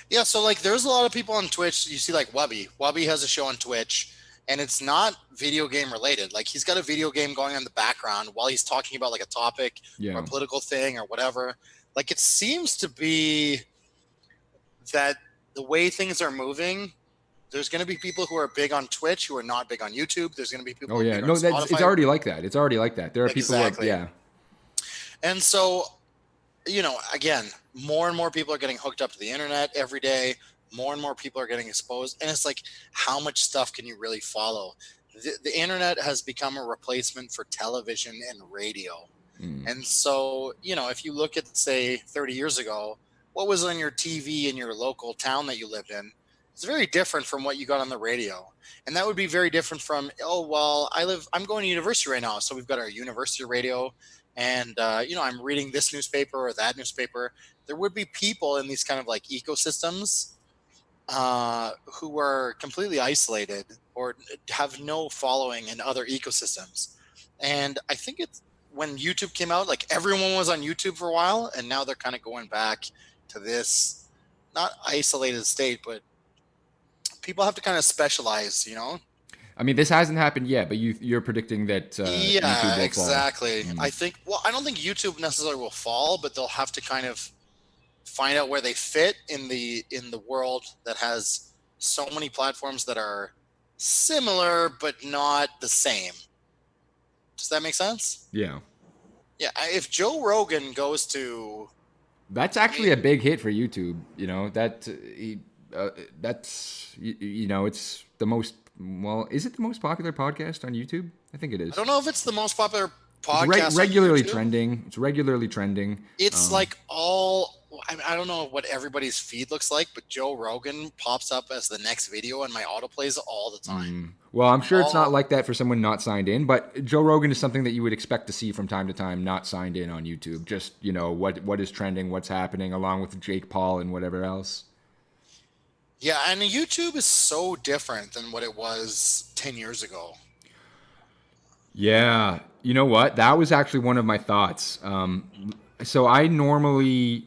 Yeah, so like there's a lot of people on Twitch. You see like Wubby. Wubby has a show on Twitch, and it's not video game related. Like he's got a video game going on in the background while he's talking about like a topic or a political thing or whatever. Like it seems to be that the way things are moving, there's going to be people who are big on Twitch who are not big on YouTube. There's going to be people who are big on Spotify. It's already like that. It's already like that. There are people who are, And so, again, more and more people are getting hooked up to the internet every day. More and more people are getting exposed. And it's like, how much stuff can you really follow? The internet has become a replacement for television and radio. And so, if you look at, say, 30 years ago, what was on your TV in your local town that you lived in? It's very different from what you got on the radio. And that would be very different from, I'm going to university right now. So we've got our university radio. And, I'm reading this newspaper or that newspaper. There would be people in these kind of like ecosystems who are completely isolated or have no following in other ecosystems. And I think it's when YouTube came out, like everyone was on YouTube for a while. And now they're kind of going back to this, not isolated state, but people have to kind of specialize, I mean, this hasn't happened yet, but you're predicting that YouTube will exactly. fall. I don't think YouTube necessarily will fall, but they'll have to kind of find out where they fit in the world that has so many platforms that are similar but not the same. Does that make sense? Yeah. Yeah. If Joe Rogan goes to, that's actually a big hit for YouTube. It's the most. Well, is it the most popular podcast on YouTube? I think it is. I don't know if it's the most popular podcast. It's regularly trending. It's regularly trending. It's like I don't know what everybody's feed looks like, but Joe Rogan pops up as the next video and my autoplays all the time. Well, I'm sure it's not like that for someone not signed in, but Joe Rogan is something that you would expect to see from time to time not signed in on YouTube. Just, what is trending, what's happening, along with Jake Paul and whatever else. Yeah, and YouTube is so different than what it was 10 years ago. Yeah, you know what? That was actually one of my thoughts. So I normally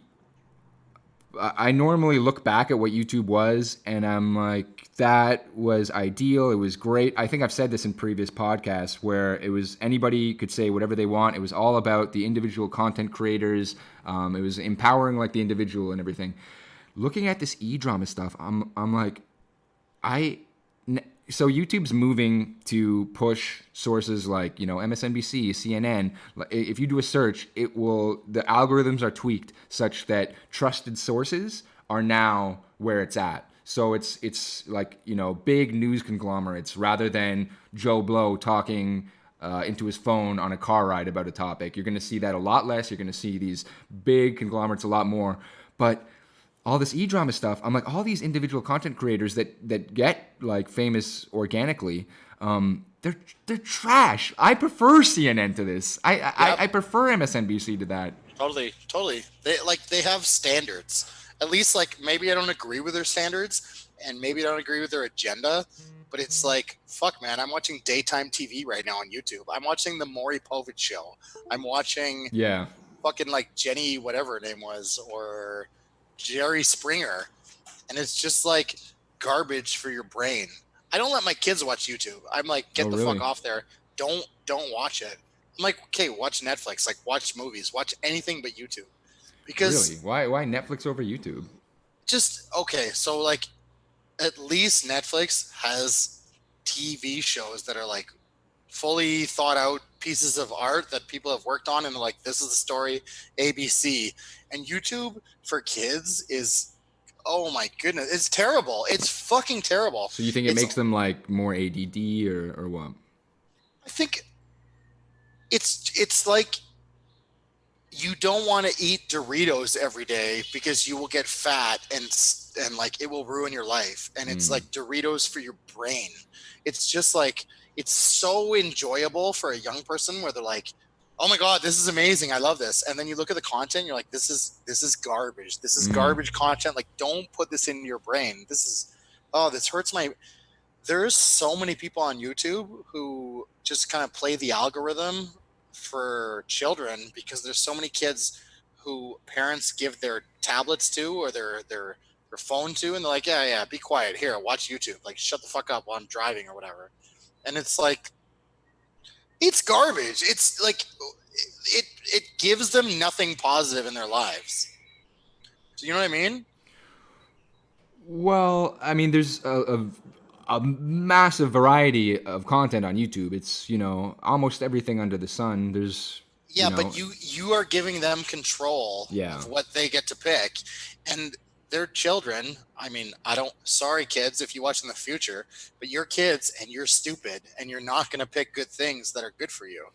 look back at what YouTube was, and I'm like, that was ideal. It was great. I think I've said this in previous podcasts where it was anybody could say whatever they want. It was all about the individual content creators. It was empowering like the individual and everything. Looking at this edrama stuff, I'm like, so YouTube's moving to push sources like, MSNBC, CNN. If you do a search, the algorithms are tweaked such that trusted sources are now where it's at. So it's like, big news conglomerates rather than Joe Blow talking into his phone on a car ride about a topic. You're going to see that a lot less. You're going to see these big conglomerates a lot more. But all this edrama stuff, I'm like, all these individual content creators that get like famous organically, they're trash. I prefer CNN to this. I prefer MSNBC to that. Totally. They have standards. At least like maybe I don't agree with their standards and maybe I don't agree with their agenda, but it's like, fuck man, I'm watching daytime TV right now on YouTube. I'm watching the Maury Povich show. I'm watching fucking like Jenny whatever her name was or Jerry Springer, and it's just like garbage for your brain. I don't let my kids watch YouTube. I'm like, get the fuck off there. Don't watch it. I'm like, okay, watch Netflix, like watch movies, watch anything but YouTube. Because really, why Netflix over YouTube? Just okay, so like at least Netflix has TV shows that are like fully thought out pieces of art that people have worked on and they're like, this is the story, ABC. And YouTube for kids is, oh my goodness, it's terrible. It's fucking terrible. So you think it makes them like more ADD or what? I think it's like you don't want to eat Doritos every day because you will get fat and like it will ruin your life. And it's like Doritos for your brain. It's just like, it's so enjoyable for a young person where they're like, oh my God, this is amazing. I love this. And then you look at the content, you're like, this is garbage. This is garbage content. Like, don't put this in your brain. This hurts there's so many people on YouTube who just kind of play the algorithm for children because there's so many kids who parents give their tablets to or their phone to. And they're like, yeah, be quiet. Here, watch YouTube. Like, shut the fuck up while I'm driving or whatever. And it's like, it's garbage. It's like, it gives them nothing positive in their lives. Do you know what I mean? Well, I mean, there's a massive variety of content on YouTube. It's, almost everything under the sun. There's... but you are giving them control of what they get to pick. And they're children. I mean, sorry kids if you watch in the future, but you're kids and you're stupid and you're not going to pick good things that are good for you.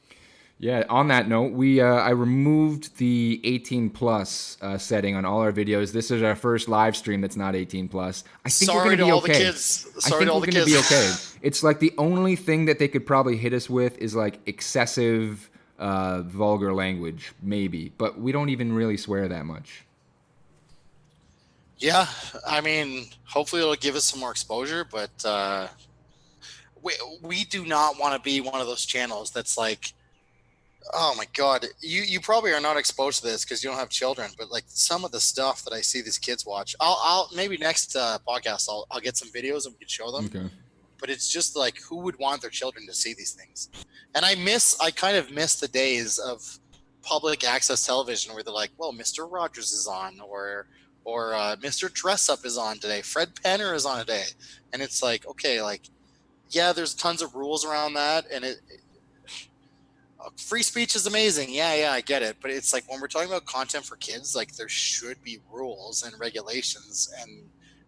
Yeah, on that note, I removed the 18 plus setting on all our videos. This is our first live stream that's not 18 plus. I think we're going to be okay. I think we're going to be okay. It's like the only thing that they could probably hit us with is like excessive vulgar language, maybe, but we don't even really swear that much. Yeah, I mean, hopefully it'll give us some more exposure, but we do not want to be one of those channels that's like, oh my God, you probably are not exposed to this because you don't have children, but like some of the stuff that I see these kids watch, I'll maybe next podcast I'll get some videos and we can show them. Okay. But it's just like, who would want their children to see these things? And I kind of miss the days of public access television where they're like, well, Mr. Rogers is on, or Mr. Dress Up is on today. Fred Penner is on today. And it's like, okay, like, yeah, there's tons of rules around that. And free speech is amazing. Yeah, I get it. But it's like when we're talking about content for kids, like there should be rules and regulations. And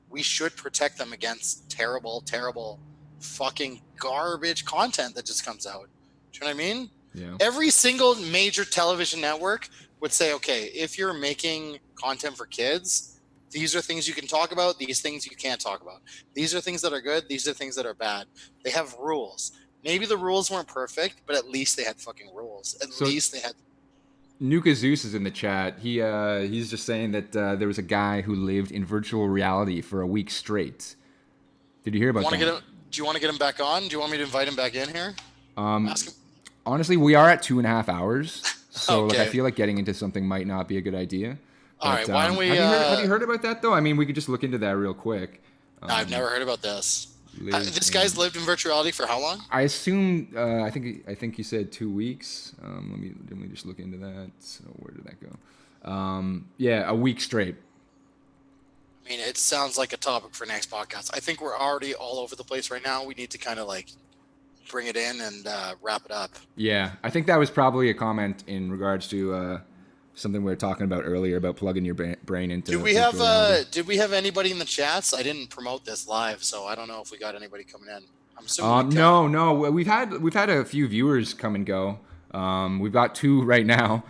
we should protect them against terrible, terrible fucking garbage content that just comes out. Do you know what I mean? Yeah. Every single major television network would say, okay, if you're making content for kids, these are things you can talk about, these things you can't talk about. These are things that are good, these are things that are bad. They have rules. Maybe the rules weren't perfect, but at least they had fucking rules. At least they had... Nuka Zeus is in the chat. He's just saying that there was a guy who lived in virtual reality for a week straight. Did you hear about that? Do you want to get him back on? Do you want me to invite him back in here? Ask him. Honestly, we are at 2.5 hours. So okay. Like, I feel like getting into something might not be a good idea. All right, why don't we... Have you heard about that, though? I mean, we could just look into that real quick. I've never heard about this. This guy's lived in virtuality for how long? I assume, I think he said 2 weeks. Let me just look into that. So where did that go? Yeah, a week straight. I mean, it sounds like a topic for next podcast. I think we're already all over the place right now. We need to kind of like bring it in and wrap it up. Yeah, I think that was probably a comment in regards to something we were talking about earlier about plugging your brain into. Did we have anybody in the chats? I didn't promote this live, so I don't know if we got anybody coming in. I'm assuming. No. We've had a few viewers come and go. We've got 2 right now.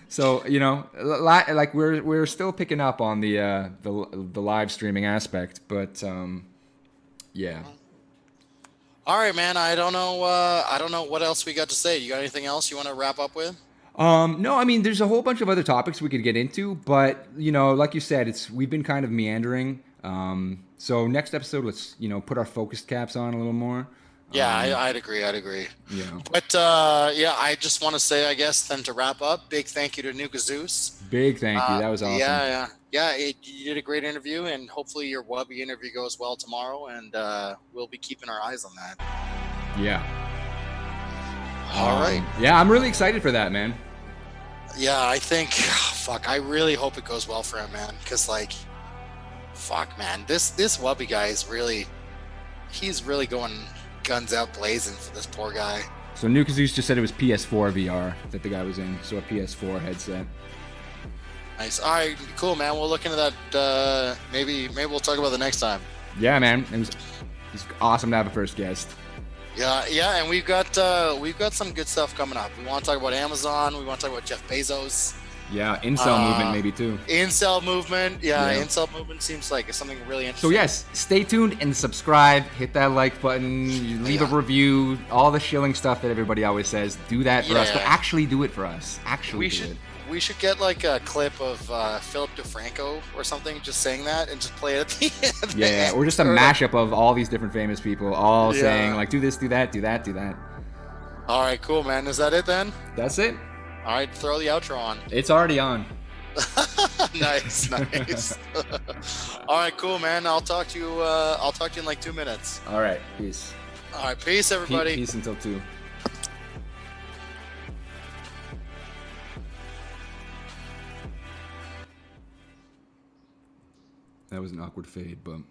So you know, like we're still picking up on the live streaming aspect, but yeah. All right, man. I don't know what else we got to say. You got anything else you want to wrap up with? No, I mean, there's a whole bunch of other topics we could get into, but you know, like you said, we've been kind of meandering. So next episode, let's put our focused caps on a little more. Yeah, I'd agree. Yeah. But yeah, I just want to say, I guess, then to wrap up, big thank you to Nuka Zeus. Big thank you. That was awesome. Yeah. You did a great interview, and hopefully your Wubby interview goes well tomorrow, and we'll be keeping our eyes on that. Yeah. All right. Yeah, I'm really excited for that, man. Yeah, I think, I really hope it goes well for him, man. Because, like, man, this Wubby guy is he's really going guns out blazing for this poor guy. So Nuka Zeus just said it was PS4 VR that the guy was in, so a PS4 headset. Nice. All right, cool, man. We'll look into that. Maybe we'll talk about the next time. Yeah, man. It's awesome to have a first guest. Yeah, and we've got some good stuff coming up. We want to talk about Amazon. We want to talk about Jeff Bezos. Yeah, incel movement maybe too. Incel movement. Yeah, incel movement seems like it's something really interesting. So yes, stay tuned and subscribe. Hit that like button. Leave a review. All the shilling stuff that everybody always says. Do that for us, but actually do it for us. We should get like a clip of Philip DeFranco or something just saying that and just play it at the end. Yeah, or just a mashup of all these different famous people all saying like, do this, do that, do that, do that. All right, cool, man. Is that it then? That's it. All right, throw the outro on. It's already on. Nice. All right, cool, man. I'll talk to you in like 2 minutes. All right, peace. All right, peace, everybody. Peace until 2. That was an awkward fade, but